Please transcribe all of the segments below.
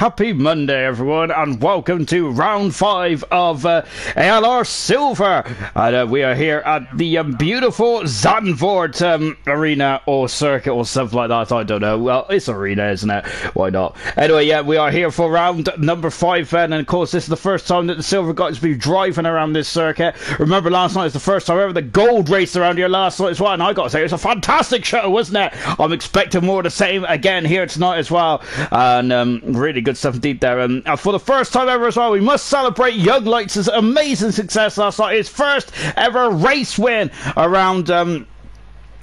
Happy Monday, everyone, and welcome to round 5 of ALR Silver. And we are here at the beautiful Zandvoort arena or circuit or something like that. I don't know. Well, it's arena, isn't it? Why not? Anyway, yeah, we are here for round number 5 then, and of course, this is the first time that the Silver guys will be driving around this circuit. Remember, last night was the first time ever the Gold raced around here last night as well, and I got to say, it was a fantastic show, wasn't it? I'm expecting more of the same again here tonight as well, and really good stuff indeed there. And for the first time ever as well, we must celebrate Young Lights' amazing success last night. His first ever race win around in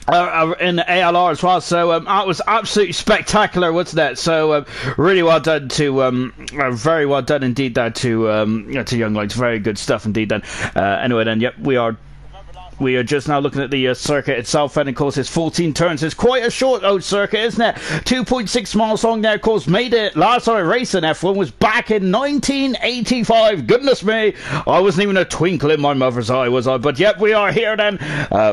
ALR as well, so that was absolutely spectacular, wasn't it? So really well done to very well done indeed there to Young Lights. Very good stuff indeed then. Anyway then, yep, we are just now looking at the circuit itself, and of course it's 14 turns. It's quite a short old circuit, isn't it? 2.6 miles long there, of course. Made it last time I raced in F1 was back in 1985. Goodness me, I wasn't even a twinkle in my mother's eye, was I? But yep, we are here then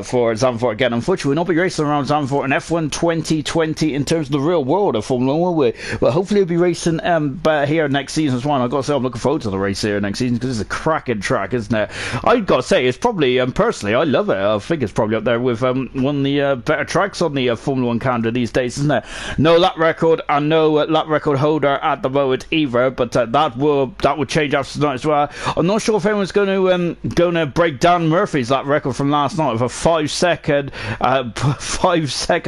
for Zandvoort again. Unfortunately, we'll not be racing around Zandvoort in F1 2020 in terms of the real world of Formula 1, will we? But hopefully we'll be racing here next season as well. I've got to say, I'm looking forward to the race here next season because it's a cracking track, isn't it? I've got to say, it's probably, personally, I love it. I think it's probably up there with one of the better tracks on the Formula 1 calendar these days, isn't it? No lap record and no lap record holder at the moment either, but that will change after tonight as well. I'm not sure if anyone's going to break Dan Murphy's lap record from last night of a 5 second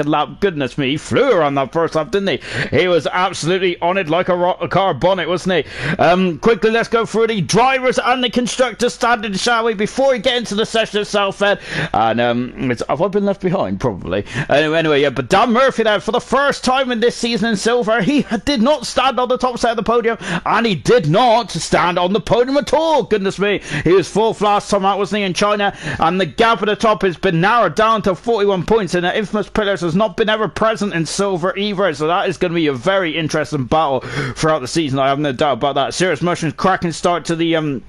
lap. Goodness me, he flew around that first lap, didn't he? He was absolutely on it like a car bonnet, wasn't he? Quickly, let's go through the drivers and the constructors standing, shall we, before we get into the session itself then. And have I been left behind? Probably. Anyway, yeah, but Dan Murphy there for the first time in this season in Silver, he did not stand on the top side of the podium, and he did not stand on the podium at all. Goodness me, he was 4th last time out, wasn't he, in China, and the gap at the top has been narrowed down to 41 points, and the infamous Pillars has not been ever present in Silver either, so that is going to be a very interesting battle throughout the season. I have no doubt about that. Serious Motion's cracking start to the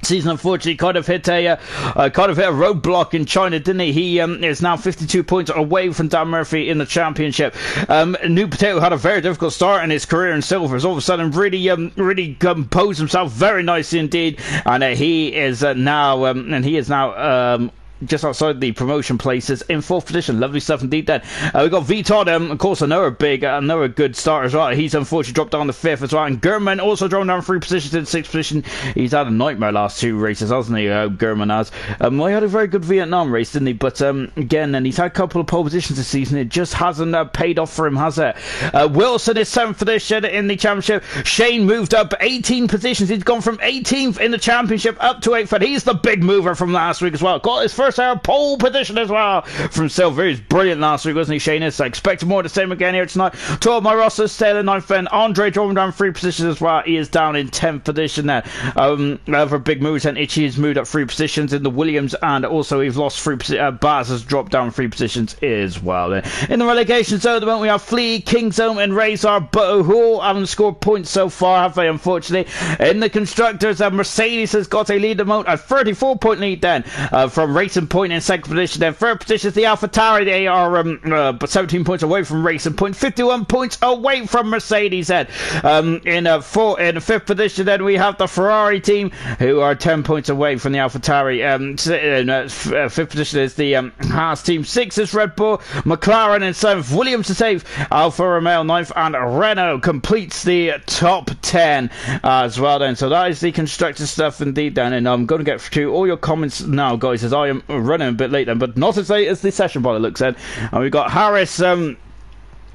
season, unfortunately, kind of hit a roadblock in China, didn't he? He is now 52 points away from Dan Murphy in the championship. New Potato had a very difficult start in his career in Silver. Has all of a sudden really composed himself very nicely indeed, and he is now just outside the promotion places in 4th position. Lovely stuff indeed then. We've got V-Todd, of course, another good start as well. He's unfortunately dropped down to 5th as well, and Gurman also dropped down 3 positions to the 6th position. He's had a nightmare last 2 races, hasn't he? Gurman has. He had a very good Vietnam race, didn't he? But again, and he's had a couple of pole positions this season. It just hasn't paid off for him, has it? Wilson is 7th position in the championship. Shane moved up 18 positions. He's gone from 18th in the championship up to 8th, and he's the big mover from last week as well. Got his first ever pole position as well from Silver. He was brilliant last week, wasn't he, Shane? So I expect more of the same again here tonight. 12 my roster, staying in 9th, and Andre dropping down 3 positions as well. He is down in 10th position there. Other big moves, and Itchy has moved up 3 positions in the Williams, and also we've lost 3 positions. Baz has dropped down 3 positions as well. In the relegation zone at the moment, we have Flea, Kingzone, and Razor, but who all haven't scored points so far, have they, unfortunately? In the constructors, Mercedes has got a lead at the moment, a 34-point lead then from Racing Point in 2nd position. Then 3rd position is the AlphaTauri. They are 17 points away from Racing Point, 51 points away from Mercedes then. In 5th position then we have the Ferrari team, who are 10 points away from the AlphaTauri. 5th position is the Haas team. 6th is Red Bull, McLaren in 7th, Williams is 8th, Alfa Romeo 9th, and Renault completes the top 10 as well then. So that is the constructor stuff indeed then, and I'm going to get through all your comments now, guys, as I am running a bit late then, but not as late as the session by the looks then. And we've got Harris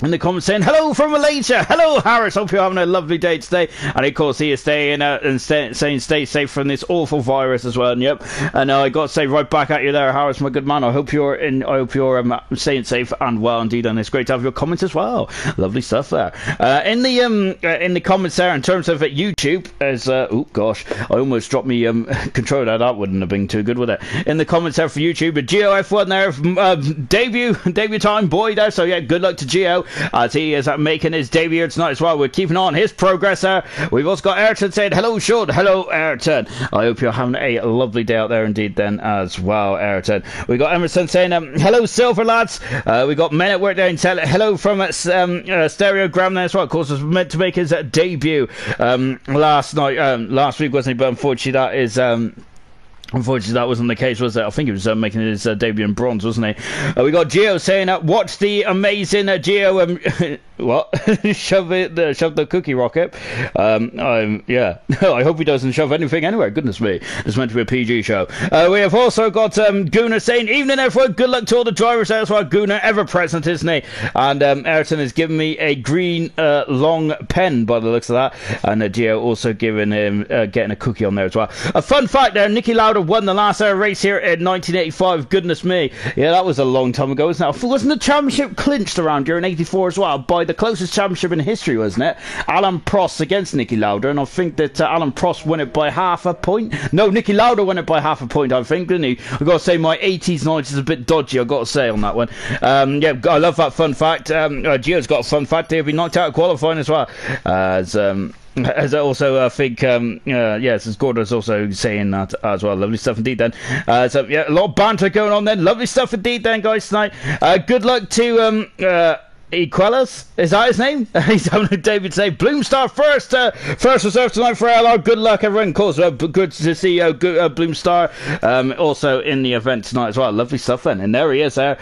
in the comments saying hello from Malaysia. Hello, Harris, hope you're having a lovely day today. And of course he is staying and saying stay safe from this awful virus as well. And yep, and I got to say right back at you there, Harris, my good man. I hope you're staying safe and well indeed, and it's great to have your comments as well. Lovely stuff there. In the comments there, in terms of YouTube, as oh gosh, I almost dropped me controller. That wouldn't have been too good, would it? In the comments there for YouTube, a Geo F1 there, debut time boy there. So yeah, good luck to Geo. as he is making his debut tonight as well. We're keeping on his progress there. We've also got Ayrton saying, hello, Sean. Hello, Ayrton. I hope you're having a lovely day out there indeed then as well, Ayrton. We got Emerson saying, hello, Silver lads. We got Men at Work there and hello from Stereogram there as well. Of course, was meant to make his debut last week, wasn't he? But unfortunately, that wasn't the case, was it? I think he was making his debut in bronze, wasn't he? We got Gio saying, watch the amazing Gio... what? shove the cookie rocket. Yeah. I hope he doesn't shove anything anywhere. Goodness me. It's meant to be a PG show. We have also got Gunnar saying, evening everyone, good luck to all the drivers there as well. Gunnar, ever present, isn't he? And Ayrton has given me a green long pen by the looks of that. And Gio also giving him getting a cookie on there as well. A fun fact there, Niki Lauda won the last race here in 1985. Goodness me. Yeah, that was a long time ago, wasn't it? Wasn't the championship clinched around here in 84 as well by the closest championship in history, wasn't it? Alain Prost against Niki Lauda, and I think that Alain Prost won it by half a point. No, Niki Lauda won it by half a point, I think, didn't he? I've got to say my 80s, 90s is a bit dodgy, I've got to say on that one. Yeah, I love that fun fact. Gio's got a fun fact. He'll be knocked out of qualifying as well. As I also think, yes, as Gordon's also saying that as well. Lovely stuff indeed then. So, yeah, a lot of banter going on then. Lovely stuff indeed then, guys, tonight. Good luck to Equelas, is that his name? He's having David say Bloomstar first reserve tonight for LR. Good luck everyone. Of course, good to see Bloomstar also in the event tonight as well. Lovely stuff then. And there he is there.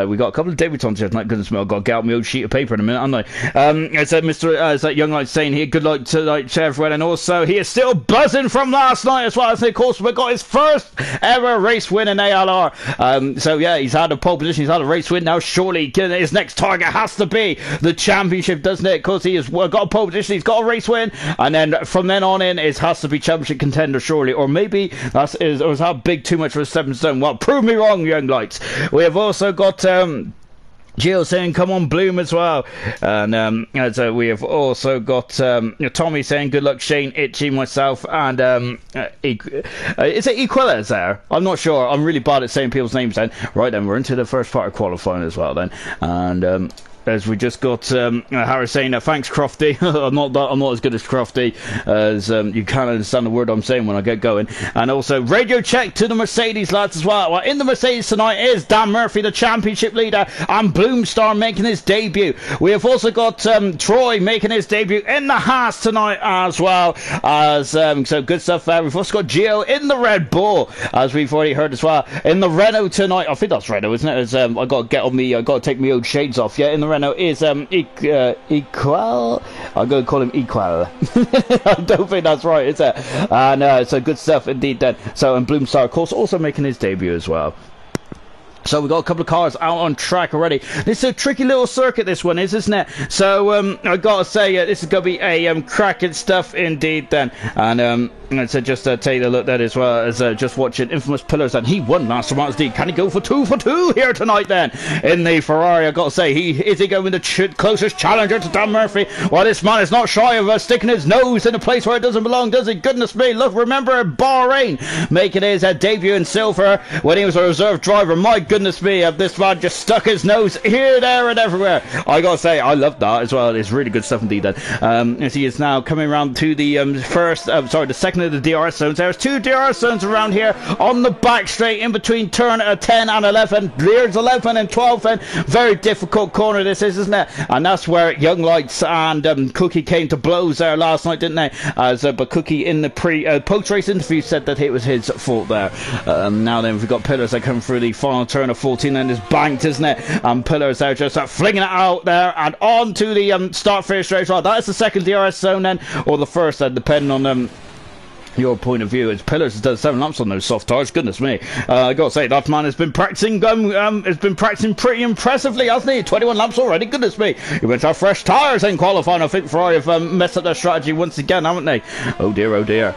We got a couple of debutants here tonight. Goodness me, I've got to get out my old sheet of paper in a minute, haven't I? It's Mr. Young Light saying here, good luck tonight to everyone. And also he is still buzzing from last night as well. As of course we got his first ever race win in ALR. So yeah, he's had a pole position, he's had a race win. Now surely his next target has to be the championship, doesn't it? Because he has got a pole position, he's got a race win, and then from then on in it has to be championship contender surely, or maybe was that big too much for a stepping stone. Well, prove me wrong, Young Lights. We have also got Jill saying, come on, Bloom as well. And so we have also got Tommy saying, good luck, Shane, Itchy, myself, and is it Equelas there? I'm not sure. I'm really bad at saying people's names then. Right then, we're into the first part of qualifying as well then. And as we just got Harris saying, thanks, Crofty. I'm not as good as Crofty as you can't understand the word I'm saying when I get going. And also radio check to the Mercedes lads as well. Well, in the Mercedes tonight is Dan Murphy, the championship leader, and Bloomstar making his debut. We have also got Troy making his debut in the Haas tonight as well. As so good stuff there. We've also got Gio in the Red Bull, as we've already heard as well. In the Renault tonight, I think that's Renault, isn't it? As I got to take my old shades off. Yeah, in the Renault is Equal. I'm going to call him Equal. I don't think that's right, is it? And so good stuff indeed then. So, and Bloomstar, of course, also making his debut as well. So we've got a couple of cars out on track already. This is a tricky little circuit, this one is, isn't it? So I've got to say, this is going to be a cracking stuff indeed then. And so just take a look at that as well as just watching Infamous Pillars, and he won last Martin's D. Can he go for 2 for 2 here tonight then in the Ferrari? I've got to say, is he going the closest challenger to Dan Murphy? Well, this man is not shy of sticking his nose in a place where it doesn't belong, does he? Goodness me, look, remember Bahrain making his debut in silver when he was a reserve driver. My goodness me, this man just stuck his nose here, there and everywhere. I gotta say, I love that as well. It's really good stuff indeed then. As he is now coming around to the the second of the DRS zones. There's 2 DRS zones around here on the back straight in between turn 10 and 11. There's 11 and 12 then. Very difficult corner this is, isn't it? And that's where Young Lights and Cookie came to blows there last night, didn't they? But Cookie in the post-race interview said that it was his fault there. Now then, we've got Pillars that come through the final turn of 14 and is banked, isn't it? And Pillars there just flinging it out there and on to the start-finish straight. Well, that is the second DRS zone then, or the first then, depending on your point of view. As Pillars has done 7 laps on those soft tires. Goodness me, I got to say that man has been practicing. Has been practicing pretty impressively, hasn't he? 21 laps already. Goodness me, he went to have fresh tires in qualifying. I think Ferrari have messed up their strategy once again, haven't they? Oh dear, oh dear.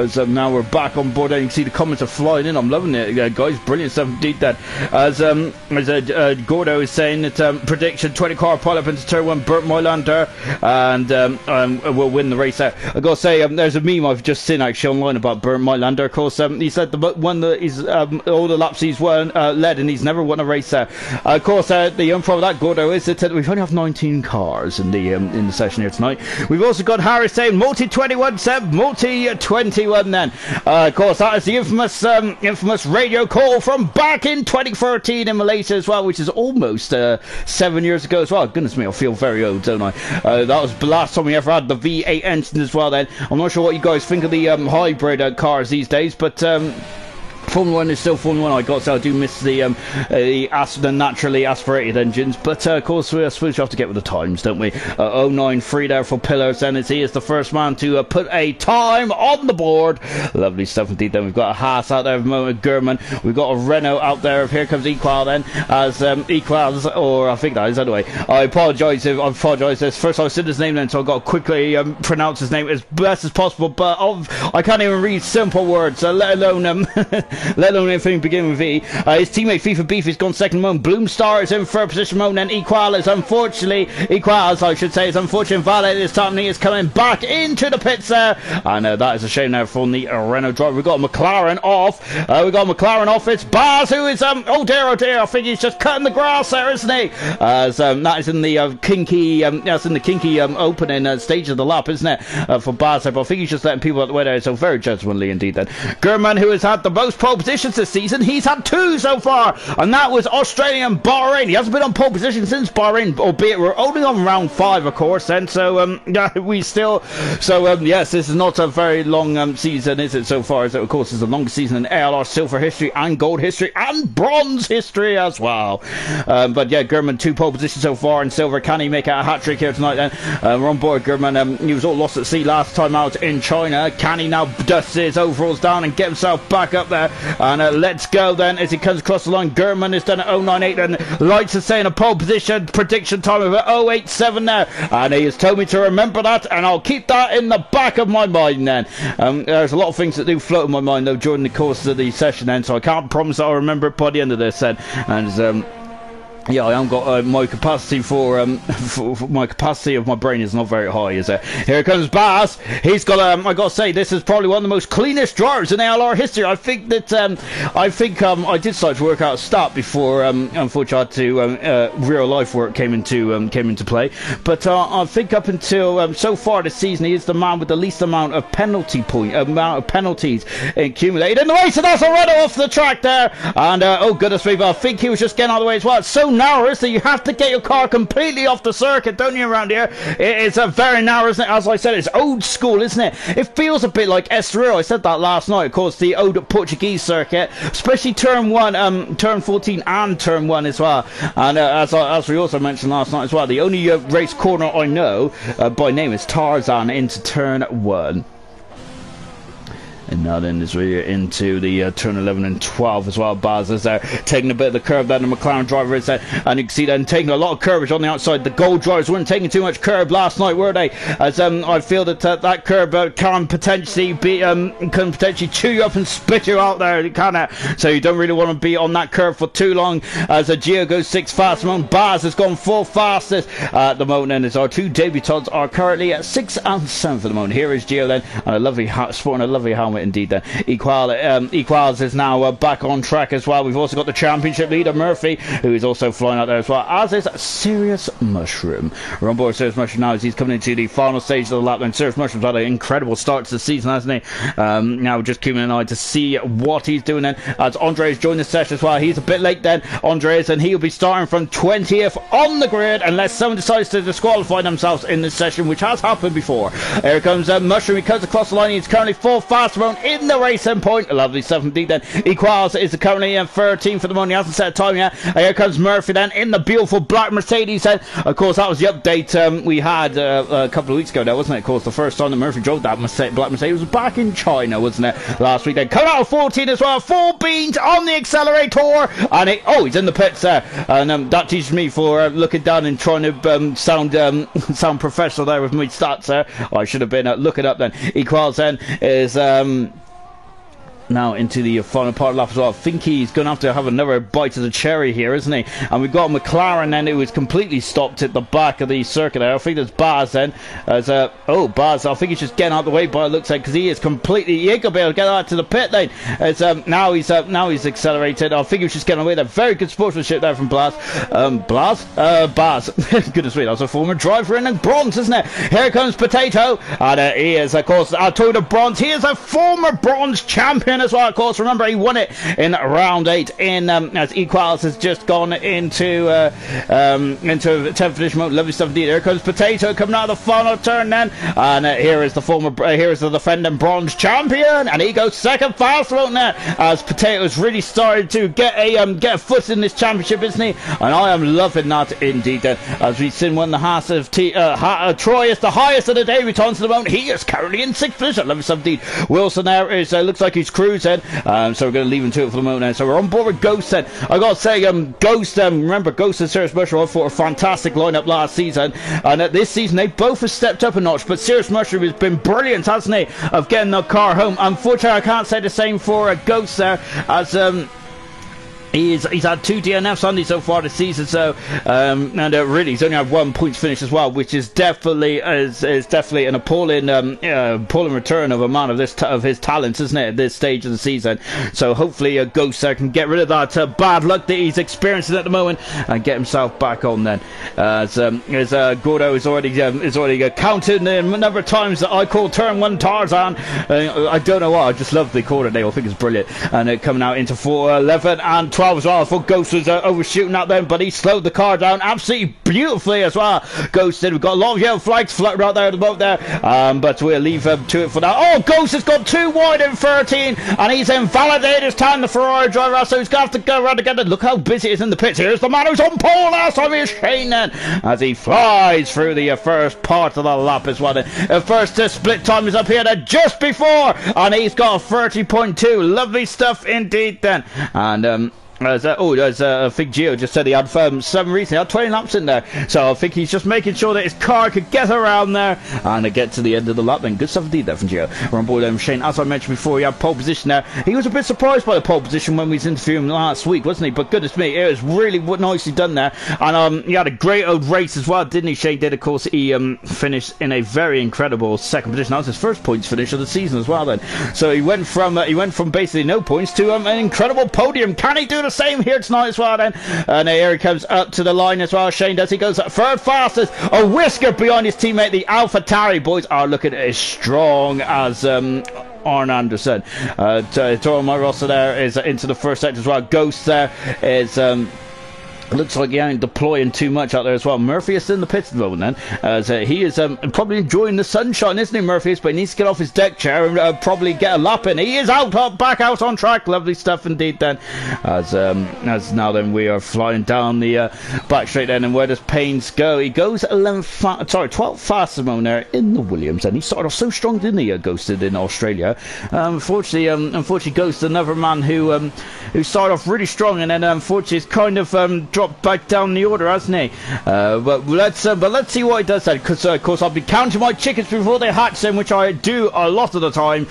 As now we're back on board, and you can see the comments are flying in. I'm loving it, guys. Brilliant stuff indeed. That as Gordo is saying that prediction 20 car pile up into turn 1, Bert Mylander, and will win the race out. I gotta say, there's a meme I've just seen actually online about Bert Mylander. Of course, he said the one that is all the laps he's won led, and he's never won a race there. Of course, the info of that, Gordo, is that we've only have 19 cars in the session here tonight. We've also got Harry saying multi 21, Seb, multi 21. Then, of course, that is the infamous radio call from back in 2013 in Malaysia as well, which is almost 7 years ago as well. Goodness me, I feel very old, don't I? That was the last time we ever had the V8 engine as well. Then, I'm not sure what you guys think of the hybrid cars these days, but Formula 1 is still Formula 1, I got, so I do miss the naturally aspirated engines, but of course I suppose you have to get with the times, don't we? 093 there for Pillars, and he is the first man to put a time on the board. Lovely stuff indeed. Then we've got a Haas out there of Gurman, we've got a Renault out there of here comes Equal then, as Equals, or I think that is anyway. I apologise this first I said his name then, so I've got to quickly pronounce his name as best as possible, but I can't even read simple words, let alone let alone anything beginning with V. His teammate FIFA Beef has gone second moment. Bloomstar is in third position moment, and Equals I should say, is unfortunately invalid this time, and he is coming back into the pits there, and that is a shame now for the Renault driver. We've got McLaren off. It's Baz who is oh dear, I think he's just cutting the grass there, isn't he? As that is in the kinky opening stage of the lap, isn't it, for Baz? But I think he's just letting people out the way there, so very gentlemanly indeed then. Gurman, who has had the most pole positions this season, he's had 2 so far, and that was Australia and Bahrain. He hasn't been on pole position since Bahrain, albeit we're only on round 5 of course then, so yes, this is not a very long season, is it, so far? As it of course is the longest season in ALR silver history and gold history and bronze history as well. But yeah, Gurman 2 pole positions so far in silver. Can he make out a hat-trick here tonight then? We're on board Gurman. He was all lost at sea last time out in China. Can he now dust his overalls down and get himself back up there? And let's go then as he comes across the line. Gurman is done at 098 and likes to say in a pole position prediction time of 087 there, and he has told me to remember that, and I'll keep that in the back of my mind then. There's a lot of things that do float in my mind though during the course of the session then, so I can't promise I'll remember it by the end of this then. And yeah, I haven't got my capacity for my capacity of my brain is not very high, is it? Here comes Bass. He's got I got to say, this is probably one of the most cleanest drivers in ALR history. I think that I did start to work out a stat before unfortunately real life work came into play. But I think up until so far this season, he is the man with the least amount of penalties accumulated in the race, and that's a run off the track there. And oh goodness me, I think he was just getting out of the way as well. It's so narrow, so you have to get your car completely off the circuit, don't you, around here? It's a very narrow, isn't it? As I said, it's old school, isn't it? It feels a bit like Estoril. I said that last night, of course, the old Portuguese circuit, especially turn 1, turn 14 and turn 1 as well. And as we also mentioned last night as well, the only race corner I know by name is Tarzan into turn 1. And now then as we're into the turn 11 and 12 as well. Baz is there taking a bit of the curve there. The McLaren driver is there, and you can see them taking a lot of curvage on the outside. The gold drivers weren't taking too much curve last night, were they? As I feel that that curve can potentially chew you up and spit you out there, can it? So you don't really want to be on that curve for too long. As Gio goes 6 fast among Baz has gone 4 fastest at the moment, and as our 2 debutants are currently at 6 and 7 for the moment. Here is Gio then, and a lovely sporting a lovely helmet indeed then. Equals is now back on track as well. We've also got the championship leader Murphy, who is also flying out there as well, as is Serious Mushroom. We're on board Serious Mushroom now as he's coming into the final stage of the lap. And Serious Mushroom's had an incredible start to the season, hasn't he? Now just keeping an eye to see what he's doing then, as Andres joined the session as well. He's a bit late then, Andres, and he'll be starting from 20th on the grid unless someone decides to disqualify themselves in this session, which has happened before. Here comes Mushroom. He comes across the line. He's currently 4 fast amount in the racing point. A lovely 17 then. Equals is currently in 13 for the moment. He hasn't set a time yet. Here comes Murphy then in the beautiful black Mercedes then. Of course, that was the update we had a couple of weeks ago there, wasn't it? Of course, the first time that Murphy drove that black Mercedes was back in China, wasn't it? Last week then. Coming out of 14 as well. 4 beans on the accelerator. And he's in the pits there. And that teaches me for looking down and trying to sound professional there with my stats there. I should have been looking up then. Equals then is now into the final part of the lap as well. I think he's going to have another bite of the cherry here, isn't he? And we've got McLaren then, who is completely stopped at the back of the circuit there. I think there's Baz then. Baz, I think he's just getting out of the way by the looks like, because he is completely, he ain't going to be able to get out to the pit lane. As now he's accelerated. I think he was just getting away there. Very good sportsmanship there from Baz. Baz. Goodness me, that's a former driver in bronze, isn't it? Here comes Potato, and he is, of course, our Tour de Bronze. He is a former bronze champion as well, of course. Remember, he won it in round 8 as Equals has just gone into 10th position mode. Lovely stuff indeed. Here comes Potato coming out of the final turn then, and here is the defending bronze champion, and he goes second fast out now, as Potato's really started to get a foot in this championship, isn't he? And I am loving that indeed. As we've seen one of the Haas of Troy is the highest of the debutants at the moment. He is currently in 6th position. Lovely stuff indeed. Wilson there is looks like he's cruising, so we're going to leave him to it for the moment now. So we're on board with Ghost then. I got to say, Ghost, remember Ghost and Sirius Musher, I thought a fantastic lineup last season, and this season they both have stepped up a notch, but Sirius Musher has been brilliant, hasn't he, of getting the car home. Unfortunately, I can't say the same for Ghost there, as he's had 2 DNFs on so far this season, so really he's only had 1 points finish as well, which is definitely an appalling return of a man of his talents, isn't it, at this stage of the season. So hopefully Ghost can get rid of that bad luck that he's experiencing at the moment and get himself back on then. As Gordo is already counted the number of times that I called turn 1 Tarzan. I don't know why, I just love the quarter name. I think it's brilliant. And coming out into 4, 11 and 12 as well. I thought Ghost was overshooting at them, but he slowed the car down absolutely beautifully as well. Ghost did. We've got a lot of yellow flags floating right there at the boat there, but we'll leave him to it for now. Oh, Ghost has got 2 wide in 13, and he's invalidated his time, the Ferrari driver, so he's going to have to go around again. Look how busy it is in the pits. Here's the man who's on pole last time, here's Shane then, as he flies through the first part of the lap as well. The first split time is up here then, just before, and he's got a 30.2. Lovely stuff indeed then. And I think Gio just said he had 7 recently. He had 20 laps in there, so I think he's just making sure that his car could get around there and get to the end of the lap. And good stuff indeed there from Gio. We're on board Shane. As I mentioned before, he had pole position there. He was a bit surprised by the pole position when we was interviewing him last week, wasn't he? But goodness me, it was really nicely done there. And he had a great old race as well, didn't he? Shane did. Of course, he finished in a very incredible 2nd position. That was his first points finish of the season as well then. So he went from basically no points to an incredible podium. Can he do the same here tonight as well then? And here he comes up to the line as well. Shane does. He goes 3rd fastest, a whisker behind his teammate. The AlphaTauri boys are looking as strong as Arne Anderson. Toro Rosso there is into the first sector as well. Ghost there is looks like he ain't deploying too much out there as well. Murphy is in the pits at the moment then, as he is probably enjoying the sunshine, isn't he, Murphy? But he needs to get off his deck chair and probably get a lap in. He is back out on track. Lovely stuff indeed then, as now then we are flying down the back straight then. And where does Paynes go? He goes 12th fastest at the moment there in the Williams, and he started off so strong, didn't he, Ghosted in Australia. Unfortunately Ghosted, another man who started off really strong, and then unfortunately is kind of dropped back down the order, hasn't he? But let's see what he does then, because of course I'll be counting my chickens before they hatch then, which I do a lot of the time.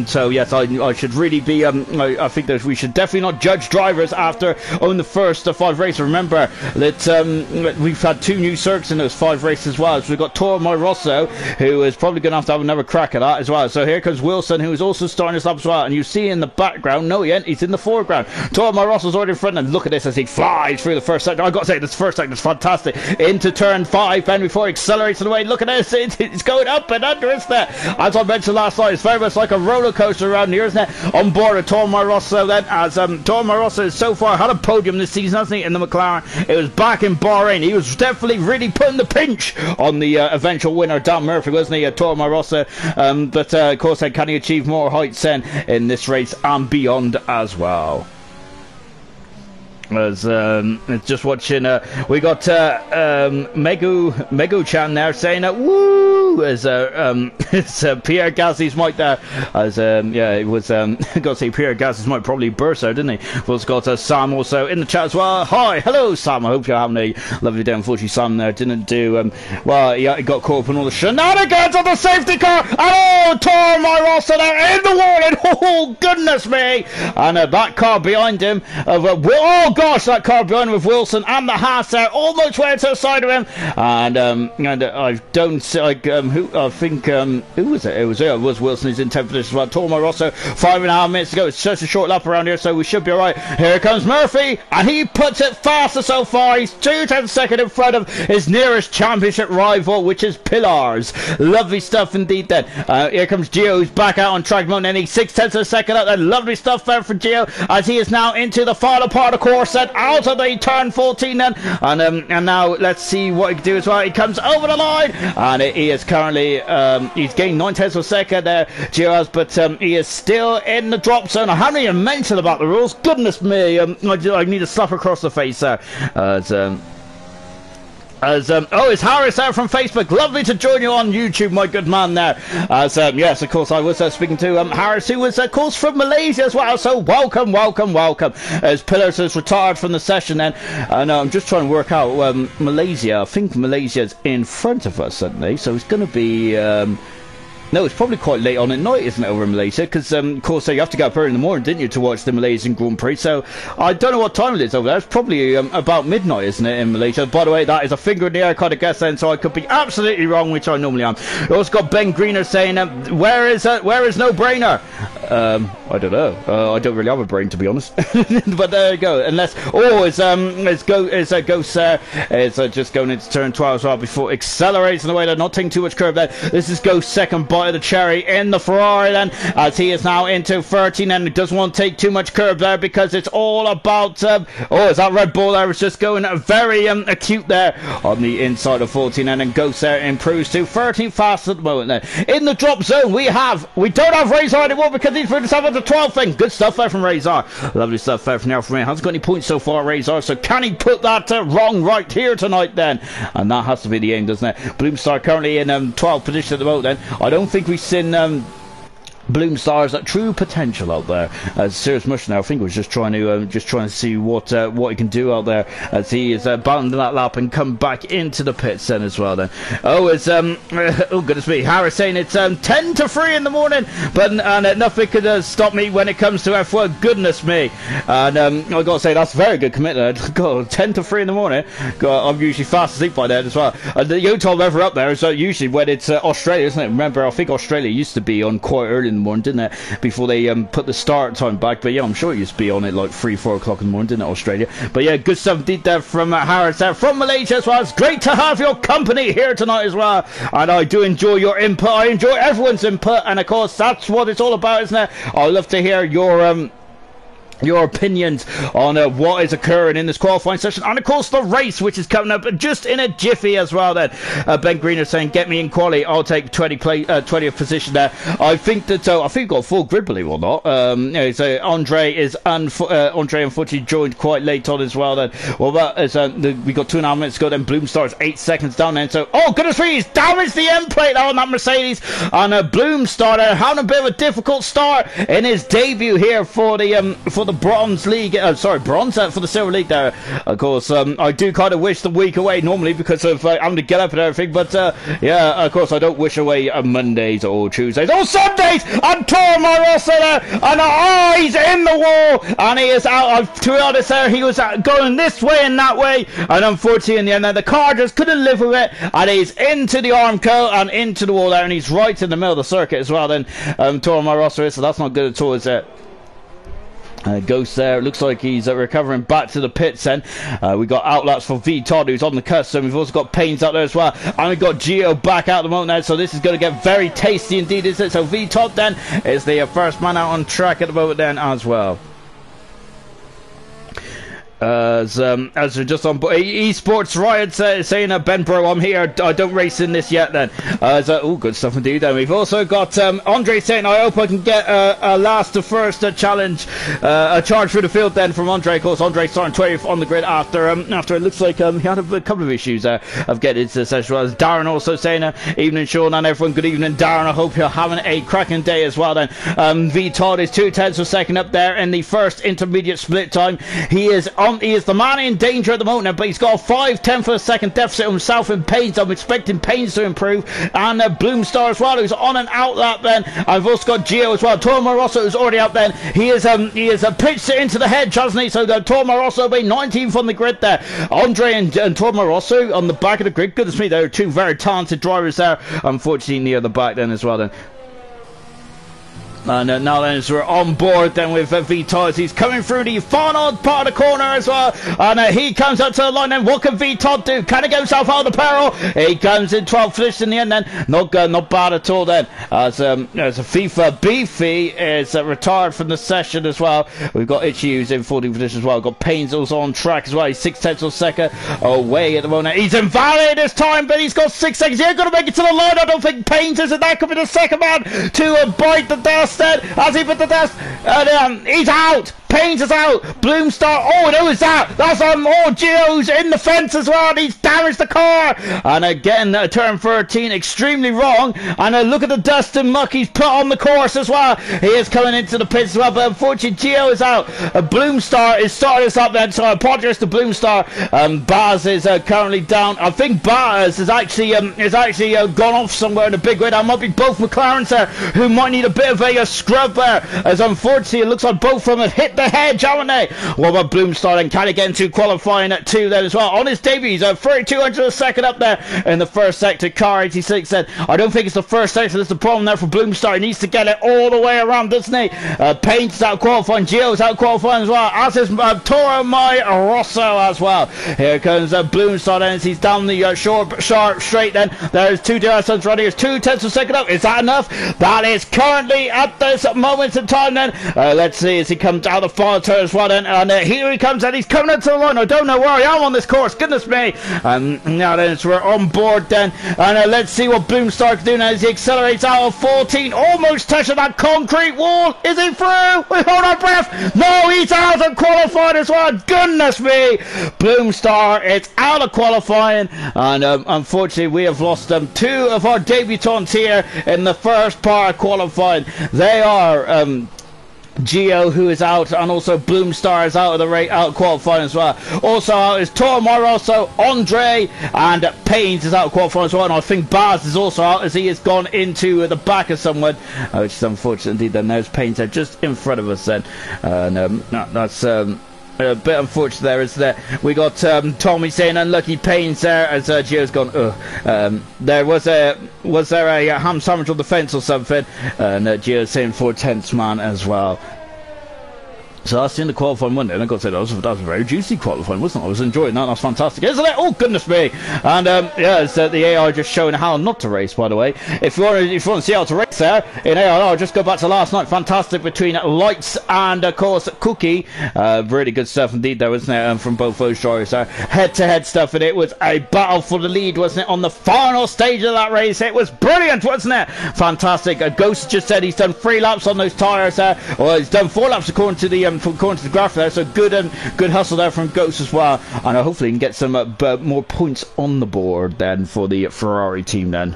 So yes, I should really be I think that we should definitely not judge drivers after on the first 5 races. Remember that we've had 2 new circuits in those 5 races as well. So we've got Toro Rosso, who is probably going to have another crack at that as well. So here comes Wilson, who is also starting this up as well, and you see in the background, no he ain't, he's in the foreground. Toro Rosso's already in front, and look at this as he flies through the first sector. I've got to say, this first sector is fantastic. Into turn 5, then before he accelerates away. Look at this, it's going up and under, isn't it? As I mentioned last night, it's very much like a roller coaster around here, isn't it? On board of Toro Rosso then, as Toro Rosso has so far had a podium this season, hasn't he, in the McLaren. It was back in Bahrain. He was definitely really putting the pinch on the eventual winner, Dan Murphy, wasn't he, Toro Rosso? But of course, can he achieve more heights then in this race and beyond as well? As just watching, we got Megu Chan there saying woo Ooh, as it's Pierre Gasly's mic there. As yeah, it was got to say Pierre Gasly's mic probably burst out, didn't he? We've also got Sam also in the chat as well. Hi, hello Sam. I hope you're having a lovely day. Unfortunately, Sam there didn't do well. Yeah, he got caught up in all the shenanigans of the safety car. And oh, Toro Rosso there in the wall. And oh goodness me! And that car behind him oh gosh, that car behind him with Wilson and the Haas there almost went to the side of him. And I don't see who I think who was it? It was Wilson who's in 10th position as well. Toro Rosso 5.5 minutes to go. It's just a short lap around here, so we should be alright. Here comes Murphy, and he puts it faster so far. He's 2/10 second in front of his nearest championship rival, which is Pillars. Lovely stuff indeed then. Here comes Gio, who's back out on track mode, and he's 6/10 of a second up there. Lovely stuff there for Gio, as he is now into the final part of the course, set out of the turn 14 then. And now let's see what he can do as well. He comes over the line, and he is currently he's gained 9/10 of a second there, Gio has, but he is still in the drop zone. I haven't even mentioned about the rules. Goodness me, I need a slap across the face there. Oh, it's Harris there from Facebook. Lovely to join you on YouTube, my good man there. Yes, of course, I was speaking to Harris, who was, of course, from Malaysia as well. So welcome. As Pillars has retired from the session then. And I'm just trying to work out Malaysia. I think Malaysia's in front of us, aren't they? So it's going to be... No, it's probably quite late on at night, isn't it, over in Malaysia? Because, of course, you have to get up early in the morning, didn't you, to watch the Malaysian Grand Prix? So, I don't know what time it is over there. It's probably about midnight, isn't it, in Malaysia? By the way, that is a finger in the air kind of guess then, so I could be absolutely wrong, which I normally am. We also got Ben Greener saying, where is No Brainer? I don't know. I don't really have a brain, to be honest. But there you go. Unless, Ghost there. It's just going into turn 12 as well before accelerating away. They're not taking too much curve there. This is Ghost second bite of the cherry in the Ferrari then, as he is now into 13, and he doesn't want to take too much curve there because it's all about is that Red Bull there? It's just going very acute there on the inside of 14, and then Ghost there improves to 13 fast at the moment there. In the drop zone we don't have Razor anymore because he's moved himself into 12th thing. Good stuff there from Razor. Lovely stuff there from Alfa Romeo. Hasn't got any points so far, Razor, so can he put that wrong right here tonight then? And that has to be the aim, doesn't it? Bloomstar currently in 12th position at the moment then. I don't think we've seen Bloomstar's true potential out there. Sirius Mush now, I think, was just trying to see what he can do out there, as he is bound that lap and come back into the pits then as well. Then it's oh goodness me, Harris saying it's 10 to 3 in the morning, but nothing could stop me when it comes to F1. Goodness me, and I got to say that's a very good commitment. God, 10 to 3 in the morning. God, I'm usually fast asleep by then as well. The Yotol ever up there is usually when it's Australia, isn't it? Remember, I think Australia used to be on quite early in the morning, didn't it, before they put the start time back? But yeah, I'm sure it used to be on at like 3-4 o'clock in the morning, didn't it, Australia? But yeah, good stuff indeed there from Harris there from Malaysia as well. It's great to have your company here tonight as well, and I do enjoy your input. I enjoy everyone's input, and of course that's what it's all about, isn't it? I love to hear your opinions on what is occurring in this qualifying session, and of course the race, which is coming up just in a jiffy as well then. Ben Greener saying get me in quali, I'll take 20th position there. I think that I think we've got a full grid, believe it or not. So Andre unfortunately joined quite late on as well then. Well, that is we got 2.5 minutes to go then. Bloomstar is 8 seconds down then, so oh goodness me, he's damaged the end plate on that Mercedes, and Bloomstar there having a bit of a difficult start in his debut here for the Bronze League, bronze for the Silver League there. Of course, I do kind of wish the week away normally because of having to get up and everything, but yeah, of course I don't wish away Mondays or Tuesdays or Sundays. And Toro Rosso there, and he's in the wall, and he is out. To be honest there, he was going this way and that way, and unfortunately in the end the car just couldn't live with it, and he's into the Armco and into the wall there, and he's right in the middle of the circuit as well then. Toro Rosso is, so that's not good at all, is it? Ghost there, looks like he's recovering back to the pits then. We got outlets for V Todd, who's on the cusp, and we've also got Paynes out there as well, and we've got Gio back out at the moment now, so this is going to get very tasty indeed, isn't it? So V Todd then is the first man out on track at the moment then as well. As we're just on esports riot saying Ben Bro, I'm here, I don't race in this yet then. Oh, good stuff indeed. Then we've also got Andre saying, I hope I can get a last to first challenge, a charge through the field then from Andre. Of course, Andre starting 20th on the grid after it looks like he had a couple of issues of getting into the session. As Darren also saying, evening Sean and everyone, good evening Darren, I hope you're having a cracking day as well then. V Todd is 2/10 of a second up there in the first intermediate split time. He is the man in danger at the moment, but he's got a 5/10 of a second deficit himself in Pains. I'm expecting Pains to improve, and Bloomstar as well, who's on and out lap then. I've also got Gio as well. Toro Rosso who's already up then. He is pitched it into the hedge, hasn't he? So Toro Rosso being 19th on the grid there. Andre and Toro Rosso on the back of the grid. Goodness me, they're two very talented drivers there. Unfortunately near the back then as well then. And now then, as we're on board then with V-Todd, he's coming through the final part of the corner as well, and he comes up to the line then. What can V-Todd do? Can he get himself out of the peril? He comes in 12th position in the end then. Not bad at all then, as a FIFA Beefy is retired from the session as well. We've got Itchy who's in 14th position as well. We've got Pains also on track as well. He's 6/10 of a second away at the moment. He's invalid this time, but he's got 6 seconds. He ain't going to make it to the line. I don't think Pains is, and that could be the second man to bite the dust. As he put the dust, and he's out. Pains is out. Bloomstar. Oh, who is that? That's Gio's in the fence as well. And he's damaged the car. And again, turn 13, extremely wrong. And look at the dust and muck he's put on the course as well. He is coming into the pits as well, but unfortunately, Gio is out. Bloomstar is starting us up then. So I apologize to Bloomstar. Baz is currently down. I think Baz is actually gone off somewhere in the big grid. That might be both McLarens there, who might need a bit of a scrub there. As unfortunately, it looks like both of them have hit the hedge, haven't they? What about Bloomstar and can he get into qualifying at 2 then as well? On his debut, he's 3200 a second up there in the first sector. Car 86 said, I don't think it's the first sector that's the problem there for Bloomstar. He needs to get it all the way around, doesn't he? Paint's out qualifying, Gio's out qualifying as well, as is Toro Rosso as well. Here comes Bloomstar then, as he's down the sharp straight then. There's 2 DRS running, it's 2/10 of a second up. Is that enough? That is currently at this moment in time then. Let's see as he comes out of the final turn as well then, and here he comes and he's coming into the line. I don't know where I am on this course, goodness me. Now then, so we're on board then, and let's see what Bloomstar can do now as he accelerates out of 14, almost touching that concrete wall. Is he through? We hold our breath. No, he's out of qualifying as well. Goodness me, Bloomstar, it's out of qualifying, and unfortunately we have lost 2 of our debutants here in the first part of qualifying. They are Gio, who is out, and also Bloomstar is out of the rate, out of qualifying as well. Also out is Toro Rosso, Andre, and Pains is out of qualifying as well. And I think Baz is also out as he has gone into the back of someone, which is unfortunate indeed. Then there's Pains there just in front of us then, and that's a bit unfortunate there, isn't there? We got Tommy saying unlucky Pains there as Gio's gone. Was there a ham sandwich on the fence or something? And Gio's saying 4/10 man as well. So that's the end of qualifying Monday, and I got to say that was a very juicy qualifying, wasn't it? I was enjoying that. That's fantastic, isn't it? Oh goodness me! And yeah, it's the AI just showing how not to race. By the way, if you want to see how to race there in AI, just go back to last night. Fantastic between Lights and of course Cookie. Really good stuff indeed, though, isn't it? From both those drivers there, head-to-head stuff, and it was a battle for the lead, wasn't it? On the final stage of that race, it was brilliant, wasn't it? Fantastic. Ghost just said he's done 3 laps on those tyres there, or he's done 4 laps according to the graph there, so good hustle there from Ghost as well, and hopefully he can get some more points on the board then for the Ferrari team then.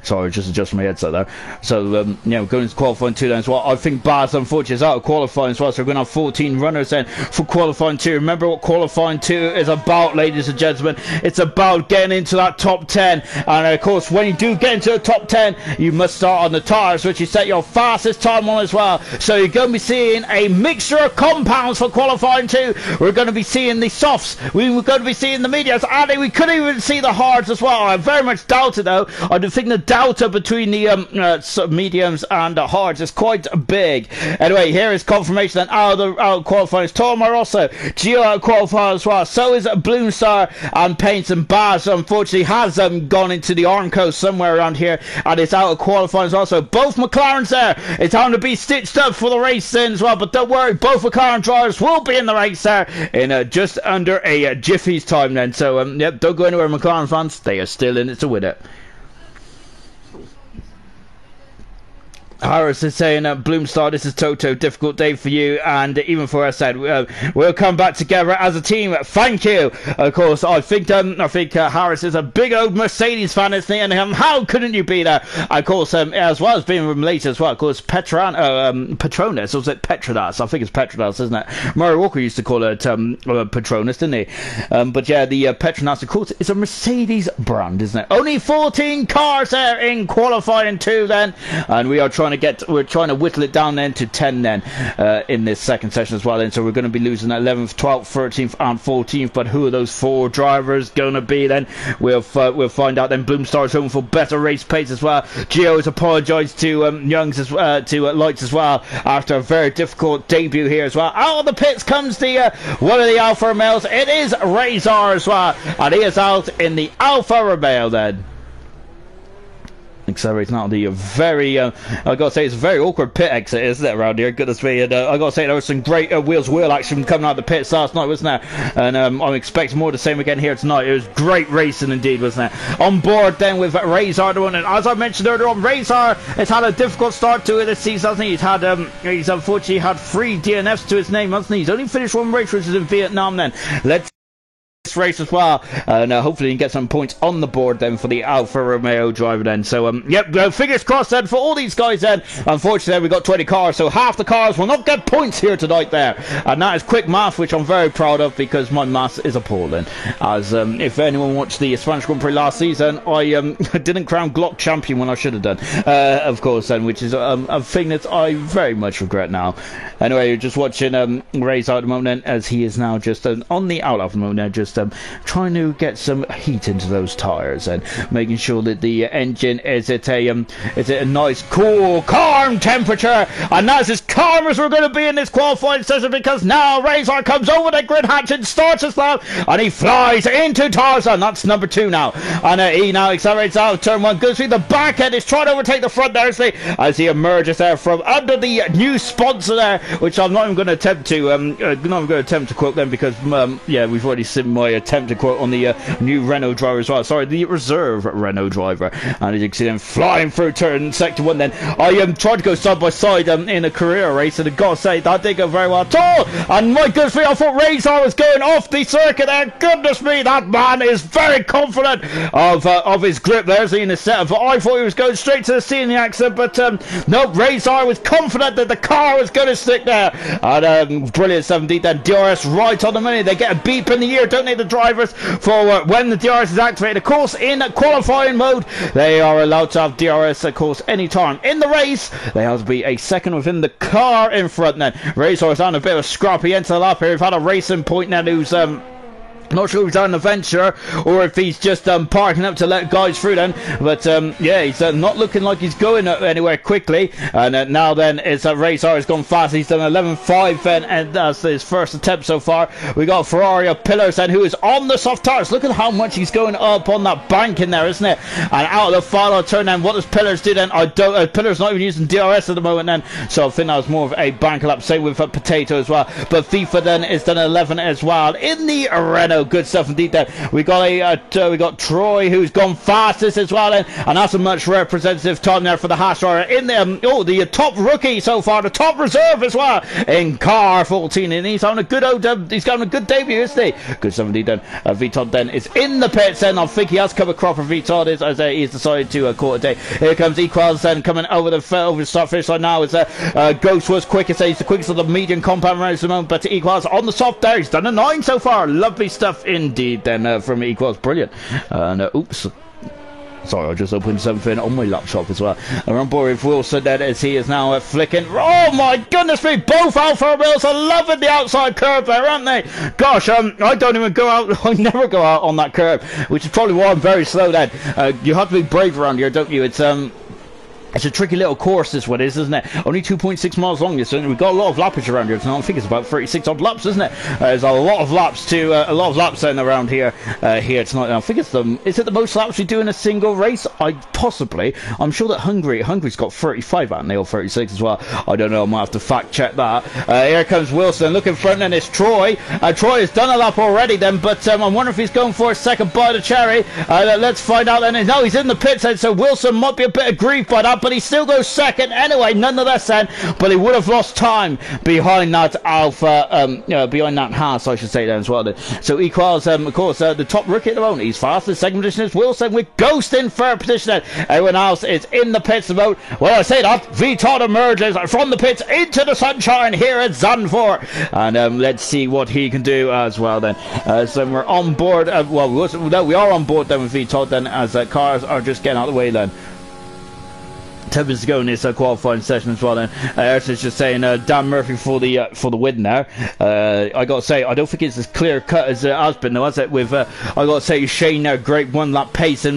Sorry, just adjust my headset there. So, yeah, we're going to qualifying 2 then as well. I think Baz, unfortunately, is out of qualifying as well, so we're going to have 14 runners then for qualifying 2. Remember what qualifying 2 is about, ladies and gentlemen. It's about getting into that top 10. And, of course, when you do get into the top 10, you must start on the tyres, which you set your fastest time on as well. So you're going to be seeing a mixture of compounds for qualifying 2. We're going to be seeing the softs. We're going to be seeing the mediums. And we could even see the hards as well. I very much doubt it, though. I do think the delta between the mediums and the hards is quite big. Anyway, here is confirmation that out of qualifying is Toro Rosso, Gio out qualifying as well. So is Bloomstar, and Paints and Baz unfortunately has gone into the Armco somewhere around here and it's out of qualifying as well. So both McLarens there. It's time to be stitched up for the race then as well. But don't worry, both McLaren drivers will be in the race there in just under a jiffy's time then. So yep, don't go anywhere, McLaren fans. They are still in it to win it. Harris is saying, Bloomstar, this is Toto, difficult day for you, and even for us, said we'll come back together as a team. Thank you. Of course, I think Harris is a big old Mercedes fan, isn't he? And how couldn't you be there? Of course, as well as being from Malaysia as well. Of course, Petronas, or was it Petronas? I think it's Petronas, isn't it? Murray Walker used to call it Petronas, didn't he? But yeah, the Petronas, of course, is a Mercedes brand, isn't it? Only 14 cars there in qualifying 2 then, and we're trying to whittle it down then to 10 then in this second session as well then. So we're going to be losing 11th, 12th, 13th and 14th, but who are those 4 drivers going to be then? We'll find out then. Bloomstar's home for better race pace as well. Gio has apologised to Youngs as to Lights as well after a very difficult debut here as well. Out of the pits comes the one of the Alfa Romeos. It is Razor as well, and he is out in the Alfa Romeo then. Accelerates now. The very I gotta say, it's a very awkward pit exit, isn't it, around here? Goodness me. And I gotta say, there was some great wheels wheel action coming out of the pits last night, wasn't there? And I'm expecting more of the same again here tonight. It was great racing indeed, wasn't it? On board then with Razor, the one, and as I mentioned earlier on, Razor has had a difficult start to it this season, hasn't he? He's unfortunately had 3 DNFs to his name, hasn't he? He's only finished 1 race, which is in Vietnam then. Let's race as well, and hopefully you can get some points on the board then for the Alfa Romeo driver then. So yep, fingers crossed then for all these guys then. Unfortunately, we got 20 cars, so half the cars will not get points here tonight there, and that is quick math, which I'm very proud of, because my maths is appalling. As if anyone watched the Spanish Grand Prix last season, I didn't crown Glock champion when I should have done, of course, then, which is a thing that I very much regret now. Anyway, you're just watching Razor at the moment, as he is now just on the outlaw at the moment, just trying to get some heat into those tyres and making sure that the engine is at a nice, cool, calm temperature. And that's as calm as we're going to be in this qualifying session, because now Razor comes over the grid hatch and starts as well, and he flies into Tarzan. That's number 2 now, and he now accelerates out of turn 1. Goes through the back end, is trying to overtake the front there, as he emerges there from under the new sponsor there, which I'm not even going to attempt to quote them, because yeah, we've already seen my attempt to quote on the new Renault driver as well. Sorry, the reserve Renault driver. And as you can see them flying through turn sector 1 then. I tried to go side by side in a career race, and I gotta say that didn't go very well at all. And my goodness me, I thought Razor was going off the circuit there. Goodness me, that man is very confident of his grip there in the setup. I thought he was going straight to the scene in the accident, but no, Razor was confident that the car was going to stick there. And brilliant 17 then. DRS right on the money. They get a beep in the ear, don't they, the drivers, for when the DRS is activated. Of course, in qualifying mode, they are allowed to have DRS, of course, any time. In the race, they have to be a second within the car in front then. Razor is on a bit of a scrappy end to the lap here. We've had a racing point now who's not sure if he's on the venture or if he's just parking up to let guys through then. But yeah, he's not looking like he's going anywhere quickly. And now then, it's Razor has gone fast. He's done 11.5 then, and that's his first attempt so far. We got Ferrari of Pillars then, who is on the soft tires. Look at how much he's going up on that bank in there, isn't it? And out of the final turn then, what does Pillars do then? Pillars not even using DRS at the moment then, so I think that was more of a bank lap. Same with Potato as well. But FIFA then is done 11 as well in the Renault. Good stuff indeed there. We got Troy, who's gone fastest as well then, and that's a much representative time there for the Haas driver in the top rookie so far, the top reserve as well in car 14, and he's having a good he's got a good debut, isn't he? Good stuff indeed then. Vitot then is in the pits then. I think he has come a crop of Vitot as he's decided to call it a day. Here comes Equals then coming over the start finish line now. As Ghost was quickest, he's the quickest of the medium compound rounds at the moment, but Equals on the soft there. He's done a 9 so far. Lovely stuff indeed then from Equals. Brilliant. Oops. Sorry, I just opened something on my laptop as well. And we're on board with Wilson then, as he is now flicking. Oh my goodness me, both Alfa Romeos are loving the outside curve there, aren't they? Gosh, I don't even go out, I never go out on that curve, which is probably why I'm very slow then. You have to be brave around here, don't you? It's a tricky little course, this one is, isn't it? Only 2.6 miles long, this one. We've got a lot of lappage around here tonight. I think it's about 36 odd laps, isn't it? There's a lot of laps then around here tonight. And I think is it the most laps we do in a single race? Possibly. I'm sure that Hungary's got 35 out, and they all 36 as well. I don't know. I might have to fact check that. Here comes Wilson. Look in front, and it's Troy. Troy has done a lap already then, but I wonder if he's going for a second bite of cherry. Let's find out then. No, he's in the pits then, so Wilson might be a bit aggrieved by that, but he still goes second anyway, nonetheless then. But he would have lost time behind that behind that Haas, I should say then as well then. So equals of course the top rookie at the moment. He's fast. The second position is Wilson with Ghost in third position then. Everyone else is in the pits about. Well, I say that Vitor emerges from the pits into the sunshine here at Zandvoort, and let's see what he can do as well then. So we're on board. We are on board then with Vitor then, as cars are just getting out of the way then. 10 minutes ago in this qualifying session as well then. Ayrton's just saying Dan Murphy for the win now. I gotta say, I don't think it's as clear cut as it has been though, has it? With I gotta say, Shane now, great one lap pace in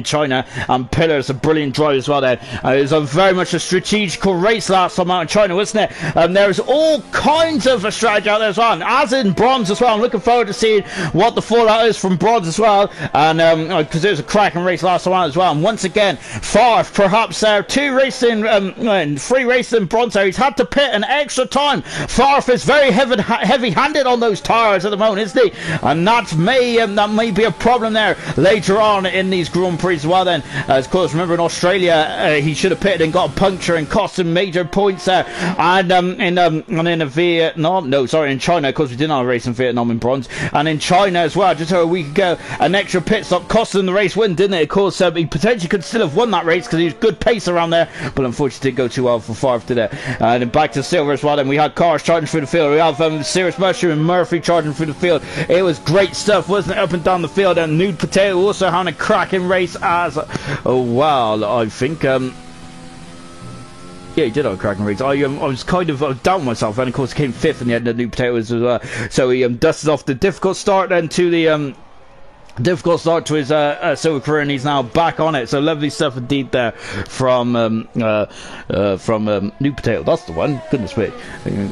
China, and Pillar's a brilliant drive as well then. It was very much a strategical race last time out in China, wasn't it? There's all kinds of a strategy out there as well, as in bronze as well. I'm looking forward to seeing what the fallout is from bronze as well, and because it was a cracking race last time out as well. And once again, Farf perhaps three races in bronze there. He's had to pit an extra time. Farf is very heavy-handed on those tyres at the moment, isn't he? And that may be a problem there later on in these Grand Prix as well then. Of course, remember in Australia, he should have pitted and got a puncture and cost him major points there. And in Vietnam, no, sorry, in China, of course, we didn't have a race in Vietnam in bronze. And in China as well, just a week ago, an extra pit stop cost him the race win, didn't it? Of course, he potentially could still have won that race because he was good pace around there, but unfortunately didn't go too well for Favre today. And then back to Silver as well then. We had cars charging through the field. We have Cirrus Mushroom and Murphy charging through the field. It was great stuff, wasn't it, up and down the field. And Nude Potato also having a cracking race as well, I think. Yeah, he did have a cracking race. I was kind of doubting myself, and of course came fifth in the end of New Potatoes as well. So he dusted off the difficult start then to the difficult start to his silver career, and he's now back on it. So lovely stuff indeed there from New Potato. That's the one. Goodness me.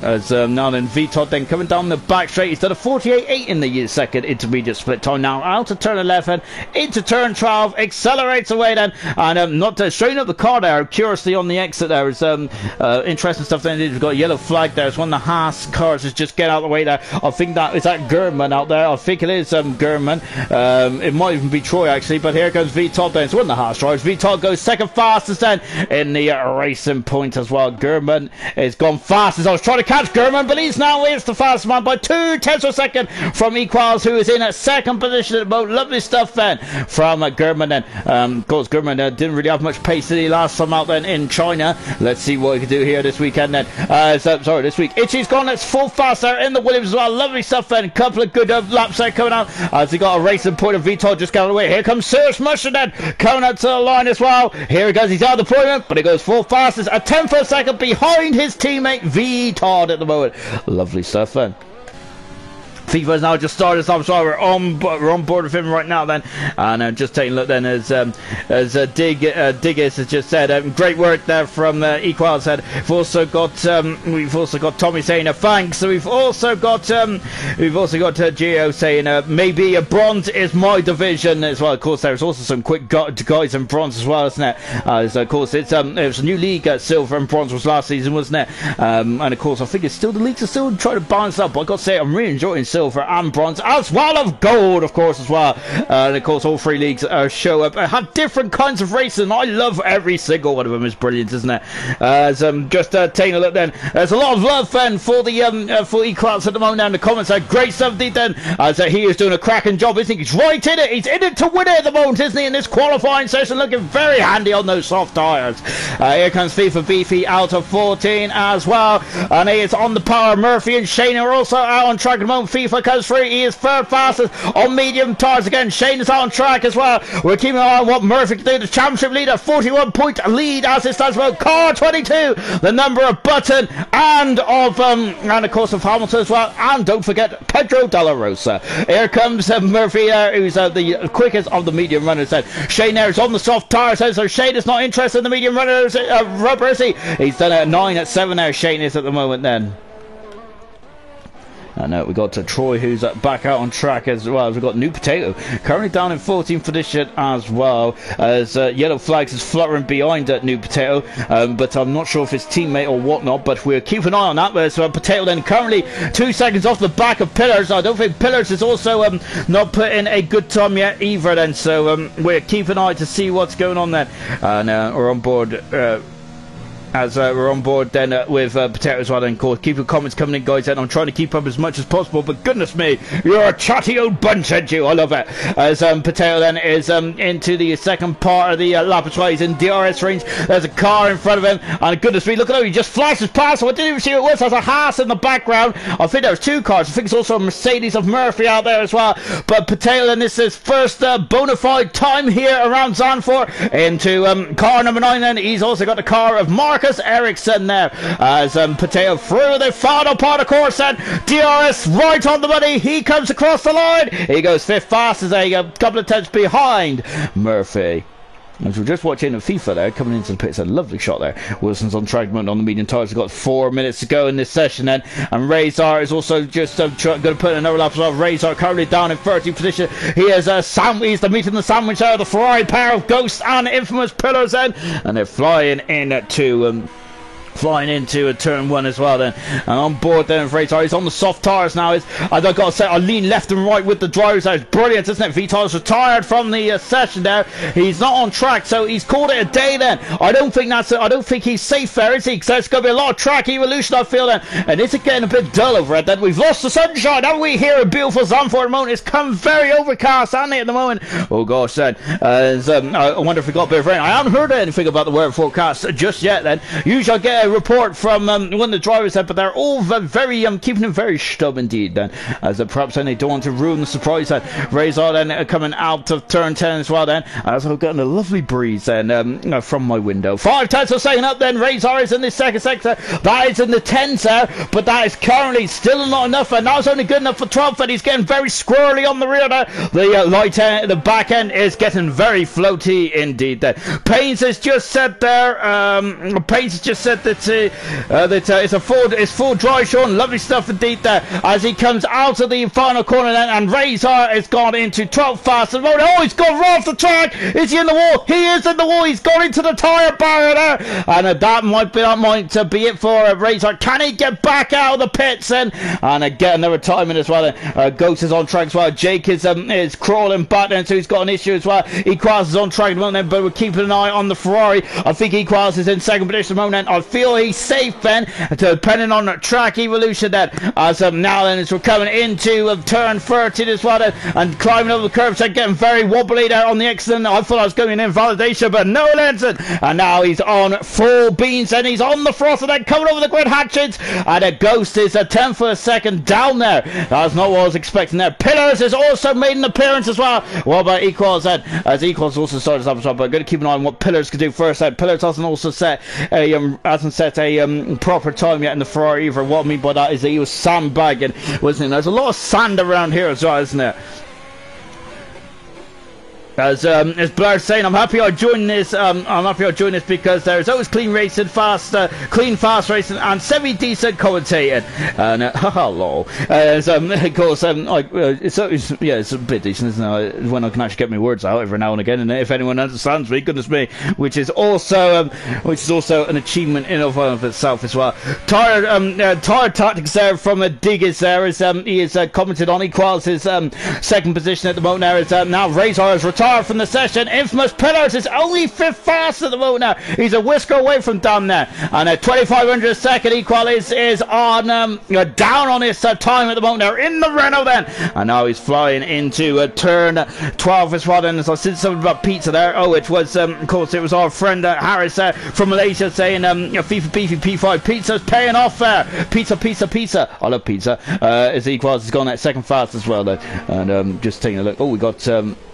As now then Vitor then coming down the back straight. He's done a 48.8 in the second intermediate split time. Now out of turn 11 into turn 12, accelerates away then, and not straighten up the car there. Curiously on the exit there is interesting stuff. Then we've got a yellow flag there. It's one of the Haas cars is just get out of the way there. I think that is that German out there. I think it is German. It might even be Troy actually, but here comes Vitor then. It's one of the Haas drivers. Vitor goes second fastest then in the racing point as well. German has gone fastest. I was trying to catch German, but he's now is the fastest man by 2/10 of a second from Equals, who is in a second position at the moment. Lovely stuff then from German then. Of course, German didn't really have much pace did he last time out then in China. Let's see what he can do here this weekend then. This week. Itchy's gone. It's full fast there in the Williams as well. Lovely stuff then. Couple of good laps there coming out as he got a racing point of Vitor just got away. Here comes Cirrus Mushroom then coming out to the line as well. Here he goes. He's out of deployment, but he goes full fastest, a 10th of a second behind his teammate Vitor at the moment. Lovely stuff then. FIFA has now just started us off, so we're on board with him right now then, and just taking a look then as Diggis has just said great work there from Equals said. We've also got Tommy saying thanks. So we've also got Gio saying maybe a bronze is my division as well. Of course, there's also some quick guys in bronze as well, isn't it? So of course it was a new league at silver, and bronze was last season, wasn't it? And of course I think it's still the leagues are still trying to balance up. But I got to say I'm really enjoying silver and bronze as well of gold, of course, as well. And of course all three leagues show up have different kinds of racing. I love every single one of them. Is brilliant, isn't it? Just taking a look then, there's a lot of love then for the for Equals at the moment. And the comments are great stuff indeed then, as he is doing a cracking job, isn't he? He's right in it. He's in it to win it at the moment, isn't he, in this qualifying session, looking very handy on those soft tyres. Here comes FIFA Beefy out of 14 as well, and he is on the power. Murphy and Shane are also out on track at the moment. FIFA FIFA comes through. He is third fastest on medium tires again. Shane is on track as well. We're keeping an eye on what Murphy can do. The championship leader, 41-point lead as it stands. Well, car 22, the number of Button and of course of Hamilton as well. And don't forget Pedro Della Rosa. Here comes Murphy, who's the quickest of the medium runners. Shane there is on the soft tires, so Shane is not interested in the medium runners. Rubber, is he? He's done a 9 at 7 now. Shane is at the moment then. And we got Troy, who's back out on track as well. We've got New Potato currently down in 14th position as well, as Yellow Flags is fluttering behind New Potato, but I'm not sure if it's teammate or whatnot, but we'll keep an eye on that. So Potato then currently 2 seconds off the back of Pillars. I don't think Pillars is also not put in a good time yet either then, so we'll keep an eye to see what's going on then. And we're on board as we're on board then with Potato as well then. Course, keep your comments coming in, guys, and I'm trying to keep up as much as possible, but goodness me, you're a chatty old bunch, aren't you? I love it. As Potato then is into the second part of the lap as well. He's in DRS range. There's a car in front of him, and goodness me, look at how he just flashes past. I didn't even see who it was. There's a Haas in the background. I think there's 2 cars. I think it's also a Mercedes of Murphy out there as well. But Potato then, this is first bona fide time here around Zandvoort into car number 9 then. He's also got the car of Marcus Ericsson there, as Potato through the final part of course, and DRS right on the money. He comes across the line. He goes 5th fastest, a couple of tenths behind Murphy. As we're just watching FIFA there, coming into the pits, a lovely shot there. Wilson's on track on the medium tyres. We've got 4 minutes to go in this session then. And Razor is also just going to put in another lap as well. Razor currently down in 13th position. He is he's the meat in the sandwich out of the Ferrari pair of Ghost and Infamous Pillars then. And they're flying into a turn 1 as well then, and on board then Razor. He's on the soft tyres now. I've got to say, I lean left and right with the drivers. That is brilliant, isn't it? Vital's retired from the session there. He's not on track, so he's called it a day then. I don't think he's safe there, is he? Because there's going to be a lot of track evolution, I feel then, and is it getting a bit dull over it then? We've lost the sunshine, haven't we, here in beautiful Zandvoort at the moment? It's come very overcast, hasn't it, at the moment? Oh gosh then, I wonder if we got a bit of rain. I haven't heard anything about the weather forecast just yet then. Usually I get a report from one of the drivers there, but they're all very keeping it very stub indeed then, as perhaps then they don't want to ruin the surprise then. Razor then coming out of turn 10 as well then, as I've gotten a lovely breeze then from my window. 5 tenths of a second up then. Razor is in the second sector, that is in the 10s there, but that is currently still not enough, and that was only good enough for 12th, and he's getting very squirrely on the rear there. The the back end is getting very floaty indeed then. Pains has just said there, Pains has just said that it's full dry, Sean. Lovely stuff indeed there, as he comes out of the final corner then, and Razor has gone into 12th fastest. Oh, he's gone right off the track. Is he in the wall? He is in the wall. He's gone into the tyre barrier there, and that might be it for Razor. Can he get back out of the pits then and get another time in as well? Ghost is on track as well. Jake is crawling back then, so he's got an issue as well. Equals is on track at the moment, but we're keeping an eye on the Ferrari. I think Equals is in second position at the moment. I feel he's safe then, depending on track evolution then, as now then as we're coming into turn 13 as well then, and climbing over the curves and getting very wobbly there on the exit. I thought I was going in invalidation, but no, Lenson, and now he's on full beans and he's on the frost and then coming over the grid hatchets, and a Ghost is a 10th of a second down there. That's not what I was expecting there. Pillars has also made an appearance as well. What about Equals then, as Equals also started up as well, but I'm going to keep an eye on what Pillars can do first then. Pillars hasn't also set a proper time yet in the Ferrari either. What I mean by that is that he was sandbagging, wasn't he? There's a lot of sand around here as well, isn't there? As Blair's saying, I'm happy I joined this. Because there's always clean fast racing, and semi-decent commentating. And hello. As of course, it's a bit decent, isn't it? When I can actually get my words out every now and again, and if anyone understands me, goodness me, which is also an achievement in of itself as well. Tire tactics there from Diggers there, as he is commented on. Equals his second position at the moment. There is now Razor has retired retired from the session. Infamous Pillars is only 5th fast at the moment now. He's a whisker away from done there. And a 2500 second equal is on down on his time at the moment. They're in the Renault then. And now he's flying into turn 12 as well. And as I said something about pizza there. Oh, it was, of course, it was our friend Harris from Malaysia saying FIFA Beefy P5 pizza's paying off there. Pizza. I love pizza. As equals has gone at second fast as well though. And just taking a look. Oh, we got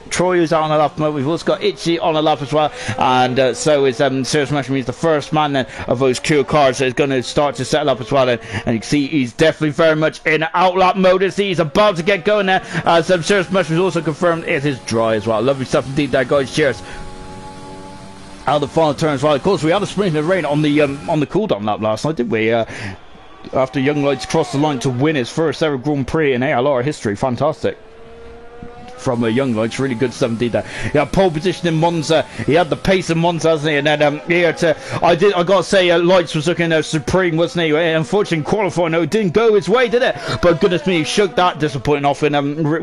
Troy who's out on the lap. We've also got Itchy on the lap as well, and so is Serious Mushroom. He's the first man then of those Q cars that is going to start to settle up as well. And you can see he's definitely very much in outlap mode. He's about to get going there. As Serious Mushroom is also confirmed it is dry as well. Lovely stuff indeed there, guys. Cheers. Out of the final turn as well. Of course, we had a sprint in the rain on the cooldown lap last night, didn't we? After Young Lights crossed the line to win his first ever Grand Prix in ALR history. Fantastic. From Young Lights, really good stuff indeed there. He had pole position in Monza. He had the pace in Monza, hasn't he? And then here to I gotta say, Lights was looking supreme, wasn't he? Unfortunately, qualifying, no, it didn't go his way, did it? But goodness me, he shook that disappointing off in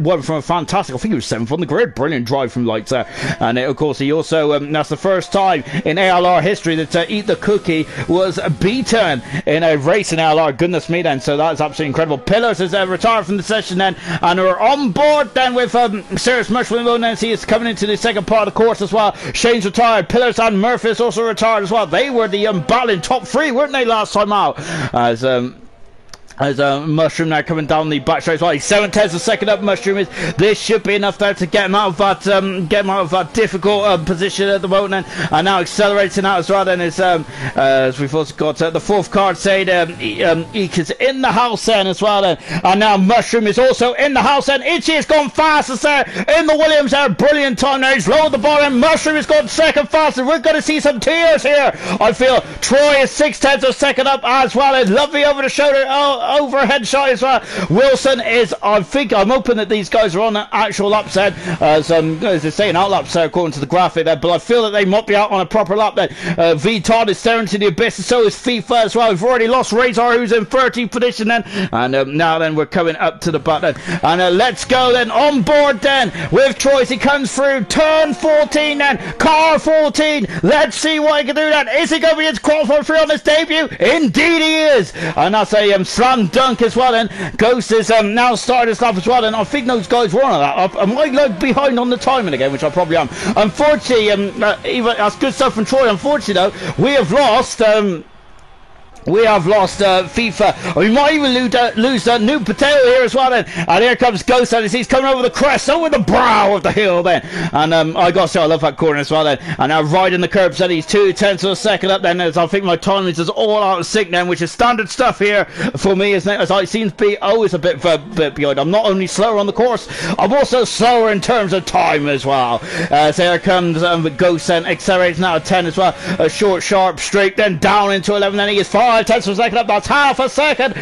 one from a fantastic. I think he was 7th on the grid. Brilliant drive from Lights there. And of course, he also that's the first time in ALR history that Eat the Cookie was beaten in a race in ALR. Goodness me, then. So that's absolutely incredible. Pillars is retired from the session then, and we're on board then with Serious Mushroom. And he is coming into the second part of the course as well. Shane's retired. Pillars and Murphy is also retired as well. They were the battling top 3, weren't they, last time out? As Mushroom now coming down the back straight as well. He's 7/10 a second up. Mushroom is. This should be enough there to get him out of that difficult position at the moment, and now accelerating out as well. Then as we've also got the 4th card saying Eek is in the house then as well. Then and now Mushroom is also in the house. And Itchy has gone fastest there in the Williams there. Brilliant time there. He's lowered the bar, and Mushroom has gone second fastest. We're going to see some tears here. I feel Troy is 6/10 a second up as well. It's lovely over the shoulder. Overhead shot as well. Wilson is, I'm hoping that these guys are on an actual lap set, as they say, an out lap set according to the graphic there, but I feel that they might be out on a proper lap then. V-Todd is staring to the abyss, and so is FIFA as well. We've already lost Razor, who's in 13th position then, and now then we're coming up to the button, and let's go then, on board then, with Troy as he comes through, turn 14 then, car 14, let's see what he can do then. Is he going to be his qualifier free on his debut? Indeed he is, and that's a slam dunk as well. And Ghost is now started his lap as well, and I think those guys were on that. I might look behind on the timing again, which I probably am. Unfortunately, even that's good stuff from Troy. Unfortunately though, we have lost FIFA. We might even lose New Potato here as well then. And here comes Ghost, and he's coming over the crest, over the brow of the hill then. And I gotta say, I love that corner as well then. And now riding the curbs, and he's 2/10 of a second up then. As I think my timing is all out of sync then, which is standard stuff here for me, isn't it? As I seem to be always a bit behind. I'm not only slower on the course, I'm also slower in terms of time as well. So here comes Ghost, and accelerates now at 10 as well. A short, sharp straight, then down into 11, then he is 5/10 of a second up. That's half a second.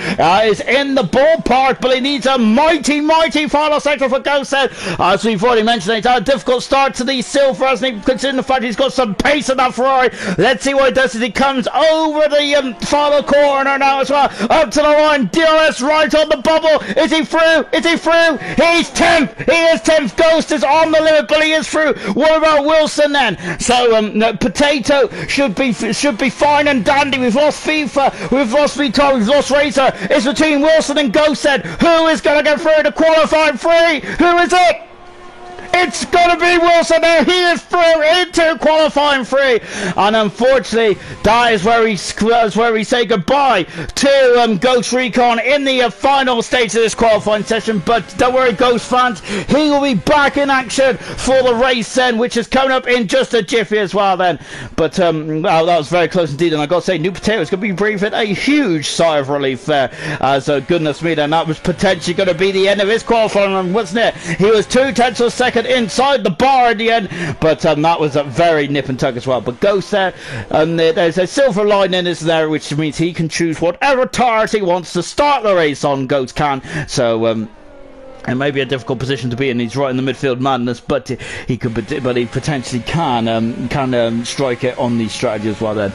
Is in the ballpark, but he needs a mighty final sector for Ghost. As we've already mentioned, he's had a difficult start to the silver, hasn't he? Considering the fact he's got some pace in that Ferrari. Let's see what he does as he comes over the final corner now as well. Up to the line. DRS right on the bubble. Is he through? Is he through? He's 10th. He is 10th. Ghost is on the limit, but he is through. What about Wilson then? So Potato should be fine and dandy. We've lost FIFA. We've lost Vitor, we've lost Razor. It's between Wilson and Ghost. Who is going to get through to qualifying free? Who is it? It's going to be Wilson there. He is through into qualifying free. And unfortunately, that is where we say goodbye to Ghost Recon in the final stage of this qualifying session. But don't worry, Ghost fans, he will be back in action for the race then, which is coming up in just a jiffy as well then. But well, that was very close indeed. And I've got to say, New Potato is going to be breathing a huge sigh of relief there. As goodness me, then that was potentially going to be the end of his qualifying run, wasn't it? He was 2/10 of a second inside the bar at the end, but that was a very nip and tuck as well. But Ghost there, there's a silver lining is there, which means he can choose whatever tires he wants to start the race on. Ghost can, so it may be a difficult position to be in. He's right in the midfield madness, but he potentially can strike it on the strategy as well then.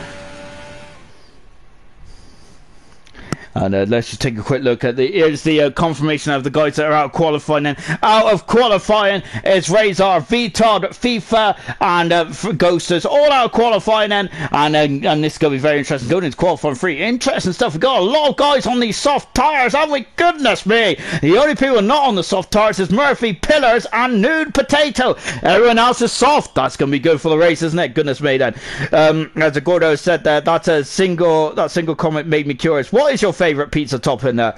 And let's just take a quick look at here's the confirmation of the guys that are out of qualifying. Then out of qualifying is Razor, VTOD, FIFA, and Ghosters, all out of qualifying. Then and this is going to be very interesting. Going into qualifying 3, interesting stuff. We've got a lot of guys on these soft tyres, haven't we? Goodness me. The only people not on the soft tyres is Murphy, Pillars, and Nude Potato. Everyone else is soft. That's going to be good for the race, isn't it? Goodness me. Then as Gordo said there, that single comment made me curious. What is your favourite pizza topping there?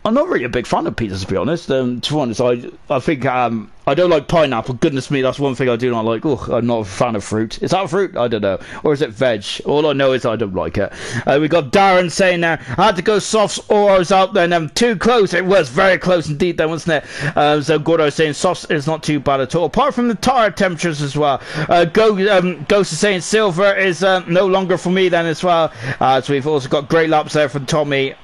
I'm not really a big fan of pizzas, to be honest. To be honest, I think I don't like pineapple. Goodness me, that's one thing I do not like. Oh, I'm not a fan of fruit. Is that fruit? I don't know. Or is it veg? All I know is I don't like it. We got Darren saying there, I had to go softs or I was out then. Too close. It was very close indeed then, wasn't it? So Gordo saying softs is not too bad at all. Apart from the tire temperatures as well. Ghost is saying silver is no longer for me then as well. So we've also got great laps there from Tommy.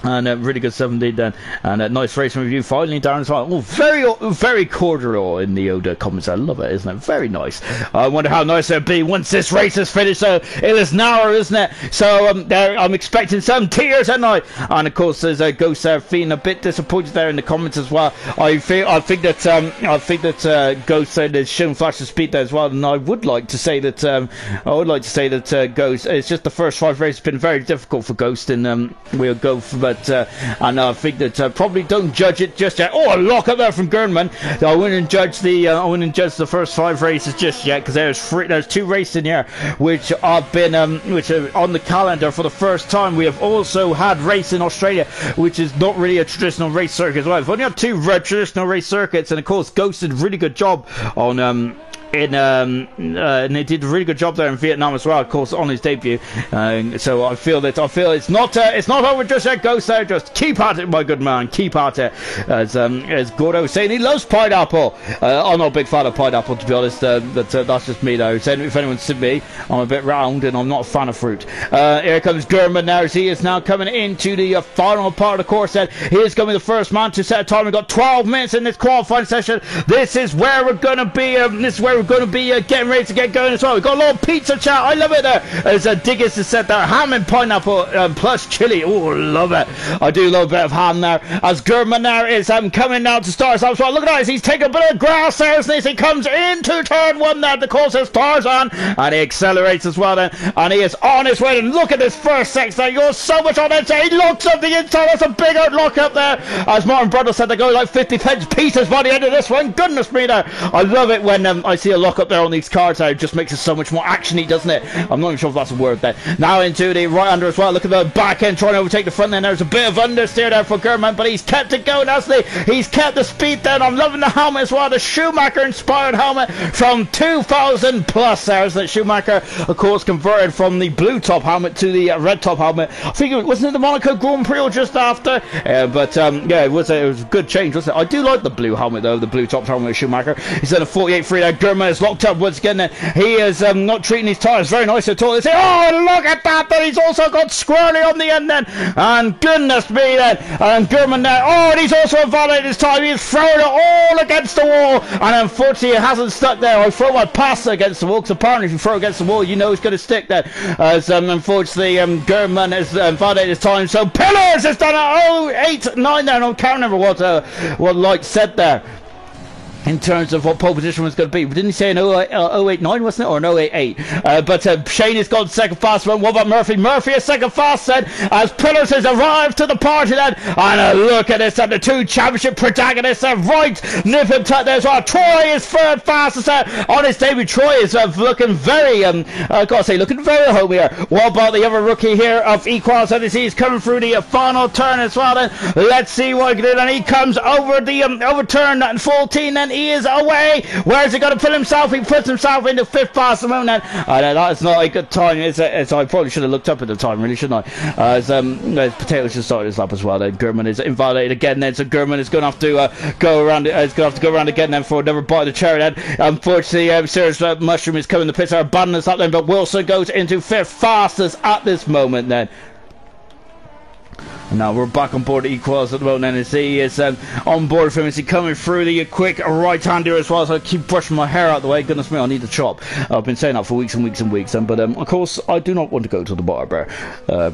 And really good 70 then, and nice racing review finally, Darren as well. Oh, very cordial in the Oda comments. I love it, isn't it? Very nice. I wonder how nice it'll be once this race is finished. So it is now, isn't it? So I'm expecting some tears at night. And of course, there's a Ghost there feeling a bit disappointed there in the comments as well. I think that Ghost said has shown flash of speed there as well. And I would like to say that Ghost. It's just the first 5 races have been very difficult for Ghost, and we'll go for. But and I think that probably don't judge it just yet. Oh, a lock up there from Gernman. I wouldn't judge the first 5 races just yet, because there's 2 races in here which have been which are on the calendar for the first time. We have also had race in Australia, which is not really a traditional race circuit as well. We've only had 2 traditional race circuits, and of course Ghost did a really good job on and he did a really good job there in Vietnam as well, of course, on his debut. So I feel it's not over just yet. Ghost there, just keep at it, my good man, keep at it. As Gordo was saying, he loves pineapple. I'm not a big fan of pineapple, to be honest. But that's just me though. So if anyone's seen me, I'm a bit round and I'm not a fan of fruit. Here comes Gurman now, as he is now coming into the final part of the course. Then he is going to be the first man to set a time. We've got 12 minutes in this qualifying session. This is where we're going to be. We're going to be getting ready to get going as well. We've got a lot of pizza chat. I love it there. As Diggers has said there, ham and pineapple plus chili. Oh, love it. I do love a bit of ham there. As Gurman there is coming now to start us well. Look at that. He's taking a bit of grass there as he comes into turn 1 there. The course is Tarzan, and he accelerates as well then. And he is on his way. And look at this first section. You're so much on it. He looks up the inside. That's a big old lock up there. As Martin Brundle said, they go like 50 pieces by the end of this one. Goodness me there. I love it when I see a lock up there on these cards. It just makes it so much more actiony, doesn't it? I'm not even sure if that's a word there. Now into the right under as well. Look at the back end trying to overtake the front end. There's a bit of understeer there for Gurman, but he's kept it going, hasn't he? He's kept the speed there. I'm loving the helmet as well. The Schumacher inspired helmet from 2000 plus there. As that Schumacher, of course, converted from the blue top helmet to the red top helmet. I think wasn't it the Monaco Grand Prix or just after? But yeah, it was a good change, wasn't it? I do like the blue helmet though, the blue top helmet of Schumacher. He's at a 48.3 there. Gurman is locked up once again. He is not treating his tyres very nice at all. They say, oh, look at that. Then he's also got squirrely on the end then. And goodness me then. And Gurman there. Oh, and he's also invalidated his time. He's thrown it all against the wall. And unfortunately, it hasn't stuck there. I throw my pass against the wall, because apparently if you throw against the wall, you know it's going to stick there. As unfortunately, Gurman has invalidated his time. So Pillars has done it. 0.89 there. And I can't remember what Light said there in terms of what pole position was going to be. Didn't he say an 089, wasn't it? Or an 088? But Shane has gone second fast. What about Murphy? Murphy is second fast then, as Pillars has arrived to the party then. And look at this, and the 2 championship protagonists are right nip and tuck there as well. Troy is third fastest on his debut. Troy is looking very, I've got to say, looking very home here. What about the other rookie here of Equals? And he's coming through the final turn as well then. Let's see what he can do. And he comes over the over turn 14 then. He is away. Where's he going to put himself? He puts himself into 5th past the moon then. That's not a good time, is it? I probably should have looked up at the time, really, shouldn't I? As Potato should start his lap as well then. Gurman is invalidated again then, so Gurman is going to have to go around. Is going to have to go around again then for another bite of the cherry then. Unfortunately, Serious Mushroom is coming to the pits, are abandoning us up then, but Wilson goes into 5th fastest at this moment then. And now we're back on board Equals at the moment, and he is on board for him. Is he coming through the quick right-hander as well? So I keep brushing my hair out the way. Goodness me, I need a chop. I've been saying that for weeks and weeks and weeks. But of course, I do not want to go to the barber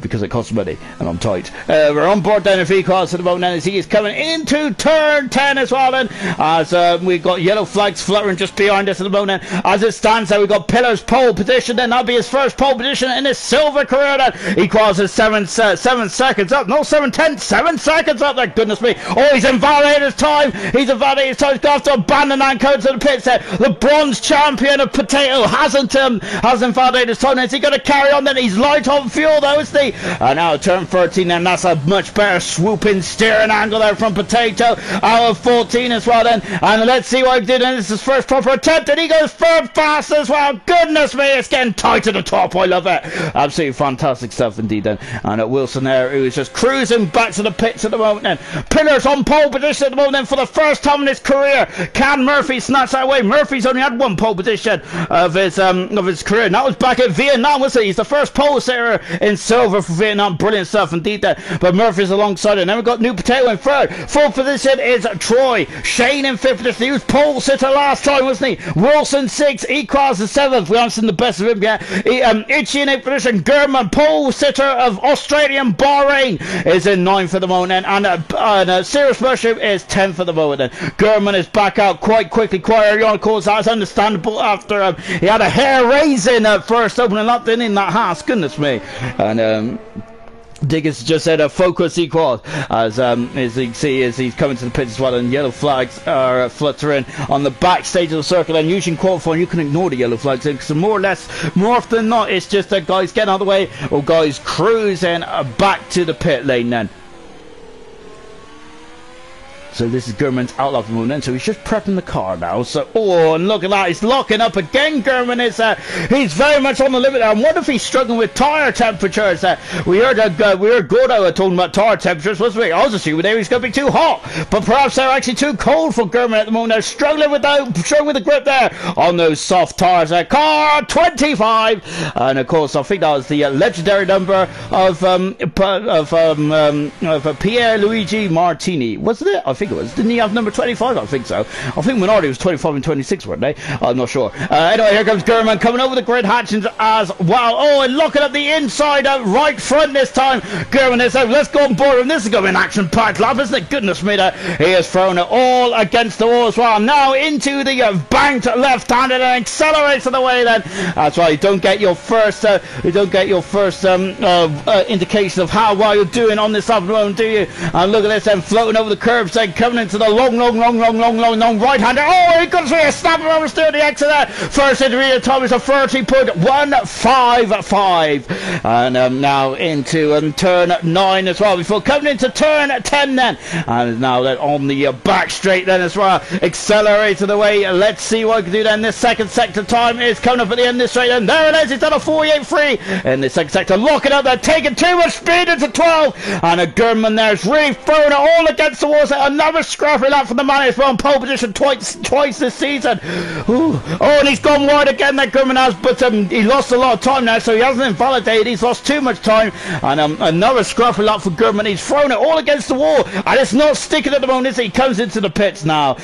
because it costs money, and I'm tight. We're on board then of Equals at the moment, and he is coming into turn 10 as well. Then as we've got yellow flags fluttering just behind us at the moment. As it stands there, we've got Pillar's pole position. Then that'll be his first pole position in his silver career. Then Equals is 7 seconds up. No, 7 seconds up there. Goodness me. Oh, he's invalidated his time. He's invalidated his time. He's going to have to abandon that and go to the pits there. The bronze champion of Potato hasn't invalidated his time. Is he going to carry on then? He's light on fuel though, isn't he? And now turn 13 then. That's a much better swooping steering angle there from Potato. Out of 14 as well then. And let's see what he did. And this is his first proper attempt. And he goes third fast as well. Goodness me. It's getting tight to the top. I love it. Absolutely fantastic stuff indeed then. And Wilson there, who is just cruising back to the pits at the moment then. Pillar's on pole position at the moment then for the first time in his career. Can Murphy snatch that away? Murphy's only had one pole position of his career. And that was back at Vietnam, wasn't he? He's the first pole sitter in silver for Vietnam. Brilliant stuff indeed there. But Murphy's alongside it. And then we've got New Potato in third. Fourth position is Troy. Shane in fifth position. He was pole sitter last time, wasn't he? Wilson 6th. Equals in 7th. We haven't seen the best of him yet. Itchy in 8th position. Gurman, pole sitter of Australian Bahrain, is in 9th at the moment. And Cirrus Mushroom is 10th at the moment. Gurman is back out quite quickly, quite early on. Of course, that's understandable after he had a hair raising first opening up in that Haas. Goodness me. And Diggins just said focus Equals as you can see as he's coming to the pits as well, and yellow flags are fluttering on the backstage of the circle. And usually in qualifying you can ignore the yellow flags because more often than not it's just that guys getting out of the way or guys cruising back to the pit lane then. So this is Gurman's outlaw for the moment, so he's just prepping the car now. So, oh, and look at that, he's locking up again. Gurman is, he's very much on the limit there. I wonder if he's struggling with tyre temperatures. We heard Gordo talking about tyre temperatures, wasn't we? I was assuming they was going to be too hot, but perhaps they're actually too cold for Gurman at the moment. They're struggling with the grip there on those soft tyres. Car 25, and of course I think that was the legendary number of Pierre Luigi Martini, wasn't it? I think it was. Didn't he have number 25? I think so. I think Minardi was 25 and 26, weren't they? I'm not sure. Anyway, here comes Gurman coming over the grid hatchings as well. Oh, and looking at the inside right front this time. Gurman is out. Let's go on board, and this is going to be an action-packed lap, isn't it? Goodness me, he has thrown it all against the wall as well. Now into the banked left-handed and accelerates on the way then. That's right. You don't get your first indication of how well you're doing on this lap at the moment, do you? And look at this then, floating over the curbs then, coming into the long right-hander. Oh, he got a snap over steer the exit there. First intermediate time is a 30.155. And now into turn 9 as well, before coming into turn 10 then. And now then on the back straight then as well. Accelerating the way. Let's see what we can do then. This second sector time is coming up at the end of this straight. And there it is. It's done a 48.3 in the second sector. Locking up there, taking too much speed into 12. And a Gurman there is really throwing it all against the walls. Another scrappy lap for the man. He's on pole position twice this season. Ooh. Oh, and he's gone wide again, that Gurman has, but he lost a lot of time now, so he hasn't invalidated. He's lost too much time. And another scrappy lap for Gurman. He's thrown it all against the wall, and it's not sticking at the moment, is it? He comes into the pits now.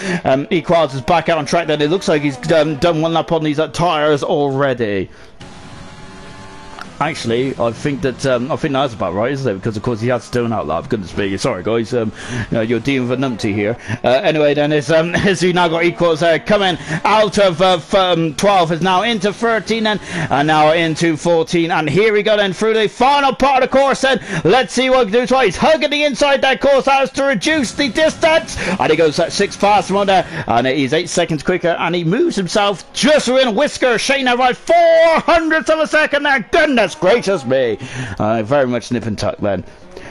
Equals is back out on track then. It looks like he's done one lap on these tyres already. Actually, I think that's about right, isn't it? Because of course he has still an outlap. Goodness me, sorry guys, you're dealing with a numpty here. Anyway, then as we now got Equals coming out of 12 is now into 13 and now into 14. And here we go then through the final part of the course. Then let's see what he can do. So he's hugging the inside that course house to reduce the distance, and he goes 6 past from there, and he's 8 seconds quicker, and he moves himself just within a whisker. Shane now right 400ths of a second there. Goodness gracious me. Very much nip and tuck then.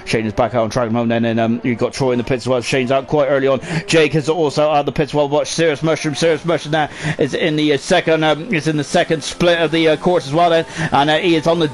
Shane is back out on track mode then, and you've got Troy in the pits as well. Shane's out quite early on. Jake is also out of the pits. Well, watch Cirrus Mushroom. Cirrus Mushroom now is in the second split of the course as well then, and he is on the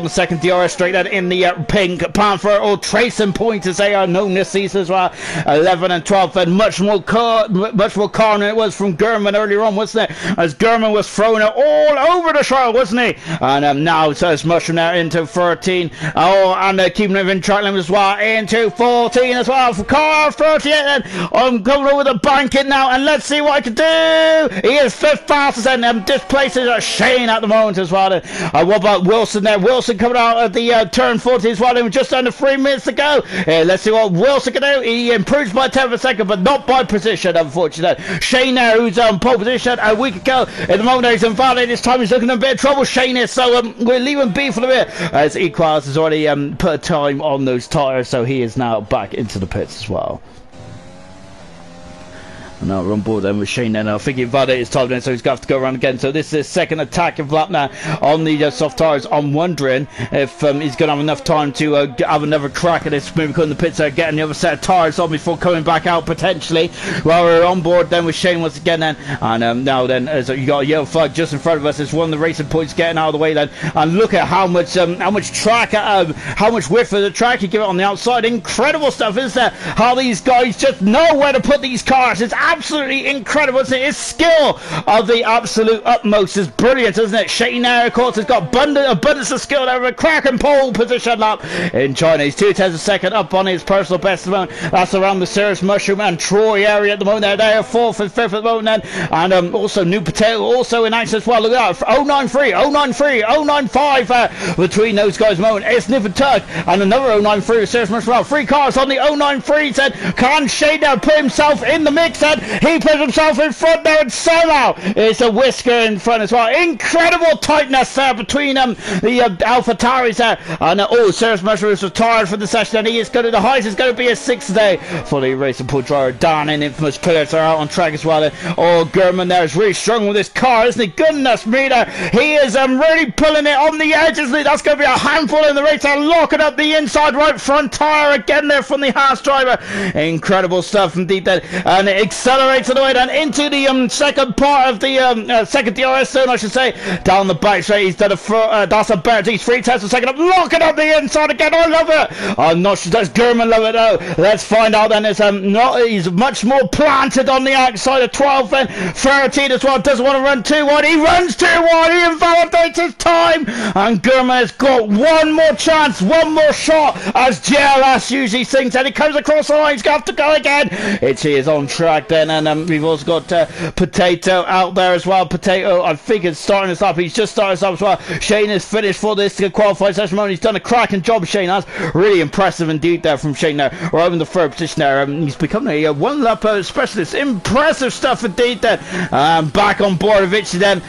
second DRS straight then in the Pink Panther, or Tracing Point as they are known this season as well. 11 and 12, and much more car than it was from Gurman earlier on, wasn't it? As Gurman was throwing it all over the trail, wasn't he? And now Cirrus Mushroom now into 13. Oh, and keeping him in track limit as well into 14 as well for car 38. And I'm coming over the banking now, and let's see what I can do. He is 5th fastest and displaces Shane at the moment as well. What about Wilson there? Wilson coming out of the turn 40 as well, and just under 3 minutes to go. Let's see what Wilson can do. He improves by 10th a second, but not by position, unfortunately. Shane now, who's on pole position a week ago. At the moment, he's invalidated. This time he's looking in a bit of trouble, Shane is. So we'll leave him be for a bit, as Equals has already put a time on those tyres, so he is now back into the pits as well. Now we're on board then with Shane then. I think he invalidated his time then, so he's going to have to go around again. So this is his second attack of lap now on the soft tyres. I'm wondering if he's going to have enough time to have another crack at this, maybe in the pits there, getting the other set of tyres on before coming back out potentially. Well, we're on board then with Shane once again then. And now then, as you got a yellow flag just in front of us. It's one of the racing points getting out of the way then. And look at how much track, how much width of the track you give it on the outside. Incredible stuff, isn't there? How these guys just know where to put these cars. It's absolutely incredible, isn't it? His skill of the absolute utmost is brilliant, isn't it? Shane now, of course, has got abundance of skill over a cracking pole position lap in China. He's 2/10 a second up on his personal best at the moment. That's around the Cirrus Mushroom and Troy area at the moment. They are 4th and 5th at the moment then. And also New Potato also in action as well. Look at that, 093, 093, 095 between those guys at the moment. It's Nip and Tug and another 093 with Cirrus Mushroom. 3 cars on the 093 said, can Shane now put himself in the mix then? He puts himself in front there, and somehow it's a whisker in front as well. Incredible tightness there between the Alpha Tauris there. And Cirrus Mushroom is retired from the session, and he is going to the highest. It's going to be a 6th today for the Racing Pool driver. Dan and Infamous Pillars are out on track as well. Gurman there is really strong with this car, isn't he? Goodness me there. He is really pulling it on the edge, isn't he? That's going to be a handful in the race. They're locking up the inside right front tyre again there from the Haas driver. Incredible stuff indeed there. And it accelerates all the way down into the second part of the second DRS zone, I should say. Down the back straight, he's done that's a better. He's 3/10 a second up, locking up the inside again. I love it. I'm not sure. Does Gurman love it though? Let's find out then. It's he's much more planted on the outside of 12 then. 13 as well. Doesn't want to run too wide. He runs too wide. He invalidates his time. And Gurman has got one more chance, one more shot, as JLS usually thinks. And he comes across the line. He's going to have to go again. He is on track then. And we've also got Potato out there as well. Potato, I think, is starting us up. He's just started us up as well. Shane is finished for this qualified session moment. He's done a cracking job, Shane has. Really impressive indeed there from Shane there. We're over in the 3rd position there. He's become a one-lap specialist. Impressive stuff indeed there. Back on board of Itchy then.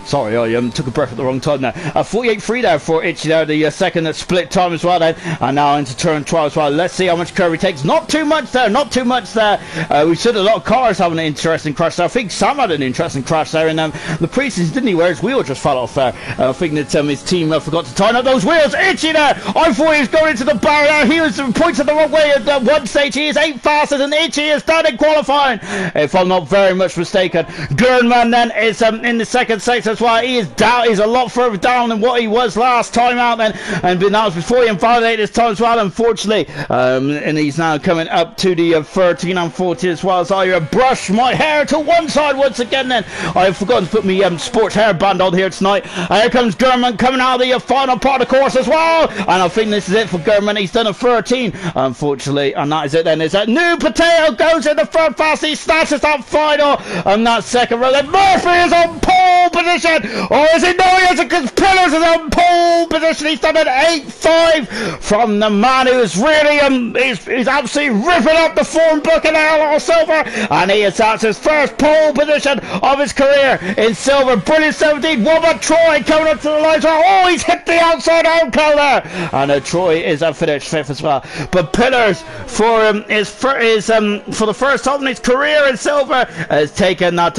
Sorry, I took a breath at the wrong time there. 48.3 there for Itchy there, the second split time as well then. And now into turn 12 as well. Let's see how much curve he takes. Not too much there, not too much there. We've seen a lot of cars having an interesting crash there. I think Sam had an interesting crash there in the pre-season, didn't he? Where his wheel just fell off there. I think that his team forgot to tighten up those wheels. Itchy there! I thought he was going into the barrier. He was pointed the wrong way at one stage. He is 8th fastest, and Itchy is down in qualifying, if I'm not very much mistaken. Gurnman then is in the second sector as well. He is down. He's a lot further down than what he was last time out then, and that was before he invalidated his time as well, unfortunately. And he's now coming up to the 13 and 14 as well. As I brush my hair to one side once again then. I've forgotten to put my sports hairband on here tonight. Here comes Gurman coming out of the final part of the course as well, and I think this is it for Gurman. He's done a 13 unfortunately, and that is it then. Is that New Potato goes in the 3rd fast. He snatches that final and that second row. Then Murphy is on pole position. Or is it? No, he is, because Pillars is on pole position. He's done an 8.5 from the man who's really he's absolutely ripping up the form book in Al Silver, and he is at his first pole position of his career in silver. Brilliant 17. What about Troy coming up to the line? Oh, he's hit the outside outcome there, and Troy is finished 5th as well. But Pillars for for the first time in his career in silver has taken that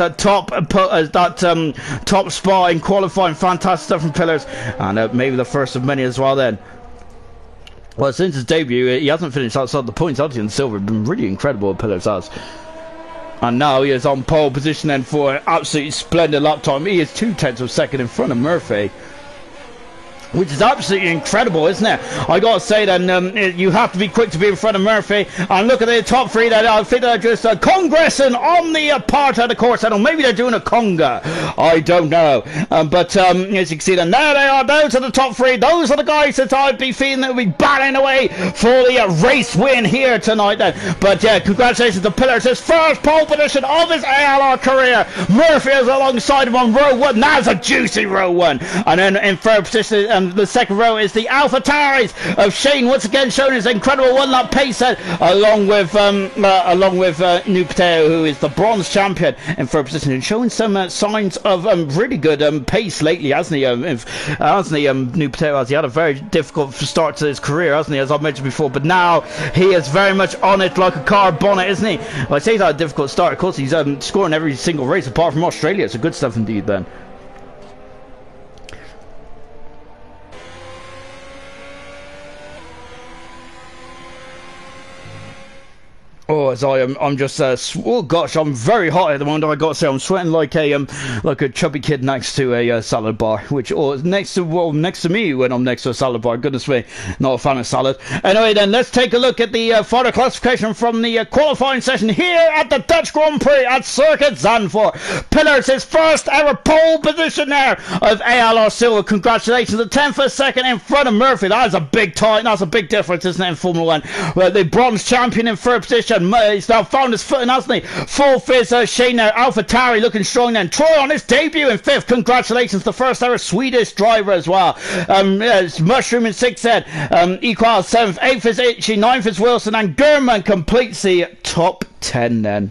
top spot in qualifying. Fantastic stuff from Pillars, and maybe the first of many as well then. Well, since his debut he hasn't finished outside the points, has he, in silver. Been really incredible what Pillars has. And now he is on pole position then for an absolutely splendid lap time. He is 2/10 of a second in front of Murphy. which is absolutely incredible, isn't it? I gotta say that you have to be quick to be in front of Murphy. And look at the top three that I think they're just congressing on the part of the course. Or maybe they're doing a conga. I don't know. But as you can see, there they are. Those are the top three. Those are the guys that I'd be feeling that will be battling away for the race win here tonight. Then, but yeah, congratulations to Pillars. His first pole position of his ALR career. Murphy is alongside him on row one. That's a juicy row one. And then in third position. The second row is the Alpha Tauris of Shane, once again showing his incredible one-lap pace set, along with New Potato, who is the bronze champion in third position, and showing some signs of really good pace lately, hasn't he? New Potato has. He had a very difficult start to his career, hasn't he? As I've mentioned before, but now he is very much on it like a car bonnet, isn't he? Well, I say he's had a difficult start. Of course, he's scoring every single race apart from Australia. It's a good stuff indeed, then. Oh, as I'm just oh gosh, I'm very hot at the moment. I got to say, I'm sweating like a chubby kid next to a salad bar, next to me when I'm next to a salad bar. Goodness me, not a fan of salad. Anyway, then let's take a look at the final classification from the qualifying session here at the Dutch Grand Prix at Circuit Zandvoort. Pillars, his first ever pole position there of ALR Silver. Congratulations, the 10th for a second in front of Murphy. That is a big time. That's a big difference, isn't it, in Formula One? Well, the bronze champion in third position. He's now found his footing, hasn't he? Fourth is Shane now. Alpha Tauri looking strong then. Troy on his debut in fifth. Congratulations, the first ever Swedish driver as well. Mushroom in sixth then. Equal seventh. Eighth is Itchy. Ninth is Wilson. And Gurman completes the top 10 then.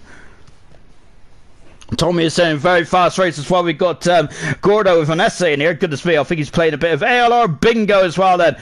Tommy is saying very fast race as well. We've got Gordo with Vanessa in here. Goodness me, I think he's played a bit of ALR bingo as well then.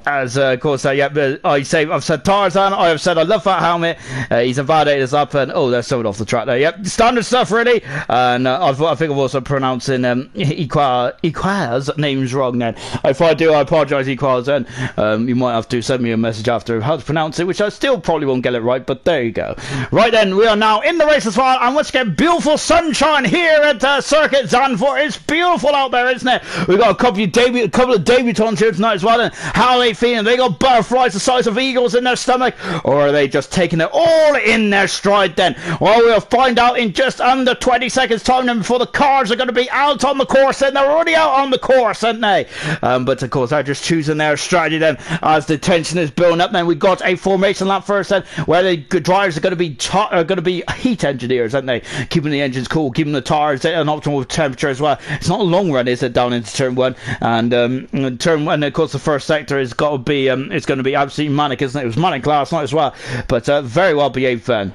As of course, I've said Tarzan. I have said I love that helmet. He's invalidated us up, and oh, there's someone off the track there. Yep, standard stuff really. And I think I'm also pronouncing Equaz names wrong. Then if I do, I apologise, Equaz. And you might have to send me a message after how to pronounce it, which I still probably won't get it right. But there you go. Right then, we are now in the race as well, and once again, beautiful sunshine here at Circuit Zandvoort. It's beautiful out there, isn't it? We've got a couple of debutants here tonight as well. And how they feeling? They got butterflies the size of eagles in their stomach, or are they just taking it all in their stride then? Well, we'll find out in just under 20 seconds time then, before the cars are going to be out on the course, and they're already out on the course, aren't they? But of course they're just choosing their strategy then as the tension is building up. Then we've got a formation lap first then, where the drivers are going to be heat engineers, aren't they? Keeping the engines cool, keeping the tires at an optimal temperature as well. It's not a long run, is it, down into turn one? And turn one, of course, the first sector is got to be it's going to be absolutely manic, isn't it? It was manic last night as well, but very well behaved then.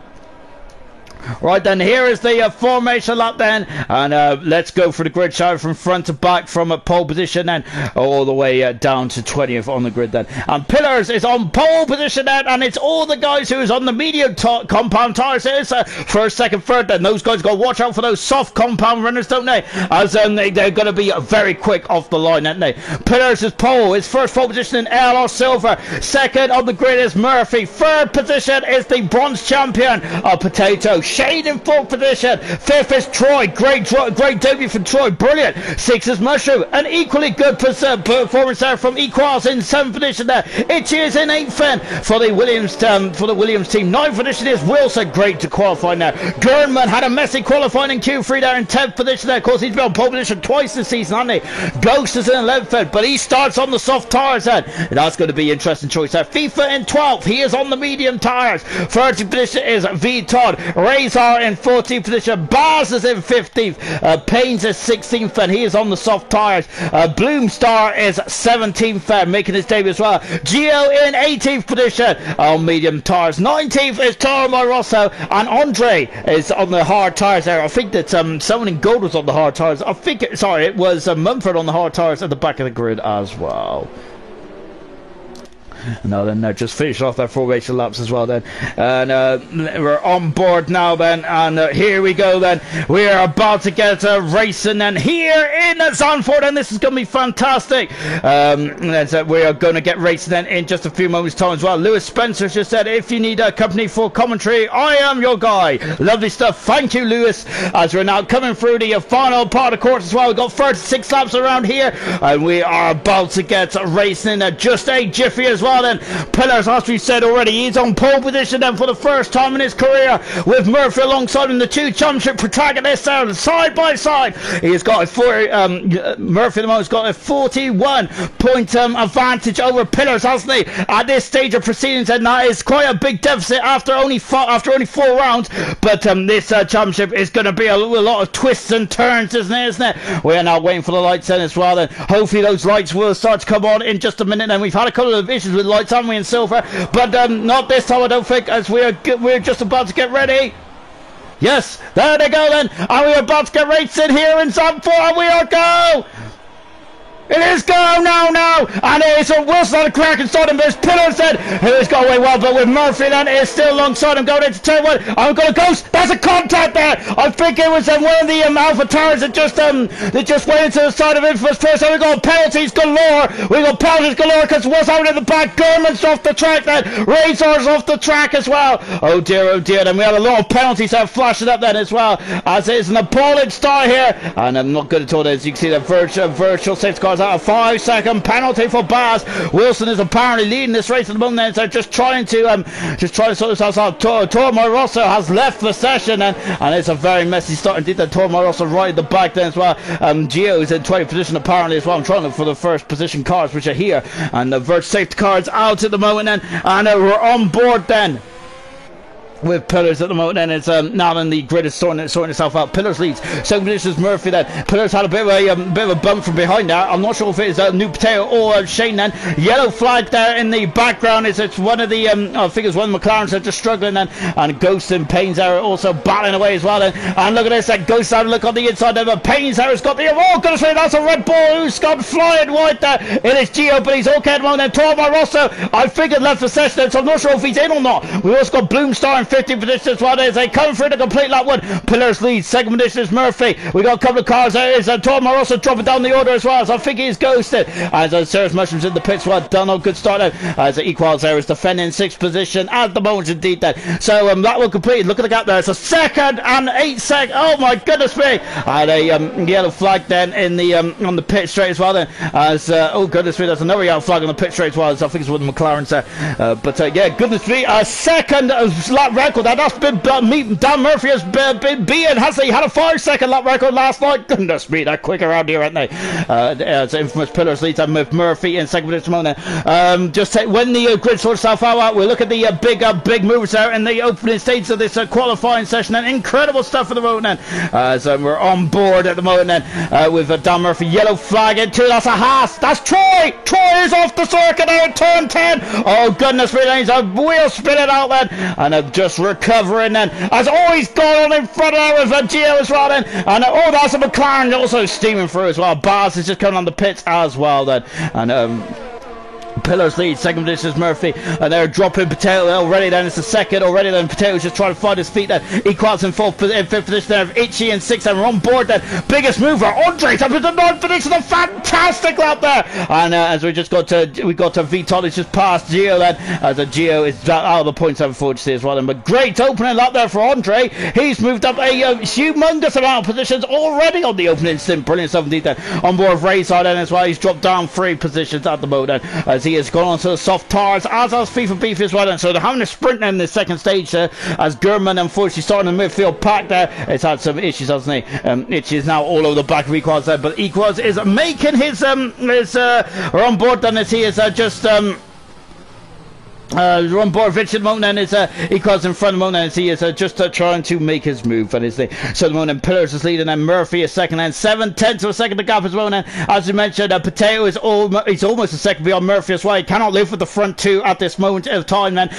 Right then, here is the formation lap then, and let's go for the grid shout from front to back, from a pole position then all the way down to 20th on the grid then. And Pillars is on pole position then, and it's all the guys who is on the medium compound tires. It's first, second, third then. Those guys got to watch out for those soft compound runners, don't they? As they're going to be very quick off the line, aren't they? Pillars is pole. His first pole position in LR Silver. Second on the grid is Murphy. Third position is the bronze champion of Potato, Shade, in fourth position. Fifth is Troy. Great debut from Troy. Brilliant. Sixth is Mushroom. An equally good performance there from Equals in seventh position there. Itchy is in eighth then for the Williams team. Ninth position is Wilson. Great to qualify now. Gurnman had a messy qualifying in Q3 there in 10th position there. Of course, he's been on pole position twice this season, hasn't he? Ghost is in 11th then, but he starts on the soft tyres then. That's going to be an interesting choice there. FIFA in 12th. He is on the medium tyres. 13th position is V Todd. Razor in 14th position. Baz is in 15th. Paynes is 16th and he is on the soft tyres. Bloomstar is 17th making his debut as well. Gio in 18th position on medium tyres. 19th is Toro Rosso, and Andre is on the hard tyres there. I think that someone in gold was on the hard tyres. It was Mumford on the hard tyres at the back of the grid as well. No, then just finish off that formation laps as well then. And we're on board now then, and here we go then. We are about to get racing and here in Zandvoort, and this is going to be fantastic. We are going to get racing then in just a few moments time as well. Lewis Spencer just said, if you need a company for commentary, I am your guy. Lovely stuff. Thank you, Lewis. As we're now coming through the final part of the course as well. We've got 36 laps around here, and we are about to get racing in just a jiffy as well then. Pillars, as we said already, he's on pole position then for the first time in his career, with Murphy alongside him, the two championship protagonists there side by side. He's got a Murphy at the moment's got a 41 point advantage over Pillars, hasn't he, at this stage of proceedings, and that is quite a big deficit after only 4 rounds. But this championship is going to be a lot of twists and turns, isn't it? We are now waiting for the lights then as well then. Hopefully those lights will start to come on in just a minute. And we've had a couple of issues with lights, haven't we, in Silver, but not this time I don't think, as we're just about to get ready. Yes, there they go then, and we're about to get racing here in Zandvoort, and we are go! It is go now, and it is Wilson on the crack inside him, but it's Pillars then, who is going away well, but with Murphy then, it is still alongside him, going into turn 1, I'm going to ghost, there's a contact there, I think it was one of the Alpha Towers that just went into the side of Infamous first, and we got penalties galore, because what's happening in the back, Gurman's off the track then, Razor's off the track as well, oh dear, then we had a lot of penalties that flashing up then as well, as it is an appalling start here, and I'm not good at all, as you can see the virtual safety cars out, a 5-second penalty for Baz. Wilson is apparently leading this race at the moment, so just trying to sort themselves out. Tormo Rosso has left the session, and it's a very messy start indeed. That Tormo Rosso right at the back then as well. Gio is in 20th position apparently as well. I'm trying to look for the first position cars which are here, and the virtual safety cars out at the moment then, and we're on board then with Pillars at the moment, and it's now in the grid is sorting itself out. Pillars leads. Second position is Murphy then. Pillars had a bit of a bump from behind there. I'm not sure if it is New Potato or Shane then. Yellow flag there in the background. It's one of the I think it's one of the McLarens that are just struggling then, and Ghost and Payne's there also battling away as well then. And look at this, that Ghost had a look on the inside there, but Payne's there has got the goodness me, that's a Red Bull who's gone flying wide there. It is Gio, but he's okay at the moment then. Tormo Rosso, I think it left the session, so I'm not sure if he's in or not. We've also got Bloomstar in 50th position as well as they come through the complete lap 1. Pillars lead. Second position is Murphy. We got a couple of cars there. Is Tormo Rosso dropping down the order as well, so I think he's ghosted. As Sarah's Mushrooms in the pits, well done, good start out. As Equals there is defending 6th position at the moment indeed then. So that will complete. Look at the gap there. It's a second and 8 seconds. Oh my goodness me. And a yellow flag then in the on the pit straight as well then. As oh goodness me, there's another yellow flag on the pit straight as well. So I think it's one of the McLarens there. But yeah, goodness me, a second lap record. That's been Dan Murphy has been beaten, hasn't he? Had a 5-second lap record last night. Goodness me, they're quick around here, aren't they? It's Infamous Pillars leads and with Murphy in second position moment. Just when the grid sorts itself out, we'll look at the big movers there in the opening stages of this qualifying session, and incredible stuff for the moment then. As we're on board at the moment then with Dan Murphy, yellow flag into, that's a Haas, that's Troy is off the circuit now at turn 10. Oh goodness me, he's a wheel spinning out then, and just recovering then, as always gone on in front of there with Gio as well then, and oh that's a McLaren also steaming through as well. Bars is just coming on the pits as well then, and Pillars lead. Second position is Murphy, and they're dropping Potato already then. It's the second already then. Potato's just trying to find his feet then. Equals in 5th position there. Itchy in 6th, and we're on board then. Biggest mover Andres up into 9th position. A fantastic lap there, and as we got to Vital, it's just past Gio then, as Gio is out of the points unfortunately as well then. But great opening lap there for Andre. He's moved up a humongous amount of positions already on the opening stint. Brilliant stuff indeed then. On board of Rayside then as well. He's dropped down 3 positions at the moment then, as he has gone on to the soft tires, as has FIFA Beef as well then. So they're having a sprint in the second stage there, as Gurman unfortunately starting the midfield pack there. It's had some issues, hasn't he? Itchy is now all over the back of Equals there, but Equals is making his we're on board then, as he is just Ron Borovic at the moment then is he calls in front of the moment as he is just trying to make his move and so the moment Pillars is leading and Murphy is second and 7/10 of a second to gap as well. And as we mentioned, Potato is he's almost a second beyond Murphy as well. He cannot live with the front two at this moment of time then.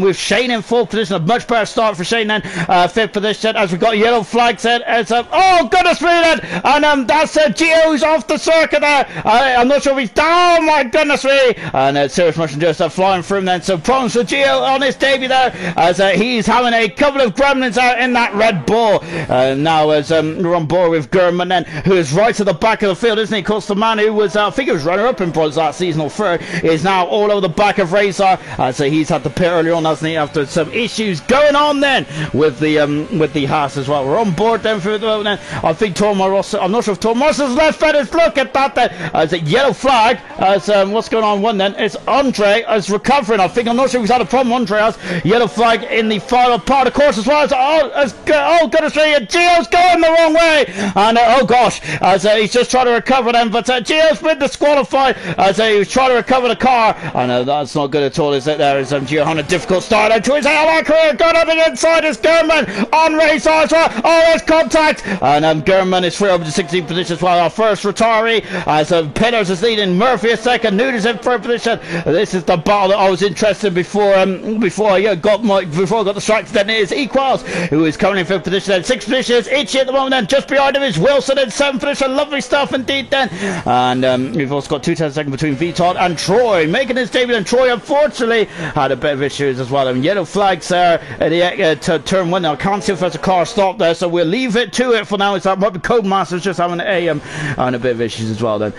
With Shane in fourth position, a much better start for Shane then. Fifth position as we got yellow flag set as oh goodness me then, and that's Gio's off the circuit there. I'm not sure if he's down, my goodness me, and Serious Motion just flying through him then. So problems for Gio on his debut there as he's having a couple of gremlins out in that Red Bull. Now as we're on board with Gurman then, who is right at the back of the field, isn't he? Of course, the man who was I think he was runner-up in bronze last season or third is now all over the back of Razor. So he's had to pit earlier on, hasn't he, after some issues going on then with the Haas as well. We're on board then for the moment then. I think Tormar Ross, I'm not sure if Tormar Ross is left footed. Look at that then as a yellow flag as what's going on one then, it's Andre as recovering. I'm not sure if he's had a problem. Andre has yellow flag in the final part of the course as well. Oh goodness me, Gio's going the wrong way, and oh gosh, as he's just trying to recover them, but Gio's been disqualified as he was trying to recover the car, and that's not good at all, is it? There is Gio on a difficult start into his airline career, going up the inside is Gurman on Razor as well. Oh, there's contact, and Gurman is free over the 16th position as well. Our first retiree as Pillars is leading, Murphy is second, Nude is in third position. This is the battle that I was interested in before I got distracted. Then it is Equals who is coming in fifth position. Then sixth position is Itchy at the moment. Then just behind him is Wilson in seventh position. Lovely stuff indeed. Then and we've also got 2 seconds between Vitod and Troy making his debut. And Troy unfortunately had a bit of issues as well. And yellow flags there at the turn one. Now I can't see if there's a car stop there, so we'll leave it to it for now. It's that Codemasters just having and a bit of issues as well then.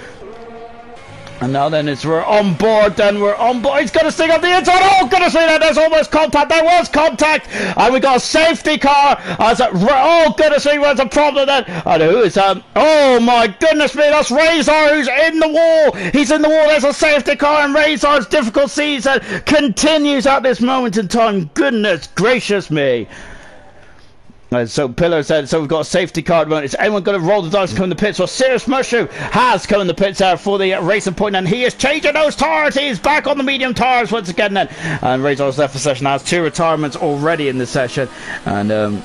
And now then we're on board, he's going to sting up the inside. Oh goodness me, there's almost contact, there was contact, and we got a safety car as oh goodness me, where's the problem then? And who is oh my goodness me, that's Razor who's in the wall. He's in the wall, there's a safety car, and Razor's difficult season continues at this moment in time. Goodness gracious me. So Pillar said, so we've got a safety car at the moment. Is anyone going to roll the dice and come in the pits? Well, Serious Mushroom has come in the pits there for the racing point, and he is changing those tires. He's back on the medium tires once again then. And Razor's left for session, has 2 retirements already in the session, and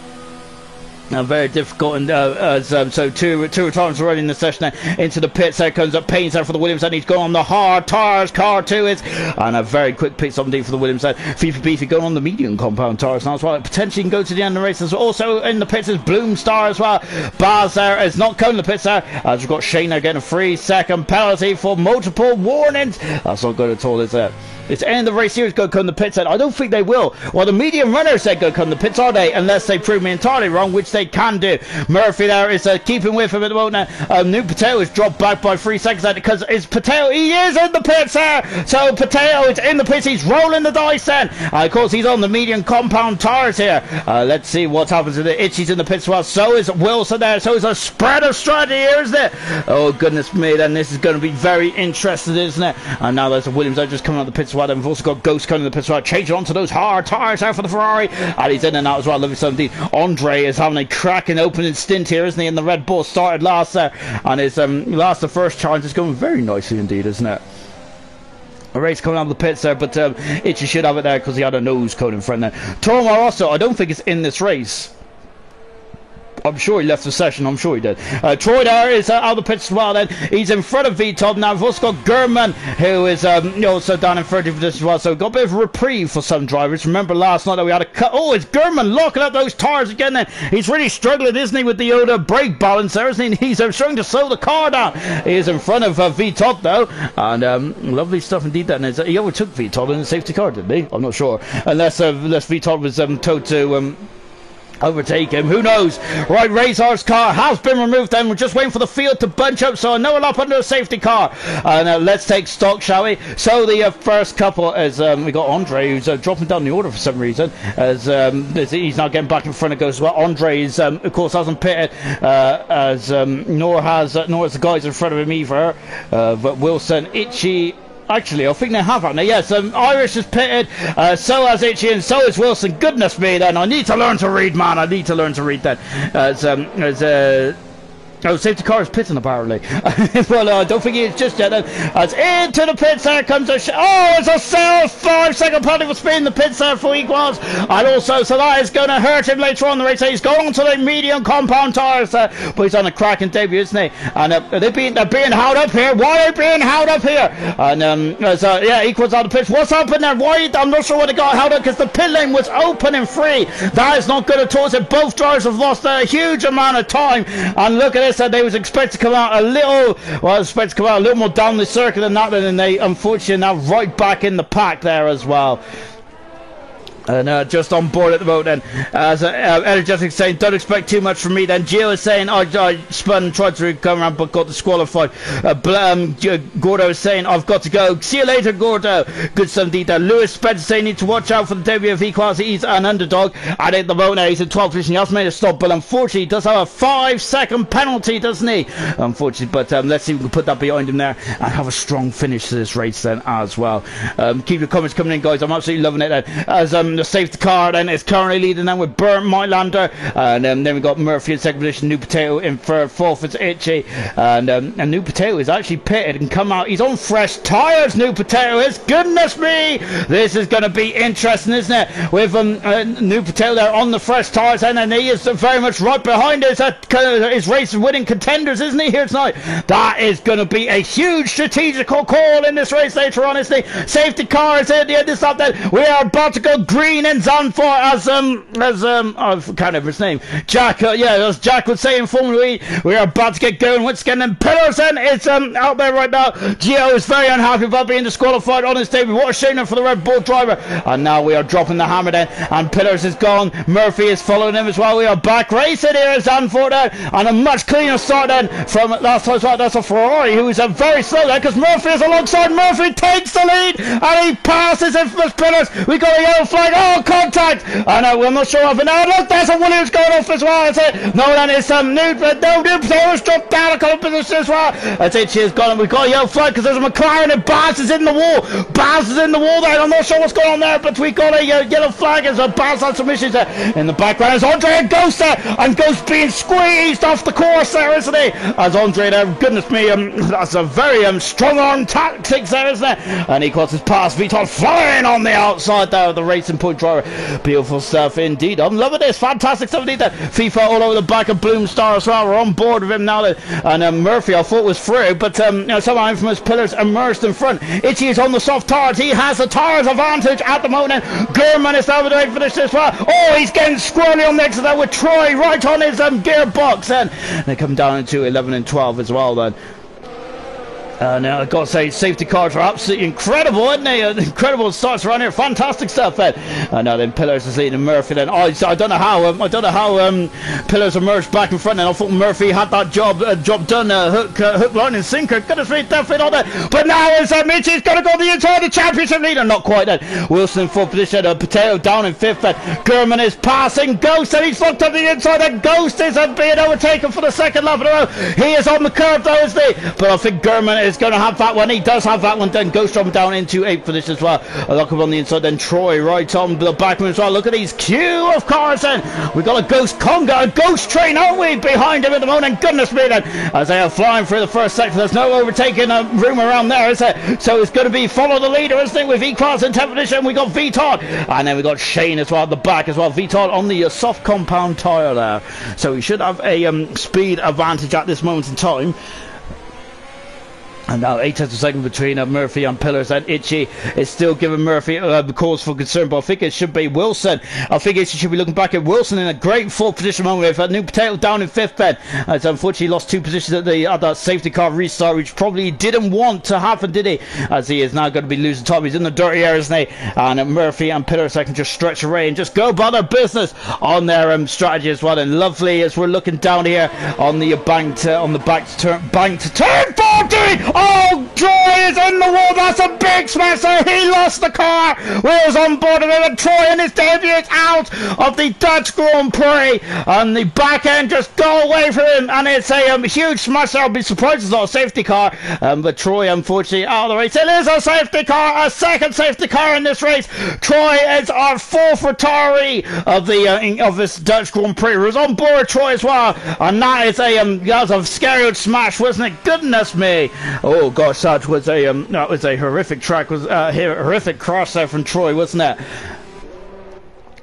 very difficult, and so two retirements already in the session. Into the pits there comes up Payne's there for the Williams, and he's going on the hard tires. Car 2 is, and a very quick pit stop indeed for the Williams there. FIFA Beefy going on the medium compound tires now as well. Potentially can go to the end of the race. Also in the pits is Bloom Star as well. Baz there is not coming to the pits there, as we've got Shane there getting a 3-second penalty for multiple warnings. That's not good at all, is it? It's end of the race series going to come to the pits. I don't think they will. Well, the medium runners said go come to the pits, are they? Unless they prove me entirely wrong, which they can do. Murphy there is keeping with him at the moment. New Potato is dropped back by 3 seconds there because it's Potato. He is in the pits there. So Potato is in the pits. He's rolling the dice then. Of course, he's on the medium compound tires here. Let's see what happens to the Itchy's in the pits as well. So is Wilson there. So is a spread of strategy here, isn't it? Oh, goodness me. Then this is going to be very interesting, isn't it? And now there's a Williams there just coming out the pits as well. Then we've also got Ghost coming in the pits as well. Changing onto those hard tires there for the Ferrari. And he's in and out as well. Lovely 17. Andre is having a cracking opening stint here, isn't he? And the Red Bull started last there. And his last, the first challenge is going very nicely indeed, isn't it? A race coming out of the pits there, but Itchy should have it there because he had a nose cone in front there. Tormar also, I don't think it's in this race. I'm sure he left the session. I'm sure he did. Troy there is out of the pits as well. Then he's in front of VTOB. Now we've also got Gurman, who is also down in 30th position as well. So we've got a bit of a reprieve for some drivers. Remember last night that we had a cut. Oh, it's Gurman locking up those tires again. Then he's really struggling, isn't he, with the Yoda brake balance there, isn't he? He's struggling to slow the car down. He is in front of VTOB though, and lovely stuff indeed. Then he overtook VTOB in the safety car, didn't he? I'm not sure, unless VTOB was told to overtake him, who knows? Right, Razor's car has been removed then. We're just waiting for the field to bunch up, so no lap under a safety car. And let's take stock, shall we? So the first couple is we got Andre, who's dropping down the order for some reason, as he's now getting back in front of Ghost as well. Andre is of course hasn't pitted, nor has the guys in front of him either, but Wilson, Itchy. Actually, I think they have, haven't they? Yes, Irish is pitted, so has Itchy, and so is Wilson. Goodness me, then. I need to learn to read, man. I need to learn to read that. Oh, safety car is pitting apparently. Well, don't forget it's just yet. As into the pits there comes it's a 5-second penalty for speed in the pits there for Equals, and also so that is going to hurt him later on in the race. He's going on to the medium compound tyres, but he's on a cracking debut, isn't he? And they're being held up here. Why are they being held up here? And yeah, Equals on the pitch. What's happened there? Why? I'm not sure why they got held up, because the pit lane was open and free. That is not good at all. So both drivers have lost a huge amount of time, and look at this. They was expected to come out a little more down the circuit than that, and they unfortunately now right back in the pack there as well. And just on board at the moment then, as Energetic saying, don't expect too much from me then. Gio is saying, I spun and tried to come around but got disqualified. Gordo is saying, I've got to go. See you later, Gordo. Good stuff indeed there. Lewis Spencer saying, need to watch out for the debut of E-Class. He's an underdog. And at the moment he's in 12th position. He has made a stop, but unfortunately he does have a 5-second penalty, doesn't he? Unfortunately, but let's see if we can put that behind him there and have a strong finish to this race then as well. Keep your comments coming in, guys. I'm absolutely loving it then. As the safety car then is currently leading them with Bernd Mailander, and then we got Murphy in second position, New Potato in third, fourth it's Itchy, and New Potato is actually pitted and come out. He's on fresh tyres, New Potato is. Goodness me, this is going to be interesting, isn't it? With New Potato there on the fresh tyres, and then he is very much right behind his race winning contenders, isn't he, here tonight? That is going to be a huge strategical call in this race later on, isn't he? Safety car is at the end of this lap then. We are about to go green in Zandvoort as I can't remember his name. Jack, as Jack would say in Formula E, we are about to get going once again. And Pillars then is out there right now. Gio is very unhappy about being disqualified on his debut. What a shame for the Red Bull driver. And now we are dropping the hammer then, and Pillars is gone. Murphy is following him as well. We are back racing here at Zandvoort then, and a much cleaner start then from last time. That's a Ferrari who is very slow there, because Murphy is alongside. Murphy takes the lead and he passes Infamous Pillars. We got a yellow flag. Oh, contact! I know, we're not sure of it. Now look, there's a Williams going off as well. That's it. No, then it's New Potato's dropped down a couple of positions as well. That's it, she's gone. We've got a yellow flag because there's a McLaren and Baz is in the wall. Baz is in the wall there. I'm not sure what's going on there, but we got a yellow flag as Baz had some issues there. In the background is Andre and Ghost there, and Ghost being squeezed off the course there, isn't he? As Andre there, goodness me, that's a very strong arm tactics there, isn't it? And he crosses past Vitor flying on the outside there of the Racing Point driver. Beautiful stuff indeed. I'm loving this. Fantastic stuff indeed. FIFA all over the back of Bloomstar as well. We're on board with him now. And Murphy, I thought was through, but somehow Infamous Pillars emerged in front. Itchy is on the soft tires. He has the tires advantage at the moment. German is now doing for this as well. Oh, he's getting squirrely on the exit there with Troy right on his gearbox. And they come down into 11 and 12 as well then. Now I've got to say, safety cars are absolutely incredible, aren't they? Incredible starts around here, fantastic stuff then. Now then Pillars is leading Murphy then. I don't know how Pillars emerged back in front, and I thought Murphy had that job done, hook, line and sinker. Goodness me, definitely not there. But now is Mitchy's going to go the inside the championship leader, not quite then. Wilson in fourth position, Potato down in fifth then. German is passing Ghost, and he's locked up the inside, and Ghost is being overtaken for the second lap in a row. He is on the curve though, isn't he? But I think German is going to have that one. He does have that one. Then Ghost dropping down into 8th position as well. I look up on the inside. Then Troy right on the backman as well. Look at these queue of cars then. We've got a Ghost Conga, a Ghost train, aren't we, behind him at the moment? Goodness me then. As they are flying through the first sector. There's no overtaking room around there, is there? So it's going to be follow the leader, isn't it? With E-Class in 10th position. We got Vitor. And then we got Shane as well at the back as well. Vitor on the soft compound tyre there. So he should have a speed advantage at this moment in time. And now 8 tenths of a second between Murphy and Pillars, and Itchy is still giving Murphy cause for concern, but I think it should be Wilson. I think Itchy should be looking back at Wilson in a great fourth position moment with New Potato down in fifth then. As unfortunately lost 2 positions at that safety car restart, which probably didn't want to happen, did he? As he is now going to be losing time. He's in the dirty area, isn't he? And Murphy and Pillars can just stretch away and just go about their business on their strategy as well. And lovely as we're looking down here on the bank to turn 4. 14! Oh, Troy is in the wall. That's a big smash. So he lost the car. Wheels on board of him, and Troy and his debut is out of the Dutch Grand Prix. And the back end just go away from him, and it's a huge smash. I'll be surprised it's not a safety car. But Troy, unfortunately, out of the race. It is a safety car, a second safety car in this race. Troy is our fourth retiree of the of this Dutch Grand Prix. He was on board Troy as well, and that is a scary smash, wasn't it? Goodness me! Oh gosh, that was a horrific track. Was horrific cross there from Troy, wasn't it?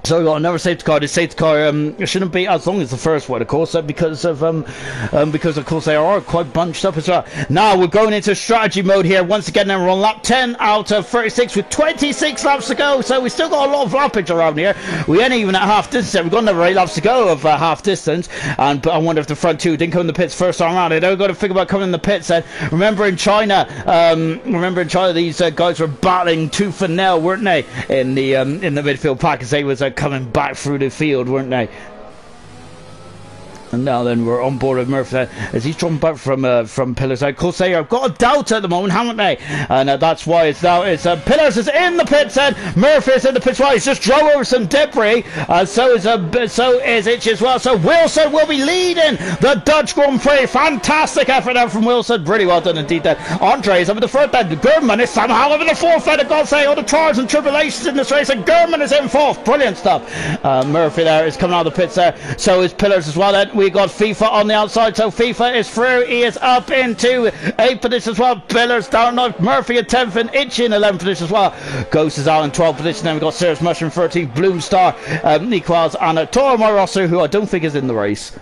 So we got another safety car. This safety car shouldn't be as long as the first one, of course, because of course they are quite bunched up as well. Now we're going into strategy mode here once again. Then we're on lap 10 out of 36 with 26 laps to go. So we still got a lot of lappage around here. We ain't even at half distance. We've got another 8 laps to go of half distance. But I wonder if the front two didn't come in the pits first time around. They don't got to think about coming in the pits. Then remember in China, these guys were battling tooth and nail, weren't they? In the midfield pack as they was coming back through the field, weren't they? And now then we're on board with Murphy as he's drawn back from Pillars. Of course they have got a doubt at the moment, haven't they? And that's why it's now Pillars is in the pits and Murphy is in the pits. Well, he's just drove over some debris. So is Itch as well. So Wilson will be leading the Dutch Grand Prix. Fantastic effort out from Wilson. Really well done indeed. Then Andre is over the front. Then German is somehow over the fourth. Then I've got to say all the trials and tribulations in this race. And German is in fourth. Brilliant stuff. Murphy there is coming out of the pits there. So is Pillars as well. Then we got FIFA on the outside, so FIFA is through. He is up into 8th position as well. Pillars down, Murphy at 10th and Itchy in 11th position as well. Ghost is out in 12th position. Then we've got Serious Mushroom 13th, Bloom Star, Niquaz, and Toro Moroso, who I don't think is in the race.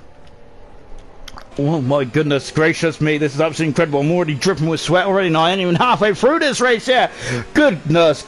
Oh my goodness gracious me, this is absolutely incredible. I'm already dripping with sweat already now. I ain't even halfway through this race yet. Goodness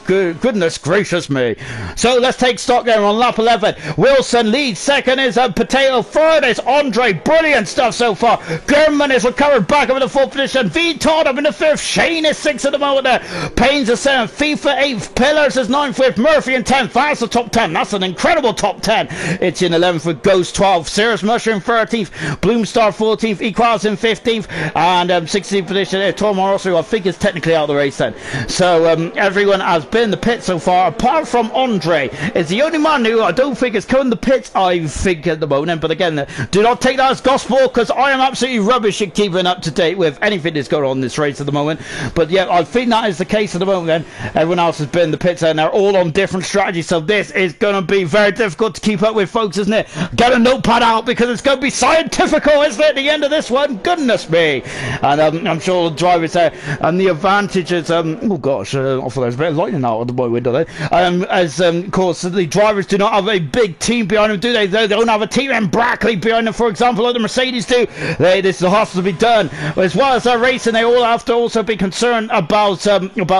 gracious me. So let's take stock there on lap 11. Wilson leads, second is Potato, third is Andre. Brilliant stuff so far. German is recovered back over the fourth position. V Todd up in the fifth. Shane is sixth at the moment there. Payne's is seventh. FIFA 8th. Pillars is ninth with Murphy in 10th. That's the top 10. That's an incredible top 10. It's in 11th with Ghost 12th. Serious Mushroom 13th. Bloomstar 14th. Equals in 15th and 16th position. Tom Moroso, I think, is technically out of the race then. So everyone has been in the pit so far, apart from Andre. Is the only man who I don't think is coming in the pits, I think, at the moment. But again, do not take that as gospel, because I am absolutely rubbish at keeping up to date with anything that's going on in this race at the moment. But yeah, I think that is the case at the moment then. Everyone else has been in the pits and they're all on different strategies. So this is going to be very difficult to keep up with, folks, isn't it? Get a notepad out, because it's going to be scientifical, isn't it? The end of this one, goodness me. And I'm sure all the drivers there, and the advantages, oh gosh, I thought there was a bit of lightning out of the boy window there. Of course, the drivers do not have a big team behind them, do they? They don't have a team in Brackley behind them, for example, like the Mercedes do. This has to be done. As well as their racing, they all have to also be concerned about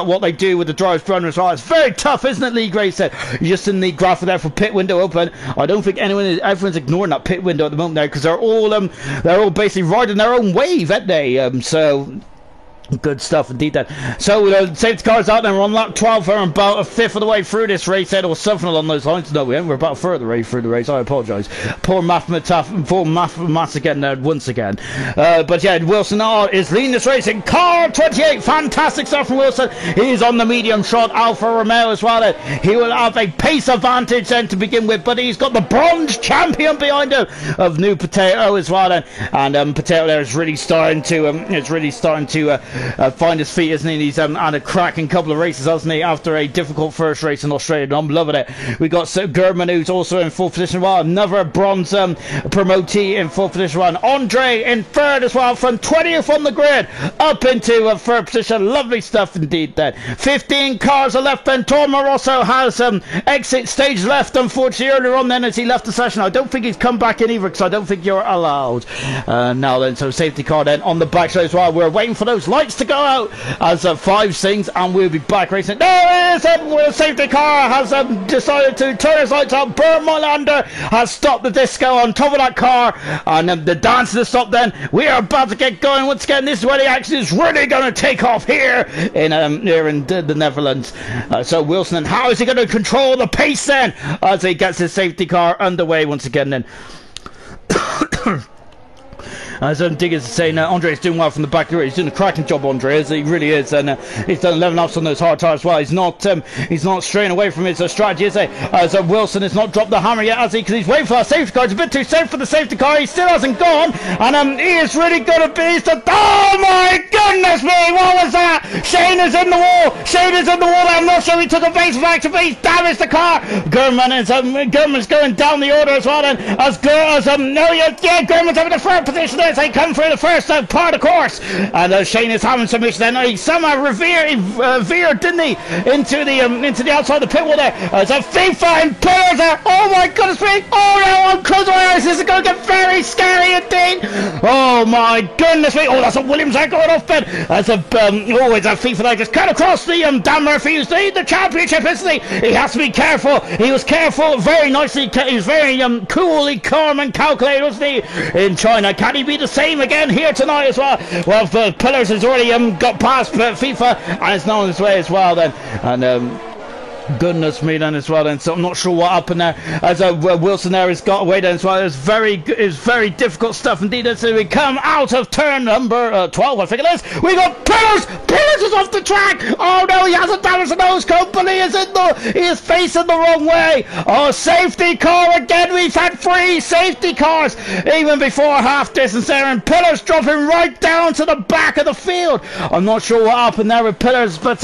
what they do with the drivers behind them as well. It's very tough, isn't it, Lee Gray said? You're just in the graphic there for pit window open. I don't think everyone's ignoring that pit window at the moment there, because they're all basically riding their own wave, aren't they? So good stuff indeed then. So safety cars out there. We're on lap 12. We're about a fifth of the way through this race then, or something along those lines. No, we ain't. We're about a third of the way through the race. I apologise. Poor maths again there once again. But yeah, Wilson is leading this race in car 28. Fantastic stuff from Wilson. He's on the medium shot. Alfa Romeo as well. He will have a pace advantage then to begin with, but he's got the bronze champion behind him of New Potato as well then. And Potato there is really starting to find his feet, isn't he? He's had a cracking couple of races, hasn't he, after a difficult first race in Australia, and I'm loving it. We got German, who's also in fourth position. Well, another bronze promotee in fourth position. Well, Andre in third as well, from 20th on the grid up into third position. Lovely stuff indeed then. 15 cars are left then. Tom Moroso has exit stage left, unfortunately, earlier on then as he left the session. I don't think he's come back in either, because I don't think you're allowed. Now then, so safety car then on the back as well. We're waiting for those lights to go out as 5 sings, and we'll be back racing. There is a safety car has decided to turn his lights out. Bernd Molander has stopped the disco on top of that car, and the dance has stopped then. We are about to get going once again. This is where the action is really going to take off here in the Netherlands. So Wilson, and how is he going to control the pace then as he gets his safety car underway once again then? As Diggers is saying, Andre's doing well from the back. He's doing a cracking job, Andre, as he really is, and he's done 11 laps on those hard tyres as well. He's not straying away from his strategy, is he? As Wilson has not dropped the hammer yet, has he? Because he's waiting for that safety car. It's a bit too safe for the safety car. He still hasn't gone, and he is really going to be. Oh my goodness me! What was that? Shane is in the wall. Shane is in the wall. I'm not sure he took a base of action, but he's damaged the car. Gurman's going down the order as well. And Gurman's having the third position as they come through the first part of the course. And Shane is having some issues. Then he somehow veered, didn't he, into the outside of the pit wall there. As a FIFA and pillars there. Oh my goodness me! Oh no! I'm closing my eyes. This is going to get very scary indeed. Oh my goodness me! Oh, that's a Williams there going off bed. As it's a FIFA there just cut across the Dan Murphy, who's the championship, isn't he? He has to be careful. He was careful very nicely. He was very coolly, calm and calculated, wasn't he, in China? Can he be the same again here tonight as well? Well, Pillars has already got past FIFA and it's now on his way as well then. And goodness me then as well then, so I'm not sure what happened there as Wilson there has got away then as well. It's very difficult stuff indeed as we come out of turn number 12, I think it is. We got Pillars is off the track. Oh no, he hasn't damaged the nose cone, but he is facing the wrong way. Oh, safety car again. We've had 3 safety cars even before half distance there, and Pillars dropping right down to the back of the field. I'm not sure what happened there with Pillars, but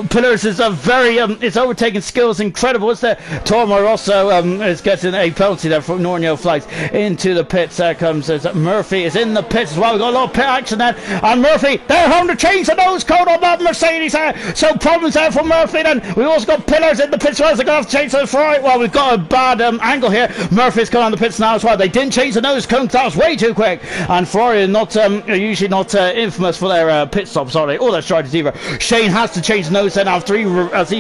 Pillars is a very his overtaking skills incredible. It's there. Tormar also is getting a penalty there for ignoring yellow flags into the pits. There comes Murphy is in the pits as well. We've got a lot of pit action there, and Murphy, they're having to change the nose cone on that Mercedes there, so problems there for Murphy. Then we've also got Pillars in the pits as well. They're going to have to change the Ferrari. Well, we've got a bad angle here. Murphy's going on the pits now as well. They didn't change the nose cone, that was way too quick, and Ferrari are usually not infamous for their pit stops, are they? Or their strategies either. Shane has to change the nose then after he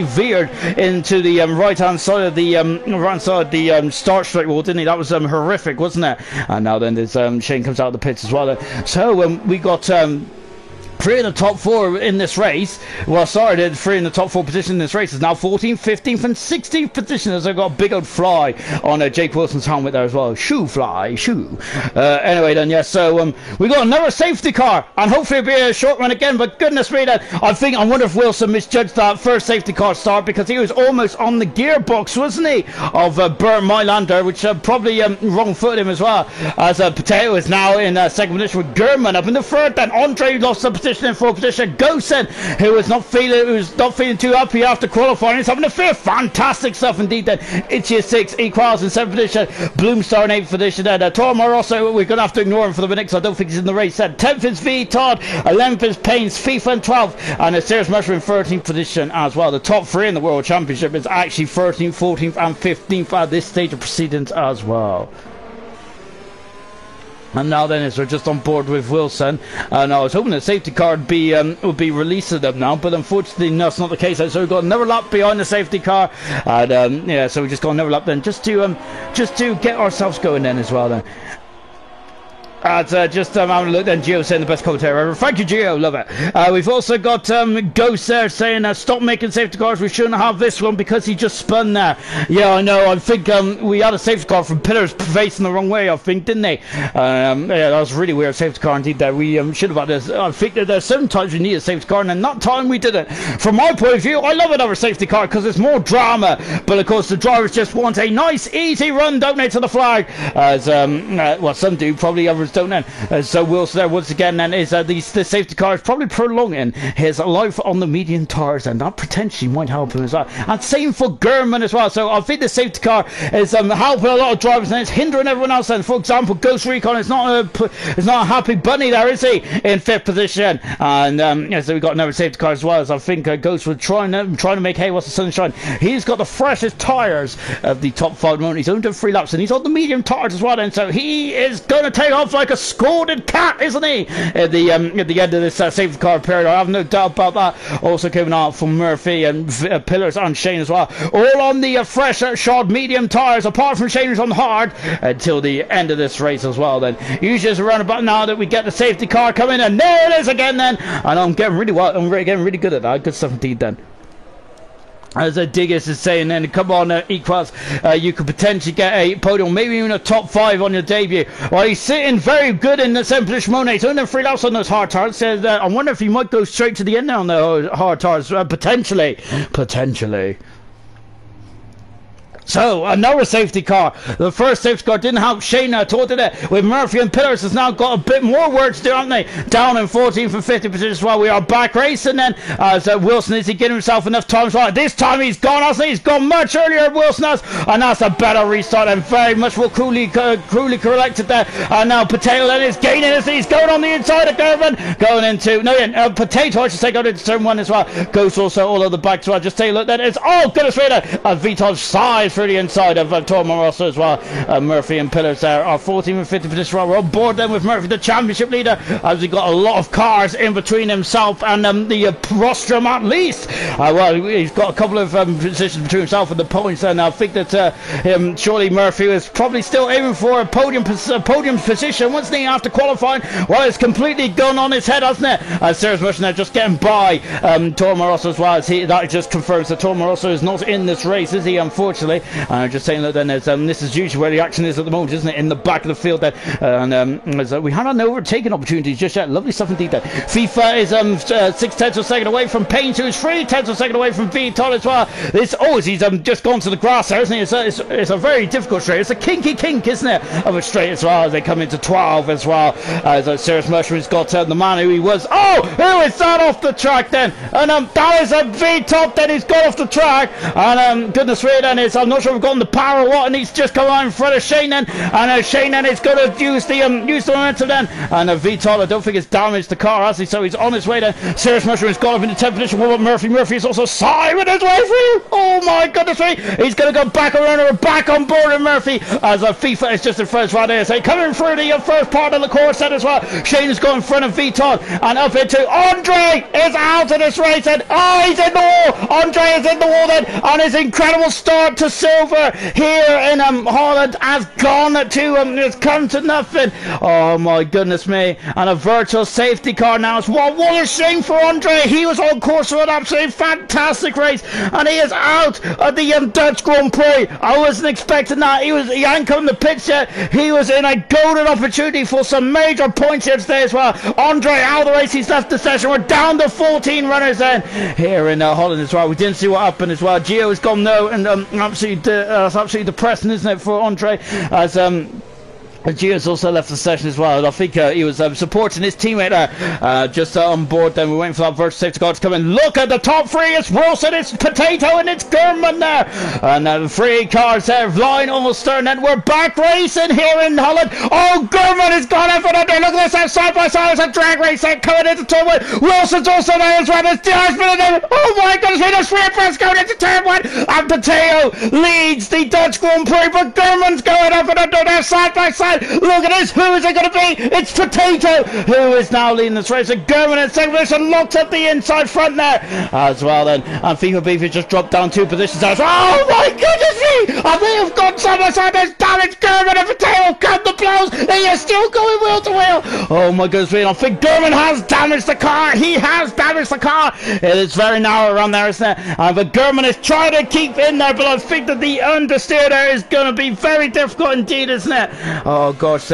veered into the right hand side of the start straight wall, didn't he? That was horrific, wasn't it? And now then there's Shane comes out of the pits as well. So we got 3 in the top 4 in this race. Well, sorry, the 3 in the top 4 position in this race is now 14th, 15th and 16th position as I've got a big old fly on Jake Wilson's helmet there as well. Shoe. Anyway then, yes, so we got another safety car, and hopefully it'll be a short run again, but goodness me, then I wonder if Wilson misjudged that first safety car start, because he was almost on the gearbox, wasn't he, of Bernd Mailander, which probably wrong-footed him as well, as Potato is now in second position with Gurman up in the third. Then Andre lost the position in fourth position. Gosen, who was not feeling too happy after qualifying, is having a fifth. Fantastic stuff indeed. Then Itchy 6, Equals in seventh position, Bloomstar in eighth position. Then Tormar also, we're going to have to ignore him for the minute because I don't think he's in the race. Then 10th is V Todd, 11th is Paynes, FIFA and 12th, and a Serious Musher in 13th position as well. The top 3 in the World Championship is actually 13th, 14th and 15th at this stage of proceedings as well. And now then, as we're just on board with Wilson, and I was hoping the safety car would be released to them now, but unfortunately that's not the case. So we've got another lap behind the safety car, and yeah, so we just got another lap then, just to get ourselves going then as well then. Just having a look then, Gio saying the best commentary ever. Thank you, Gio, love it. We've also got Ghost there saying stop making safety cars, we shouldn't have this one because he just spun there. Yeah, I know, I think we had a safety car from Pillars facing the wrong way, I think, didn't they? Yeah, that was a really weird safety car indeed there. We should have had this. I think that there's sometimes we need a safety car, and in that time we didn't. From my point of view, I love another safety car because it's more drama, but of course the drivers just want a nice easy run, don't they, to the flag, as well, some do, probably others don't then. So Wilson there once again then is the safety car is probably prolonging his life on the medium tyres, and that potentially might help him as well. And same for Gurman as well. So I think the safety car is helping a lot of drivers and it's hindering everyone else. And for example, Ghost Recon is not a happy bunny there, is he, in 5th position? And yeah, so we got another safety car as well, as I think Ghost was trying to make hay whilst the sun shine. He's got the freshest tyres of the top 5 moment. He's only done 3 laps and he's on the medium tyres as well, and so he is going to take off like a scalded cat, isn't he, at the end of this safety car period. I have no doubt about that. Also coming out from Murphy and Pillars and Shane as well, all on the fresh shod medium tyres, apart from Shane who's on hard, until the end of this race as well. Then usually it's around about now that we get the safety car coming, and there it is again then, and I'm getting really good at that. Good stuff indeed then. As Diggers is saying, then come on, Equals, you could potentially get a podium, maybe even a top 5 on your debut. Well, he's sitting very good in the 7th position. Monet doing 3 laps on those hard tires. Says, I wonder if he might go straight to the end now on the hard tires. Potentially. So, another safety car. The first safety car didn't help Shane at all, did it? With Murphy and Pillars has now got a bit more work to do, haven't they? Down in 14th and 50th position while we are back racing then. As Wilson, is he getting himself enough time? Well, this time he's gone, hasn't he? He's gone much earlier, Wilson has. And that's a better restart and very much more cruelly collected there. And now Potato then is gaining as he's going on the inside of Gervin. Going into, Potato, I should say, going into turn 1 as well. Goes also all of the back as well. Just take a look, then it's, oh, goodness me, Viton's size through the inside of Toro Rosso as well. Murphy and Pillars there are 14th and 50th position. We're on board then with Murphy, the championship leader, as he got a lot of cars in between himself and the rostrum at least. Well, he's got a couple of positions between himself and the points, and I think that surely Murphy was probably still aiming for a podium position, wasn't he, after qualifying? Well, it's completely gone on his head, hasn't it? Sarah's Merchant there just getting by Toro Rosso as well. That just confirms that Toro Rosso is not in this race, is he, unfortunately? Just saying that then this is usually where the action is at the moment, isn't it? In the back of the field there. We haven't had overtaking opportunities just yet. Lovely stuff indeed there. FIFA is 6/10 of a second away from Payne, who is 3/10 of a second away from Viton as well. He's just gone to the grass there, isn't he? It's a very difficult straight. It's a kinky kink, isn't it, of a straight as well, as they come into 12 as well. As Serious Mushroom's got the man who he was. Oh, who is that off the track then? And that is a Viton then. He's got off the track. And goodness me, then I'm not sure we've gotten the power or what, and he's just come out in front of Shane then, and Shane then is going to use the momentum then, and Viton, I don't think it's damaged the car, has he? So he's on his way then. Serious Mushroom has got up into 10th position. What about Murphy? Murphy is also Simon his way through. Oh my goodness me, he's going to go back around or back on board with Murphy, as FIFA is just in front right there. So coming through the first part of the course then as well. Shane is going in front of Viton, and up into Andre is out of this race, and he's in the wall. Andre is in the wall then, and his incredible start to silver here in Holland has gone to it's come to nothing. Oh my goodness me, and a virtual safety car now. What a shame for Andre. He was on course for an absolutely fantastic race, and he is out of the Dutch Grand Prix. I wasn't expecting that. He hadn't come to pits yet. He was in a golden opportunity for some major points here today as well. Andre out of the race, he's left the session. We're down to 14 runners then here in Holland as well. We didn't see what happened as well. Gio has gone no, and absolutely depressing, isn't it, for Andre, as Gio's also left the session as well. I think he was supporting his teammate there, just on board. Then we're waiting for that virtual safety car to come in. Look at the top 3. It's Wilson, it's Potato, and it's German there. And the 3 cars there flying almost stern. And we're back racing here in Holland. Oh, German has gone up and under. Look at this, side by side. It's a drag race there coming into turn 1. Wilson's also there as well. There's Diarsman there. Oh my goodness, there's 3 of us going into turn 1. And Potato leads the Dutch Grand Prix, but German's going up and under there side by side. Look at this, who is it going to be? It's Potato who is now leading this race, and German in second position, locked up the inside front there as well then, and FIFA Beef has just dropped down 2 positions as well. Oh my goodness me, and they have gone side by side. There's damage. German and Potato come the blows, they are still going wheel to wheel. Oh my goodness me, I think German has damaged the car. He has damaged the car. It is very narrow around there, isn't it? But German is trying to keep in there, but I think that the understeer there is going to be very difficult indeed, isn't it? Oh gosh,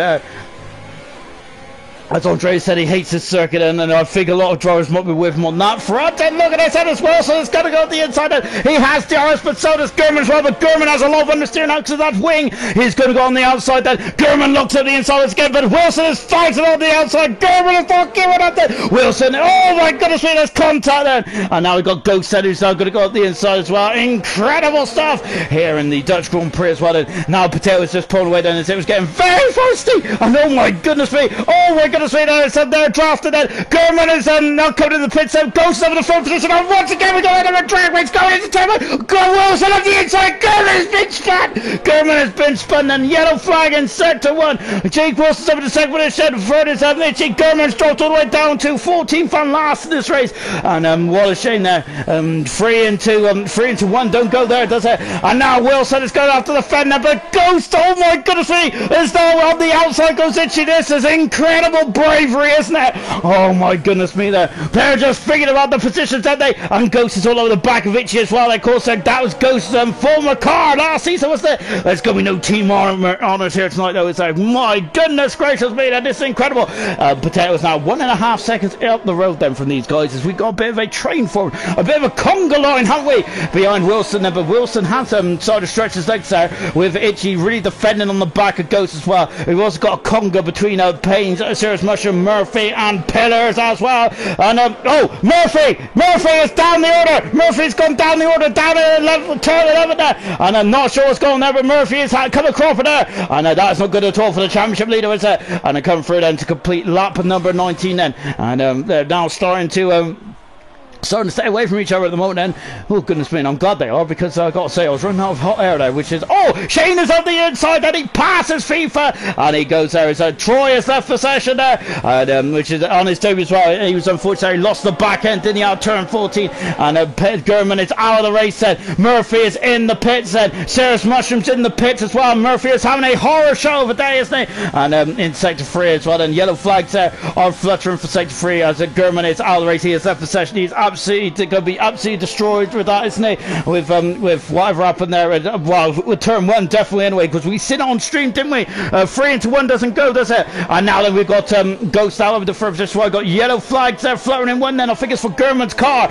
as Andre said, he hates his circuit, and I think a lot of drivers might be with him on that front. And look at this head as well, so it's going to go at the inside. He has DRS, but so does German as well. But German has a lot of understeer now because of that wing. He's going to go on the outside then. German looks at the inside again, but Wilson is fighting on the outside. German is not giving up there. Wilson, oh my goodness me, there's contact then. And now we've got Ghost then, who's now going to go at the inside as well. Incredible stuff here in the Dutch Grand Prix as well. And now Potato's just pulling away down, and it was getting very thirsty. And oh my goodness me, oh my goodness me, they're drafted then. German is now coming to the pits, and Ghost over the front position, and once again we go into a drag race going into turn 1. Wilson on the inside. German has been spun. German has been spun, and yellow flag in sector 1. Jake Wilson's up in the second position. Third is Mitchie. German's dropped all the way down to 14th and last in this race, and what a shame there. 3 into 1 don't go there, does it? And now Wilson is going after the fender, but Ghost, oh my goodness me, is now on the outside. Goes Itchy. This is incredible called bravery, isn't it? Oh my goodness me there. They're just figuring out the positions, aren't they? And Ghost is all over the back of Itchy as well. Of course, that was Ghost's former car last season, was there? There's going to be no team honours here tonight, though. It's like, my goodness gracious me, that is incredible. Potatoes now 1.5 seconds up the road then from these guys as we got a bit of a train forward, a bit of a conga line, haven't we? Behind Wilson there, but Wilson has started to stretch his legs there with Itchy really defending on the back of Ghost as well. We've also got a conga between Pains, Serious Mushroom, Murphy and Pillars as well. And oh, Murphy is down the order. Murphy's gone down the order, down at turn 11 there, and I'm not sure what's going on there, but Murphy is coming across there, and that's not good at all for the championship leader, is it? And they come through then to complete lap number 19 then, and they're now starting to stay away from each other at the moment then. Oh goodness me, I'm glad they are, because I've got to say I was running out of hot air there, which is, oh, Shane is on the inside and he passes FIFA and he goes there. It's Troy has left the session there, and which is on his debut as well. He was unfortunately lost the back end, didn't he, out turn 14, and Gurman is out of the race then. Murphy is in the pits then. Serious Mushrooms in the pits as well. Murphy is having a horror show of a day, isn't he? And in sector 3 as well, and yellow flags there are fluttering for sector 3 as Gurman is out of the race. He has left the session. He's absolutely going to be absolutely destroyed with that, isn't he? With whatever happened there, well, with turn 1 definitely anyway, because we seen it on stream, didn't we? 3 into 1 doesn't go, does it? And now then we've got Ghost out of the first position. We've got yellow flags there floating in 1 then. I think it's for Gurman's car.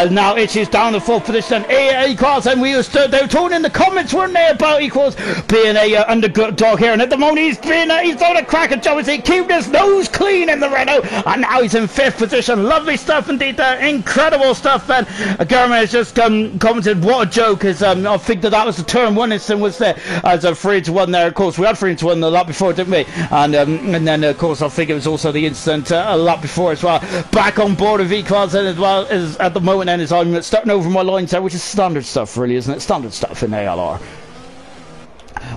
Now Itchy's down the 4th position. Equals, and they were talking in the comments, weren't they, about Equals being a underdog here, and at the moment he's done a cracking job as he keeping his nose clean in the Renault, and now he's in 5th position. Lovely stuff indeed there, incredible stuff. Then Gurman has just commented, what a joke, as I think that was the turn 1 instant, was there, as a 3 into 1 there. Of course we had 3 into 1 the lap before, didn't we? And then of course I think it was also the incident a lap before as well. Back on board of V-Class as well as at the moment then, as I'm starting over my lines there, which is standard stuff really, isn't it? Standard stuff in ALR.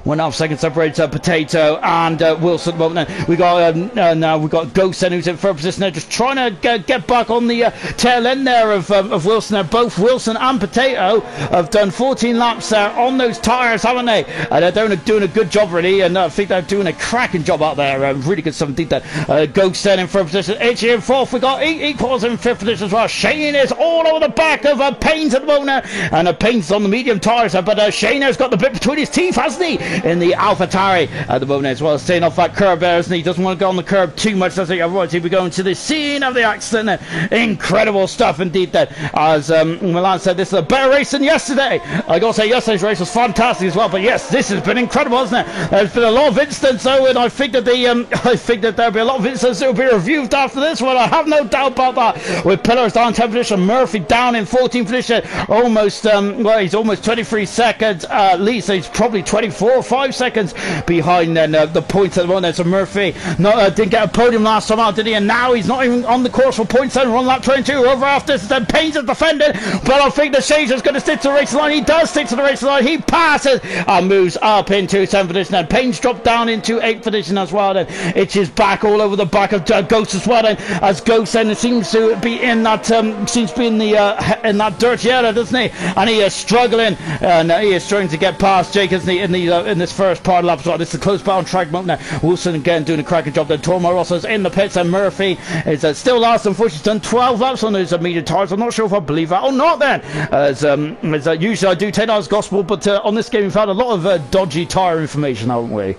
1.5 seconds separates Potato and Wilson at the moment. Then we got now we've got Ghost who's in 3rd position there, just trying to get back on the tail end there of Wilson there. Both Wilson and Potato have done 14 laps there on those tyres, haven't they? And they're doing a good job really, and I think they're doing a cracking job out there. Really good stuff indeed there. Ghost then in 3rd position, Itchy in 4th. We got Equals in 5th position as well. Shane is all over the back of Pains at the moment, and Pains on the medium tyres, but Shane has got the bit between his teeth, hasn't he? In the AlphaTauri at the moment as well, staying off that curb there, isn't he? Doesn't want to go on the curb too much, does he? Otherwise he'll be going to the scene of the accident. Incredible stuff indeed then, as Milan said, this is a better race than yesterday. I gotta say yesterday's race was fantastic as well, but yes, this has been incredible, hasn't it? There's been a lot of incidents though, and I think that there'll be a lot of incidents that will be reviewed after this one. I have no doubt about that. With Pillars down 10th position, Murphy down in 14th position, almost well, he's almost 23 seconds at least, so he's probably 24 or 5 seconds behind then the points at the moment. So Murphy didn't get a podium last time out, did he? And now he's not even on the course for points then. Run lap 22 over after this, then Pains is defending, but I think the Shades is going to stick to the race line. He does stick to the race line. He passes and moves up into 7th position, and Pains dropped down into 8th position as well. Then Itchy's back all over the back of Ghost as well, then, as Ghost then seems to be in that in that dirty area, doesn't he? And he is struggling, and he is struggling to get past Jake, isn't he, in this first part of the lap as well. This is a close battle on track moment now. Wilson again doing a cracking job. Then Tormo Rosso's in the pits, and Murphy is still last. Unfortunately, he's done 12 laps on those medium tyres. I'm not sure if I believe that or not then, as usually I do take that as gospel, but on this game we've had a lot of dodgy tyre information, haven't we?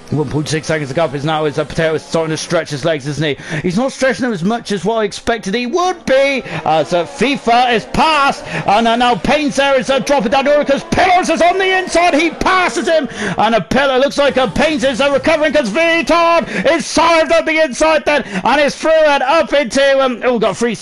1.6 seconds to go up is now, Potato is starting to stretch his legs, isn't he? He's not stretching them as much as what I expected he would be, as FIFA is passed, and now Pains there is dropping down the order because Pillars is on the inside. He passes him, and a Pillar looks like Pains is recovering because Vitard is served on the inside then, and is through and up into we've got 3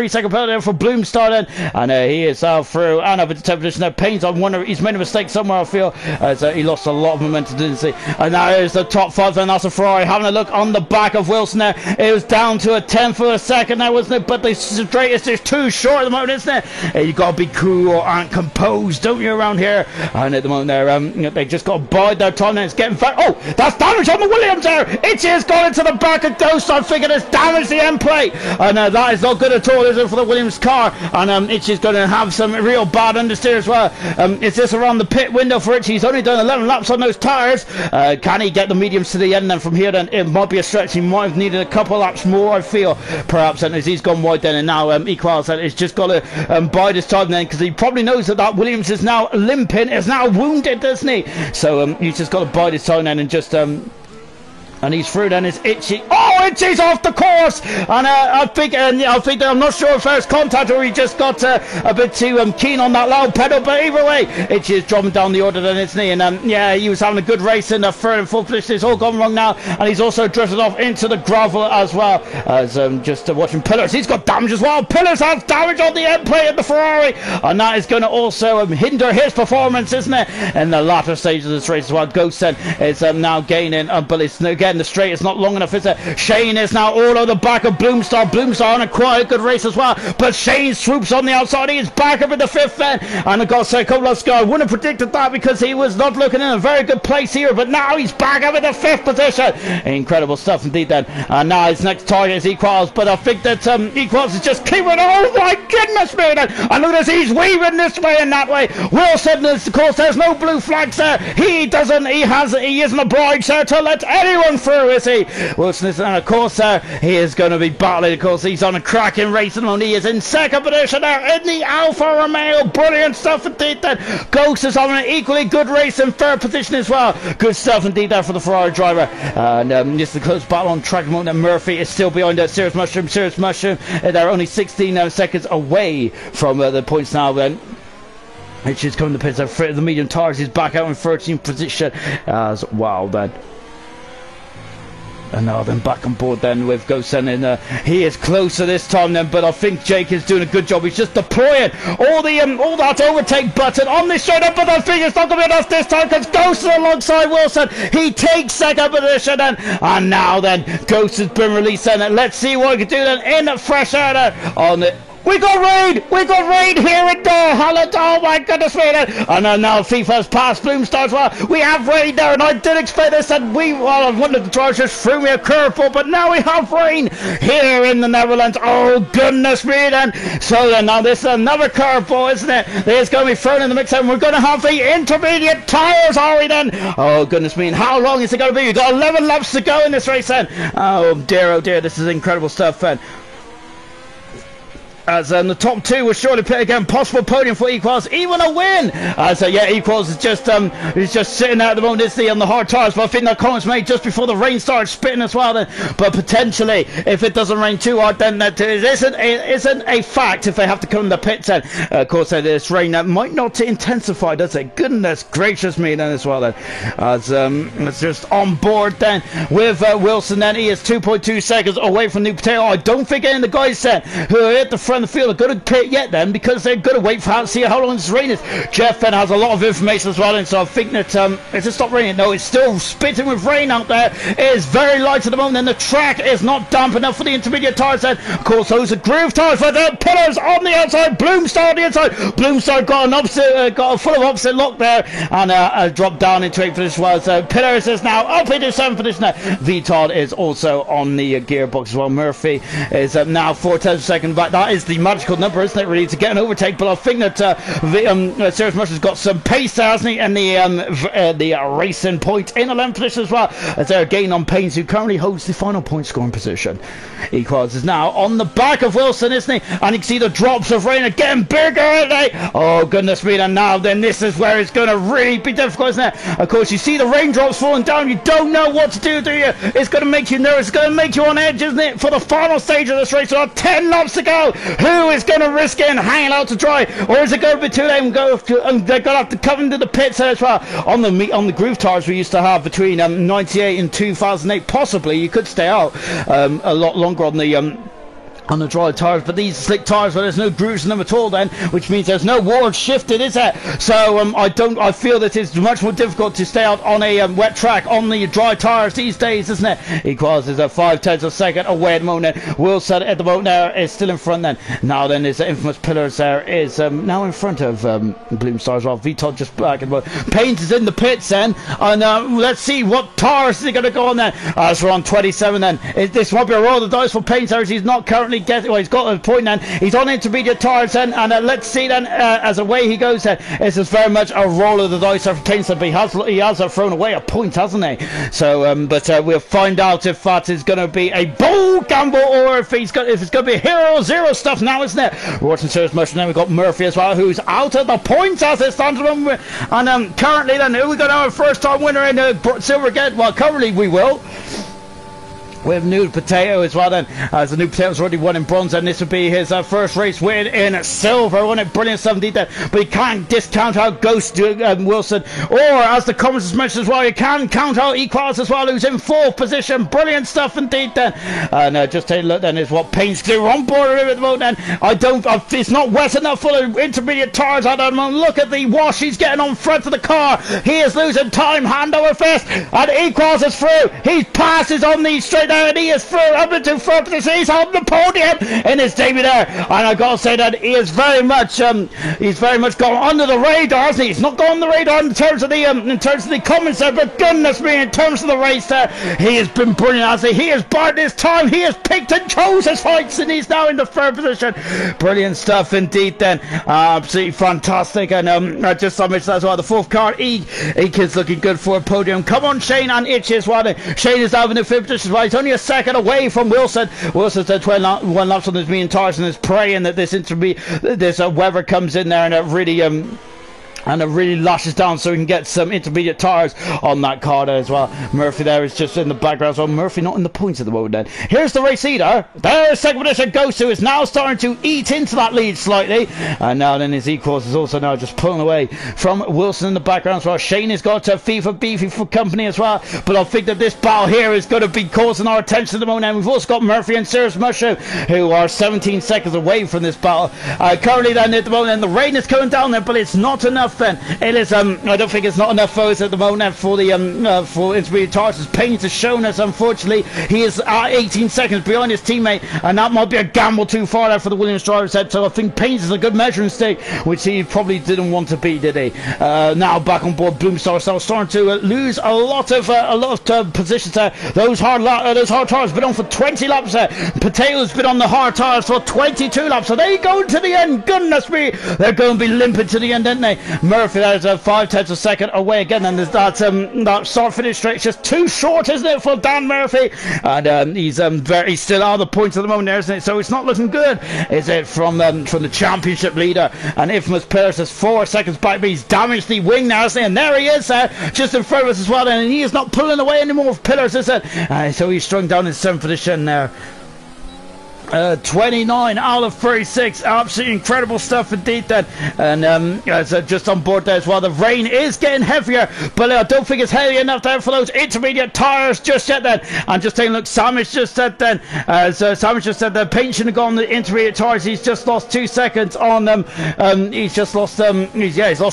second penalty there for Bloomstar then, and he is through and up into 10th position. Now Pains, I wonder, he's made a mistake somewhere, I feel, as he lost a lot of momentum, didn't he? And now there's the top 5, and that's a Ferrari having a look on the back of Wilson there. It was down to a 10th of a second now, wasn't it? But the straightest is too short at the moment, isn't it? You got to be cool and composed, don't you, around here? And at the moment there, they just got to bide their time, and it's getting fast. Oh, that's damage on the Williams there. Itchy has gone into the back of Ghost. I'm thinking it's damaged the end plate, and that is not good at all, is it, for the Williams car? And Itchy's going to have some real bad understeer as well. Is this around the pit window for Itchy? He's only done 11 laps on those tyres. Can he get the mediums to the end then from here? Then it might be a stretch. He might have needed a couple laps more, I feel, perhaps, and as he's gone wide then, and now Equals he's just got to bide his time then, because he probably knows that Williams is now limping, is now wounded, doesn't he? So he's just got to bide his time then and just and he's through then. It's Itchy. Oh, Itchy's off the course, and I think that I'm not sure if there's contact or he just got a bit too keen on that loud pedal, but either way, Itchy is dropping down the order then, isn't he? And yeah, he was having a good race in the third and fourth position. It's all gone wrong now, and he's also drifted off into the gravel as well as just watching Pillars. He's got damage as well. Pillars has damage on the end plate of the Ferrari, and that is going to also hinder his performance, isn't it, in the latter stage of this race as well. Ghost then is now gaining, but it's again the straight is not long enough, is it? Shane is now all on the back of Bloomstar. Bloomstar on a quite good race as well, but Shane swoops on the outside. He is back up in the fifth then, and I've got to say, a couple of I wouldn't have predicted that because he was not looking in a very good place here, but now he's back up in the fifth position. Incredible stuff indeed then, and now his next target is Equals, but I think that Equals is just keeping, oh my goodness me, and look at this, he's weaving this way and that way. Wilson, of course, there's no blue flags there. He isn't obliged to let anyone through, is he? Wilson is, and of course he is going to be battling. Of course, he's on a cracking race at the moment. He is in second position there in the Alfa Romeo. Brilliant stuff indeed then. Ghost is on an equally good race in third position as well. Good stuff indeed there for the Ferrari driver. And just a close battle on track. Murphy is still behind Serious Mushroom. Serious Mushroom, they're only 16 seconds away from the points now then. Which is coming to pits. The medium tires is back out in 13th position as well then. And now then back on board then with Gosen, and he is closer this time then, but I think Jake is doing a good job. He's just deploying all that overtake button on this straight up, but I think it's not going to be enough this time because Ghost is alongside Wilson. He takes second position then, and now then Ghost has been released then, and let's see what he can do then in fresh air then on the. We got rain here in Holland. Oh my goodness me! And now FIFA's passed Bloomstar as well. We have rain there, and I did expect this. And one of the drivers just threw me a curveball, but now we have rain here in the Netherlands. Oh goodness me! Then so then now this is another curveball, isn't it? It's going to be thrown in the mix, and we're going to have the intermediate tires, are we then? Oh goodness me! And how long is it going to be? We've got 11 laps to go in this race then. Oh dear, this is incredible stuff then. As the top two will surely pit again, possible podium for Equals, even a win. Yeah, Equals is just sitting there at the moment, isn't he, on the hard tires. But I think that comment's made just before the rain started spitting as well. Then, but potentially, if it doesn't rain too hard, then that isn't a fact. If they have to come in the pits, then of course this rain might not intensify, does it? Goodness gracious me, then as well. Then, as it's just on board then with Wilson. Then he is 2.2 seconds away from New Potato. I don't think any of the guys who are at the front the field are going to pit yet then, because they're going to wait for to see how long this rain is. Jeff then has a lot of information as well, and so I think that it's stopped raining. No, it's still spitting with rain out there. It is very light at the moment, and the track is not damp enough for the intermediate tires then. Of course, those are groove tires for the Pillars on the outside, Bloomstar on the inside. Bloomstar got a full of opposite lock there, and dropped down into 8th position as well. So Pillars is now up into 7th position there. Vitard is also on the gearbox as well. Murphy is now 4/10 seconds back. That is the magical number, isn't it, really, to get an overtake? But I think that Serious Mush has got some pace there, hasn't he? And the racing point in 11th position as well, as they're gaining on Paynes, who currently holds the final point scoring position. Equals is now on the back of Wilson, isn't he? And you can see the drops of rain are getting bigger, aren't they? Oh goodness me, and now then this is where it's going to really be difficult, isn't it? Of course, you see the raindrops falling down, you don't know what to do you? It's going to make you nervous, it's going to make you on edge, isn't it? For the final stage of this race, there are 10 laps to go. Who is going to risk it and hanging out to dry, or is it going to be too late and they're going to have to come into the pits as well? On the groove tires we used to have between 98 and 2008, possibly you could stay out a lot longer on the dry tires, but these slick tires, well, there's no grooves in them at all then, which means there's no ward shifted, is there? So I feel that it's much more difficult to stay out on a wet track on the dry tires these days, isn't it? Equals is a 5/10 of a second away at the moment. Wilson at the moment there is still in front then. Now then is infamous Pillars there is now in front of Bloomstar as well. Vitod just back and Paynes is in the pits then, and let's see what tires is going to go on then. As we're on 27 then, this might be a roll of the dice for Paynes there, as he's not currently currently getting, well, he's got a point then. He's on intermediate tires then, and let's see then as away he goes then. This is very much a roll of the dice for Kingston, but he has thrown away a point, hasn't he? So, but we'll find out if that is going to be a bold gamble or if it's going to be Hero Zero stuff now, isn't it? Royston Serious Motion. Then we've got Murphy as well, who's out of the points as it stands. And currently then, who we got our first time winner in silver again? Well, currently we will. We have New Potato as well then, as the New Potato's already won in bronze, and this would be his first race win in silver. Wasn't it brilliant stuff indeed there? But you can't discount out Ghost Wilson, or as the comments mentioned as well, you can count out Equals as well, who's in 4th position. Brilliant stuff indeed then. And just take a look then is what Payne's do on board at the moment then. It's not wet enough full of intermediate tires out there. Look at the wash he's getting on front of the car. He is losing time, hand over fist, and Equals is through. He passes on the straight and he is through up into 4th position. He's on the podium in his debut there, and I've got to say that he is very much gone under the radar, hasn't he? He's not gone on the radar in terms of the comments there, but goodness me, in terms of the race there, he has been brilliant, hasn't he? He has bided his time, he has picked and chose his fights, and he's now in the 3rd position. Brilliant stuff indeed then. Absolutely fantastic. And I just saw mention as well, the 4th car, Eakins looking good for a podium. Come on, Shane and Itchy as well. Shane is now in the 5th position as well. He's only a second away from Wilson. Wilson's done 21 laps on his mean tires and is praying that this weather comes in there and it really lashes down so we can get some intermediate tires on that car there as well. Murphy there is just in the background as well. Murphy not in the points at the moment then. Here's the race leader. There's second position Ghost, who is now starting to eat into that lead slightly. And now then his Equals is also now just pulling away from Wilson in the background as well. Shane has got FIFA Beefy for company as well. But I think that this battle here is going to be causing our attention at the moment. And we've also got Murphy and Serious Mushroom, who are 17 seconds away from this battle. Currently then at the moment, and the rain is coming down there, but it's not enough then. It is I don't think it's not enough for us at the moment for the for intermediate tires, as Payne has shown us. Unfortunately, he is 18 seconds behind his teammate, and that might be a gamble too far there for the Williams driver's head. So I think Payne's is a good measuring stick, which he probably didn't want to be, did he? Now back on board Bloomstar, so starting to lose a lot of positions there. Those hard tires been on for 20 laps there. Potato's been on the hard tires for 22 laps, so they go to the end. Goodness me, they're going to be limping to the end, aren't they? Murphy, that is 5/10 a second away again, and there's that start finish straight just too short, isn't it, for Dan Murphy? And he's still out of the points at the moment there, isn't it? So it's not looking good, is it, from the championship leader? And Infamous Pillars is 4 seconds back, but he's damaged the wing now, isn't it? And there he is, just in front of us as well, and he is not pulling away anymore with Pillars, is it? So he's strung down in 7th position there. 29 out of 36. Absolutely incredible stuff indeed then. And just on board there as well, the rain is getting heavier, but I don't think it's heavy enough there for those intermediate tires just yet then. And just taking a look, Samish just said then, Samish just said that Payne shouldn't have gone on the intermediate tires. He's just lost 2 seconds on them. He's lost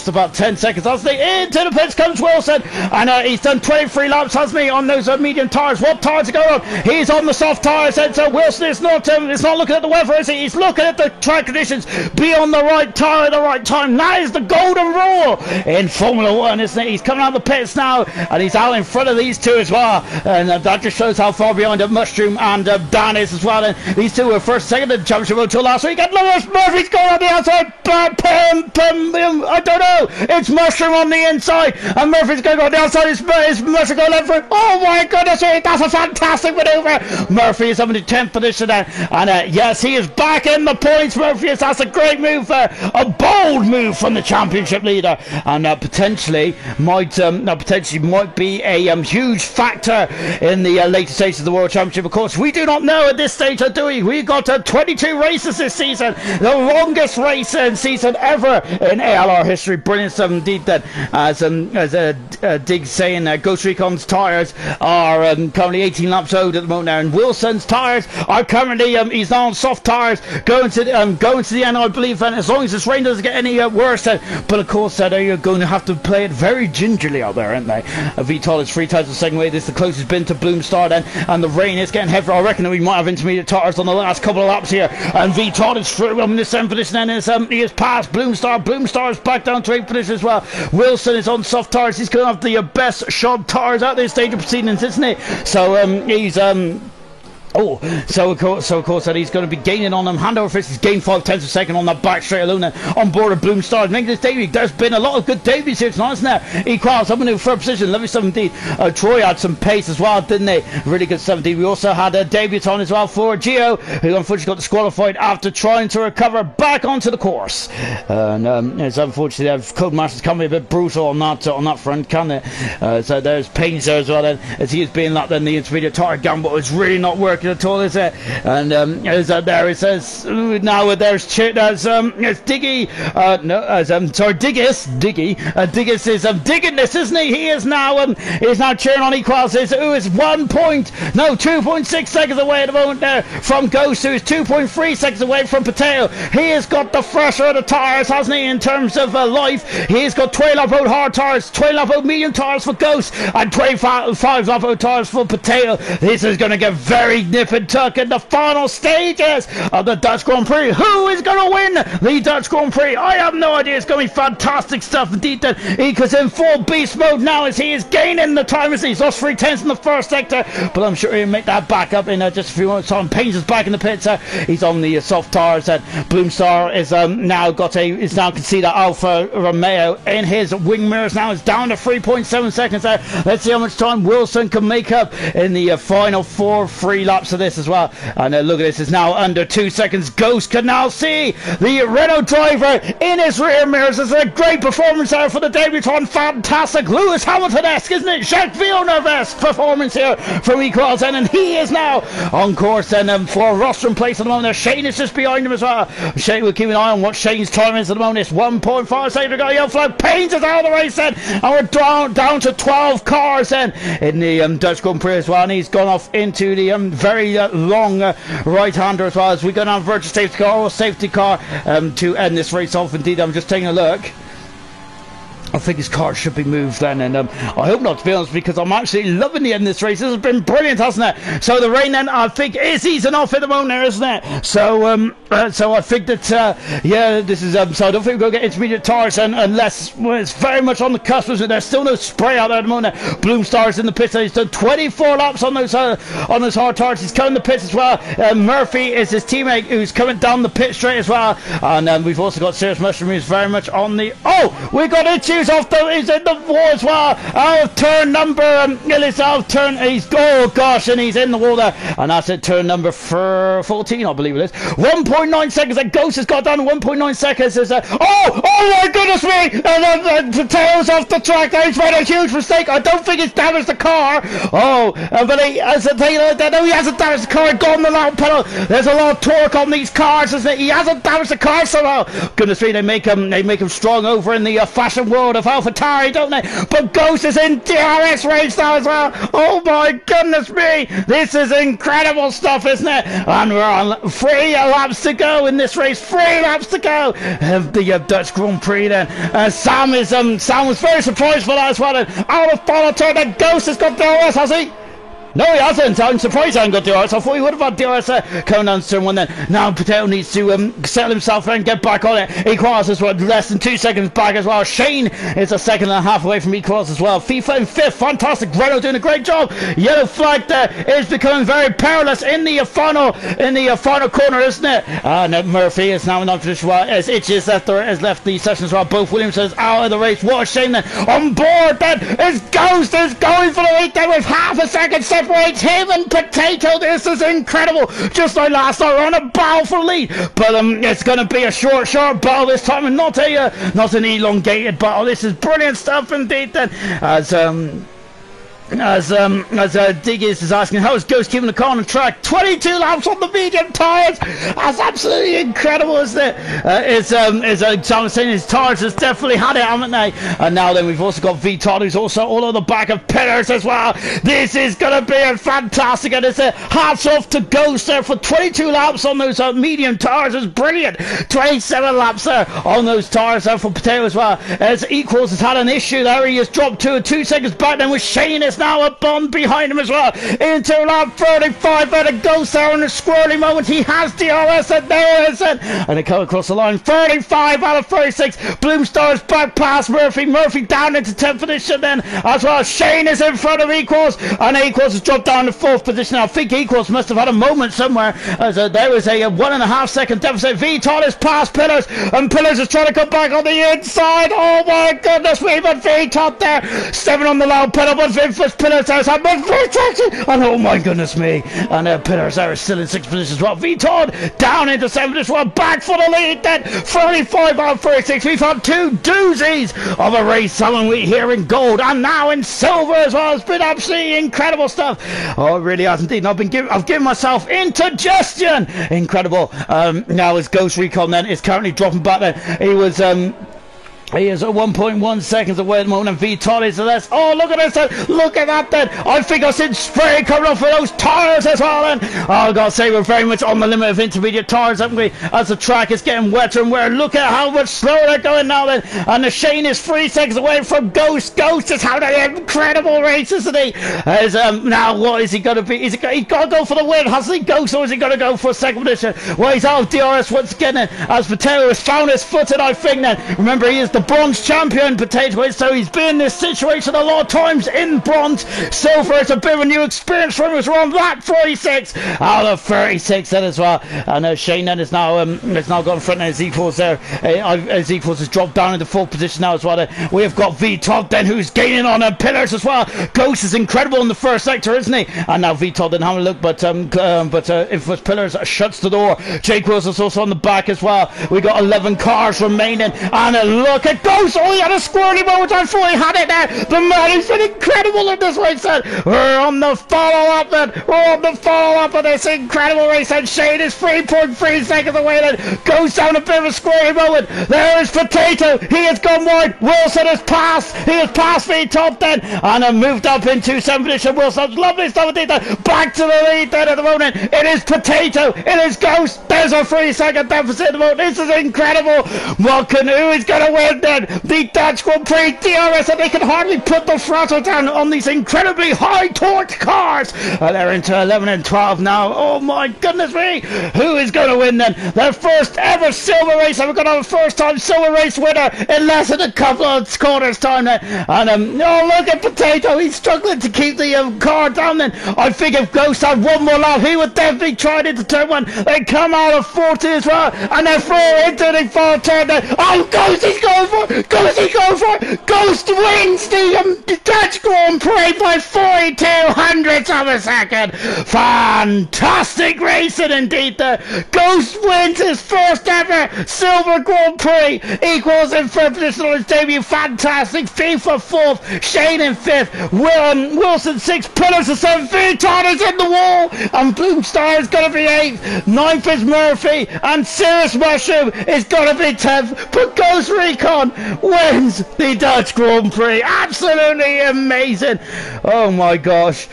about 10 seconds. Into the pits comes Wilson, and he's done 23 laps, hasn't he, on those medium tires. What tires are going on? He's on the soft tires, and so Wilson is not looking at the weather, is he? He's looking at the track conditions. Be on the right tire at the right time. That is the golden rule in Formula 1, isn't it? He's coming out of the pits now, and he's out in front of these two as well. And that just shows how far behind Mushroom and Dan is as well. And these two were first, second in the championship until last week. And Lewis Murphy's going on the outside. I don't know. It's Mushroom on the inside, and Murphy's going on the outside. It's Mushroom going left for it. Oh my goodness, that's a fantastic maneuver. Murphy is up in the 10th position there, and yes, he is back in the points. Murphy, that's a great move there, a bold move from the championship leader, and potentially might be a huge factor in the later stages of the World Championship. Of course, we do not know at this stage, do we? We got 22 races this season, the longest race season ever in ALR history. Brilliant stuff indeed. Then, as Diggs saying, Ghost Recon's tires are currently 18 laps old at the moment now, and Wilson's tires are currently he's now on soft tires, going to the end, I believe. And as long as this rain doesn't get any worse, but of course they're going to have to play it very gingerly out there, aren't they? VTOL is 3 times the second way. This is the closest been to Bloomstar then, and the rain is getting heavier. I reckon that we might have intermediate tires on the last couple of laps here, and VTOL is through in the 7th position, and he has passed Bloomstar. Bloomstar is back down to 8th position as well. Wilson is on soft tires. He's going to have the best shod tires at this stage of proceedings, isn't he? So Oh, so of course that he's going to be gaining on them. Hand over fist, he's gained 5/10 of a second on that back straight alone on board of Bloom Stars. Making this debut. There's been a lot of good debuts here tonight, isn't there? Equals up in the third position, lovely 17. Troy had some pace as well, didn't they? Really good 17. We also had a debutant as well for Gio, who unfortunately got disqualified after trying to recover back onto the course. And it's unfortunately Codemasters can be a bit brutal on that front, can they? So there's Paynes there as well then, as he is being lapped in the intermediate. Target Gamble is really not working at all, is it? And there it says now there's Diggy Diggis is digging this, isn't he? He is now cheering on Equals, who is 2.6 seconds away at the moment there from Ghost, who is 2.3 seconds away from Potato. He has got the fresher of the tyres, hasn't he, in terms of life. He's got 12 lap road hard tyres, 12 lap road medium tyres for Ghost, and 25 lap road tyres for Potato. This is going to get very nip and tuck in the final stages of the Dutch Grand Prix. Who is going to win the Dutch Grand Prix? I have no idea. It's going to be fantastic stuff indeed. Eco's in full beast mode now as he is gaining the time, as he's lost 3/10 in the first sector, but I'm sure he'll make that back up in just a few moments time. Paynes is back in the pits. He's on the soft tires. Bloomstar is now can see that Alfa Romeo in his wing mirrors now. It's down to 3.7 seconds there. Let's see how much time Wilson can make up in the final 3 laps of this as well. And look at this, it's now under 2 seconds. Ghost can now see the Renault driver in his rear mirrors. It's a great performance there for the debutant. Fantastic. Lewis Hamilton-esque, isn't it? Jacques Villeneuve-esque performance here from Equals, and he is now on course and for rostrum place at the moment. Shane is just behind him as well. Shane, we'll keep an eye on what Shane's time is at the moment. It's 1.5 seconds to go. Yellow flag. Paynes is out of the race then, and we're down to 12 cars then in the Dutch Grand Prix as well, and he's gone off into the very long right-hander as well, as we go down virtual safety car to end this race off. Indeed, I'm just taking a look. I think his car should be moved then, and I hope not, to be honest, because I'm actually loving the end of this race. This has been brilliant, hasn't it? So the rain then, I think, is easing off at the moment there, isn't it? So so I think that this is so I don't think we're going to get intermediate tires unless it's very much on the cusp, isn't it? There's still no spray out there at the moment. Bloom Stars in the pits. He's done 24 laps on those hard tires. He's coming the pits as well. Murphy is his teammate who's coming down the pit straight as well, and we've also got Serious Mushroom, who's very much on the we got issues he's in the wall as well. Turn number he's in the wall there, and that's it, turn number 14, I believe it is. 1.9 seconds, and Ghost has got down to 1.9 seconds. There's oh my goodness me, and Potato's off the track there. He's made a huge mistake. I don't think it's damaged the car. But he hasn't damaged the car. Gone the loud pedal. There's a lot of torque on these cars, isn't it? He hasn't damaged the car somehow. Goodness me, they make him strong over in the fashion world of AlphaTauri, don't they? But Ghost is in DRS race now as well. Oh my goodness me, this is incredible stuff, isn't it? And we're on 3 laps to go in this race. 3 laps to go of the Dutch Grand Prix then. Sam was very surprised for that as well. Out of final turn, then Ghost has got DRS, has he? No, he hasn't. I'm surprised he hasn't got DRS. I thought he would have had DRS coming down to turn 1 then. Now Potato needs to settle himself and get back on it. Equals as well, less than 2 seconds back as well. Shane is a second and a half away from Equals as well. FIFA in 5th. Fantastic. Renault doing a great job. Yellow flag there is becoming very perilous in the final corner, isn't it? And Murphy is now in position well, as Itches has left the session as well. Both Williamsons out of the race. What a shame then. On board then is Ghost is going for the lead then with half a second separates him and Potato. This is incredible. Just like last night, we're on a battle for lead, but it's going to be a short battle this time, and not an elongated battle. This is brilliant stuff indeed. Then as Diggis is asking, how is Ghost keeping the car on the track? 22 laps on the medium tyres. That's absolutely incredible, isn't it? Sam was saying, his tyres has definitely had it, haven't they? And now then we've also got Viton, who's also all on the back of Pillars as well. This is going to be a fantastic, and it's a hats off to Ghost there for 22 laps on those medium tyres. It's brilliant. 27 laps there on those tyres there for Potato as well. As Equals has had an issue there. He has dropped 2 seconds back then with Shane. Is now a Bond behind him as well. Into lap 35 by the Ghost there in a squirrely moment. He has DRS and there it is. And they come across the line. 35 out of 36. Bloom Stars back past Murphy. Murphy down into 10th position then as well. Shane is in front of Equals. And Equals has dropped down to 4th position. I think Equals must have had a moment somewhere as there was a 1.5 second deficit. VTOL is past Pillars. And Pillars is trying to come back on the inside. Oh my goodness me. But VTOL there. 7 on the loud pedal. But Vinfast Pillars there. And oh my goodness me. And Pillars there is still in 6th position as well. VTOL down into 7th as well. Back for the lead then. 35 out of 36. We've had 2 doozies of a race. Someone we here in gold and now in silver as well. It's been absolutely incredible stuff. Oh, it really has indeed. I've given myself indigestion. Incredible. Now as Ghost Recon then is currently dropping back then. He is at 1.1 seconds away at the moment, and VTOL is less. Oh, look at this! Look at that! Then I think I've seen spray coming off of those tires as well. And oh, I gotta say, we're very much on the limit of intermediate tires, haven't we? As the track is getting wetter and wetter. Look at how much slower they're going now. Then, and the Shane is 3 seconds away from Ghost. Ghost is having an incredible race, isn't he? As now, what is he gonna be? Is he got to go for the win? Has he Ghost, or is he gonna go for a second position? Well, he's out of DRS once again. Then, as Potato has found his footing, I think. Then remember, he is the bronze champion, Potato is, so he's been in this situation a lot of times in bronze. Silver is a bit of a new experience for him. It's around lap 46 out of 36 then as well. And Shane then is now gone in front of Equals there. As Equals has dropped down into 4th position now as well. We have got VTOL then who's gaining on Pillars as well. Ghost is incredible in the first sector, isn't he? And now VTOL then having a look, but Infamous Pillars shuts the door. Jake Wills is also on the back as well. We got 11 cars remaining, and look at Ghost. Oh, he had a squirty moment. I thought he had it there. The man has been incredible in this race then. We're on the follow-up then. We're on the follow-up of this incredible race. And Shane is 3.3 seconds away then. Goes down a bit of a squirty moment. There is Potato. He has gone wide. Wilson has passed. He has passed the top then. And moved up into 7th position. Wilson's lovely stuff. Back to the lead then at the moment. It is Potato. It is Ghost. There's a 3-second deficit at the moment. This is incredible. Who is going to win then? The Dutch Grand Prix DRS, and they can hardly put the throttle down on these incredibly high torque cars. They're into 11 and 12 now. Oh my goodness me. Who is going to win then? Their first ever silver race. And we're going to have a first time silver race winner in less than a couple of quarters time then. And oh, look at Potato. He's struggling to keep the car down then. I think if Ghost had one more lap, he would definitely try it into turn 1. They come out of 40 as well, and they're through into the 4th turn then. Oh, Ghost is going for it. Ghost is going for it. Ghost wins the Dutch Grand Prix by 42 hundredths of a second. Fantastic racing indeed there. Ghost wins his first ever silver Grand Prix. Equals in 3rd position on his debut. Fantastic. FIFA 4th. Shane in 5th. Wilson 6th. Pillars of 7th. VTOL is in the wall. And Bloom Star is going to be 8th. 9th is Murphy. And Cirrus Mushroom is going to be 10th. But Ghost Recon wins the Dutch Grand Prix. Absolutely amazing. Oh my gosh.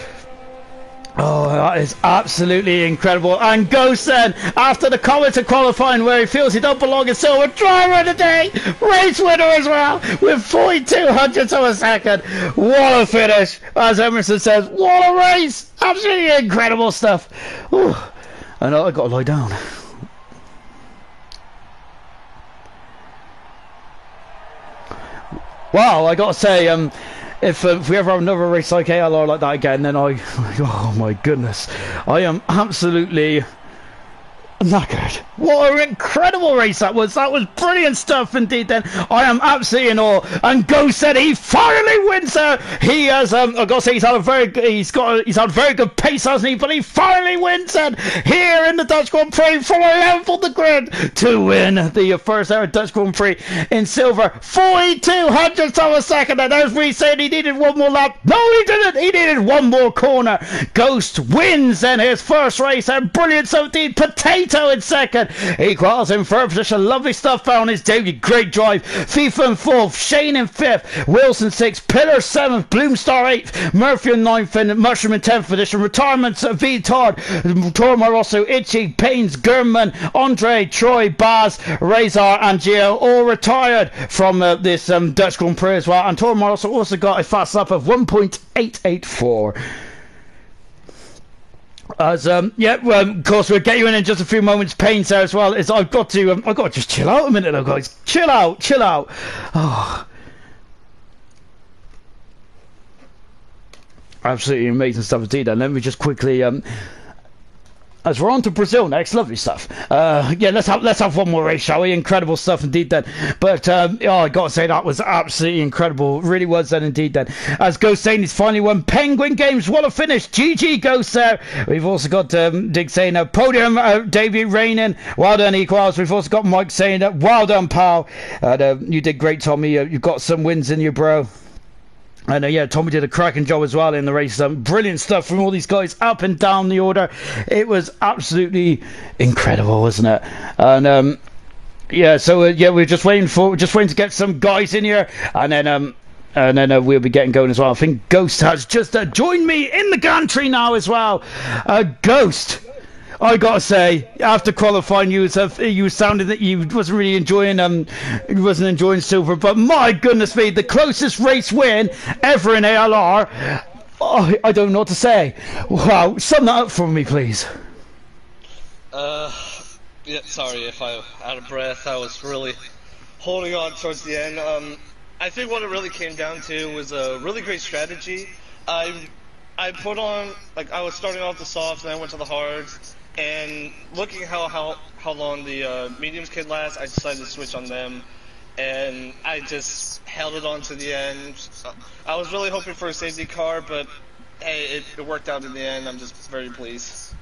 Oh, that is absolutely incredible. And Ghost then, after the comments of qualifying where he feels he don't belong in silver, driver of the day, race winner as well, with 42 hundredths of a second. What a finish. As Emerson says, what a race. Absolutely incredible stuff. Ooh. And I got to lie down. Wow, I got to say, if we ever have another race like ALR like that again, then oh my goodness, I am absolutely knackered. What an incredible race that was. That was brilliant stuff indeed then. I am absolutely in awe. And Ghost said he finally wins there. He has I've got to say he's had a very good pace, hasn't he? But he finally wins then here in the Dutch Grand Prix from 11th on the grid to win the first ever Dutch Grand Prix in silver. 42 hundredths of a second, and as we said, he needed one more lap. No, he didn't. He needed one more corner. Ghost wins then his first race, and brilliant so indeed. Potato Vito in second. Equals in third position. Lovely stuff found his debut. Great drive. FIFA in fourth. Shane in fifth. Wilson sixth. Pillar seventh. Bloomstar eighth. Murphy in ninth. And Mushroom in 10th position. Retirements Vitard. Torma Rosso. Itchy. Paynes. Gurman. Andre. Troy. Baz. Razor and Gio all retired from this Dutch Grand Prix as well. And Torma Rosso also got a fast lap of 1.884. As of course we'll get you in just a few moments. Paynes there as well. I've got to just chill out a minute though, guys. Chill out. Oh, absolutely amazing stuff indeed. And let me just quickly as we're on to Brazil next, lovely stuff. Let's have one more race, shall we? Incredible stuff indeed then. But I gotta say that was absolutely incredible. Really was that indeed then. As Ghost saying he's finally won Penguin Games. What a finish! GG Ghost there. We've also got Dig saying podium debut reigning. Well done Equals. We've also got Mike saying well done pal. You did great Tommy. You've got some wins in you, bro. And Tommy did a cracking job as well in the race. Brilliant stuff from all these guys up and down the order. It was absolutely incredible, wasn't it? And we're just waiting to get some guys in here, and then we'll be getting going as well. I think Ghost has just joined me in the gantry now as well. Ghost, I gotta say, after qualifying, you were sounding that you wasn't enjoying silver, but my goodness me, the closest race win ever in ALR. Oh, I don't know what to say. Wow, sum that up for me, please. Sorry if I'm out of breath. I was really holding on towards the end. I think what it really came down to was a really great strategy. I put on, I was starting off the softs and I went to the hards. And looking how long the mediums could last, I decided to switch on them, and I just held it on to the end. I was really hoping for a safety car, but hey, it worked out in the end. I'm just very pleased.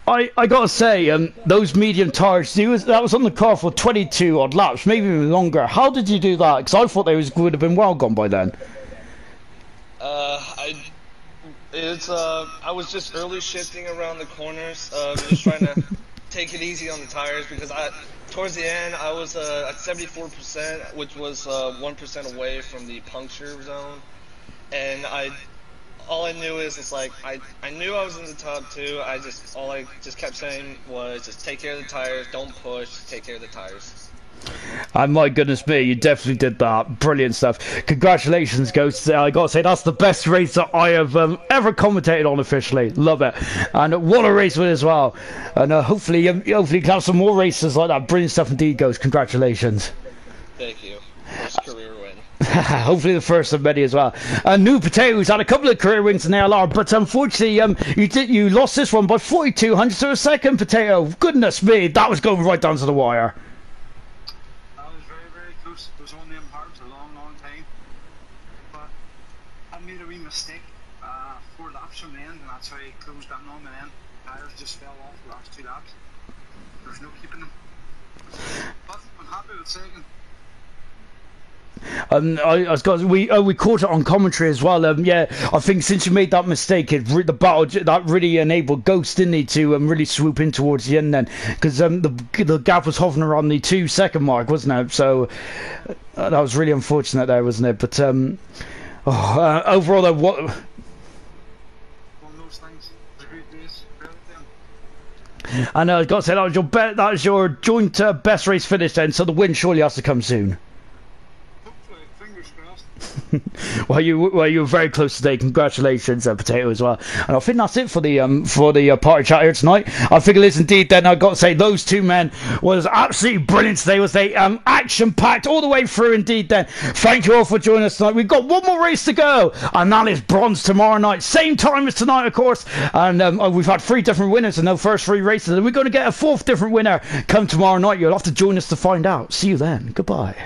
I gotta say, those medium tires, that was on the car for 22 odd laps, maybe even longer. How did you do that? Because I thought they would have been well gone by then. I was just early shifting around the corners, just trying to take it easy on the tires, because towards the end I was at 74%, which was 1% away from the puncture zone, and all I knew is I knew I was in the top two. All I just kept saying was just take care of the tires, don't push, take care of the tires. And my goodness me, you definitely did that. Brilliant stuff. Congratulations, Ghost. I gotta say, that's the best race that I have ever commentated on officially. Love it. And what a race with as well. And hopefully you can have some more races like that. Brilliant stuff indeed, Ghost. Congratulations. Thank you. First career win. Hopefully the first of many as well. New Potatoes had a couple of career wins in ALR, but unfortunately you lost this one by 42 hundredths of a second, Potato. Goodness me, that was going right down to the wire. It was on them hard for a long time, but I made a wee mistake 4 laps from the end, and that's how I closed down on, and then tires just fell off the last 2 laps. There's no keeping them, but I'm happy with second. We caught it on commentary as well. I think since you made that mistake, the battle that really enabled Ghost, didn't he, to really swoop in towards the end then, because the gap was hovering around the 2-second mark, wasn't it? So that was really unfortunate there, wasn't it? But overall, though, what? One of those things. It's a great race. And I got to say that was your joint best race finish then. So the win surely has to come soon. Well, you were very close today. Congratulations, Potato, as well. And I think that's it for the party chat here tonight. I think it is indeed. Then I've got to say those two men was absolutely brilliant today. Was they action packed all the way through indeed. Then thank you all for joining us tonight. We've got one more race to go, and that is bronze tomorrow night, same time as tonight, of course. And we've had 3 different winners in the first 3 races, and we're going to get a 4th different winner come tomorrow night. You'll have to join us to find out. See you then. Goodbye.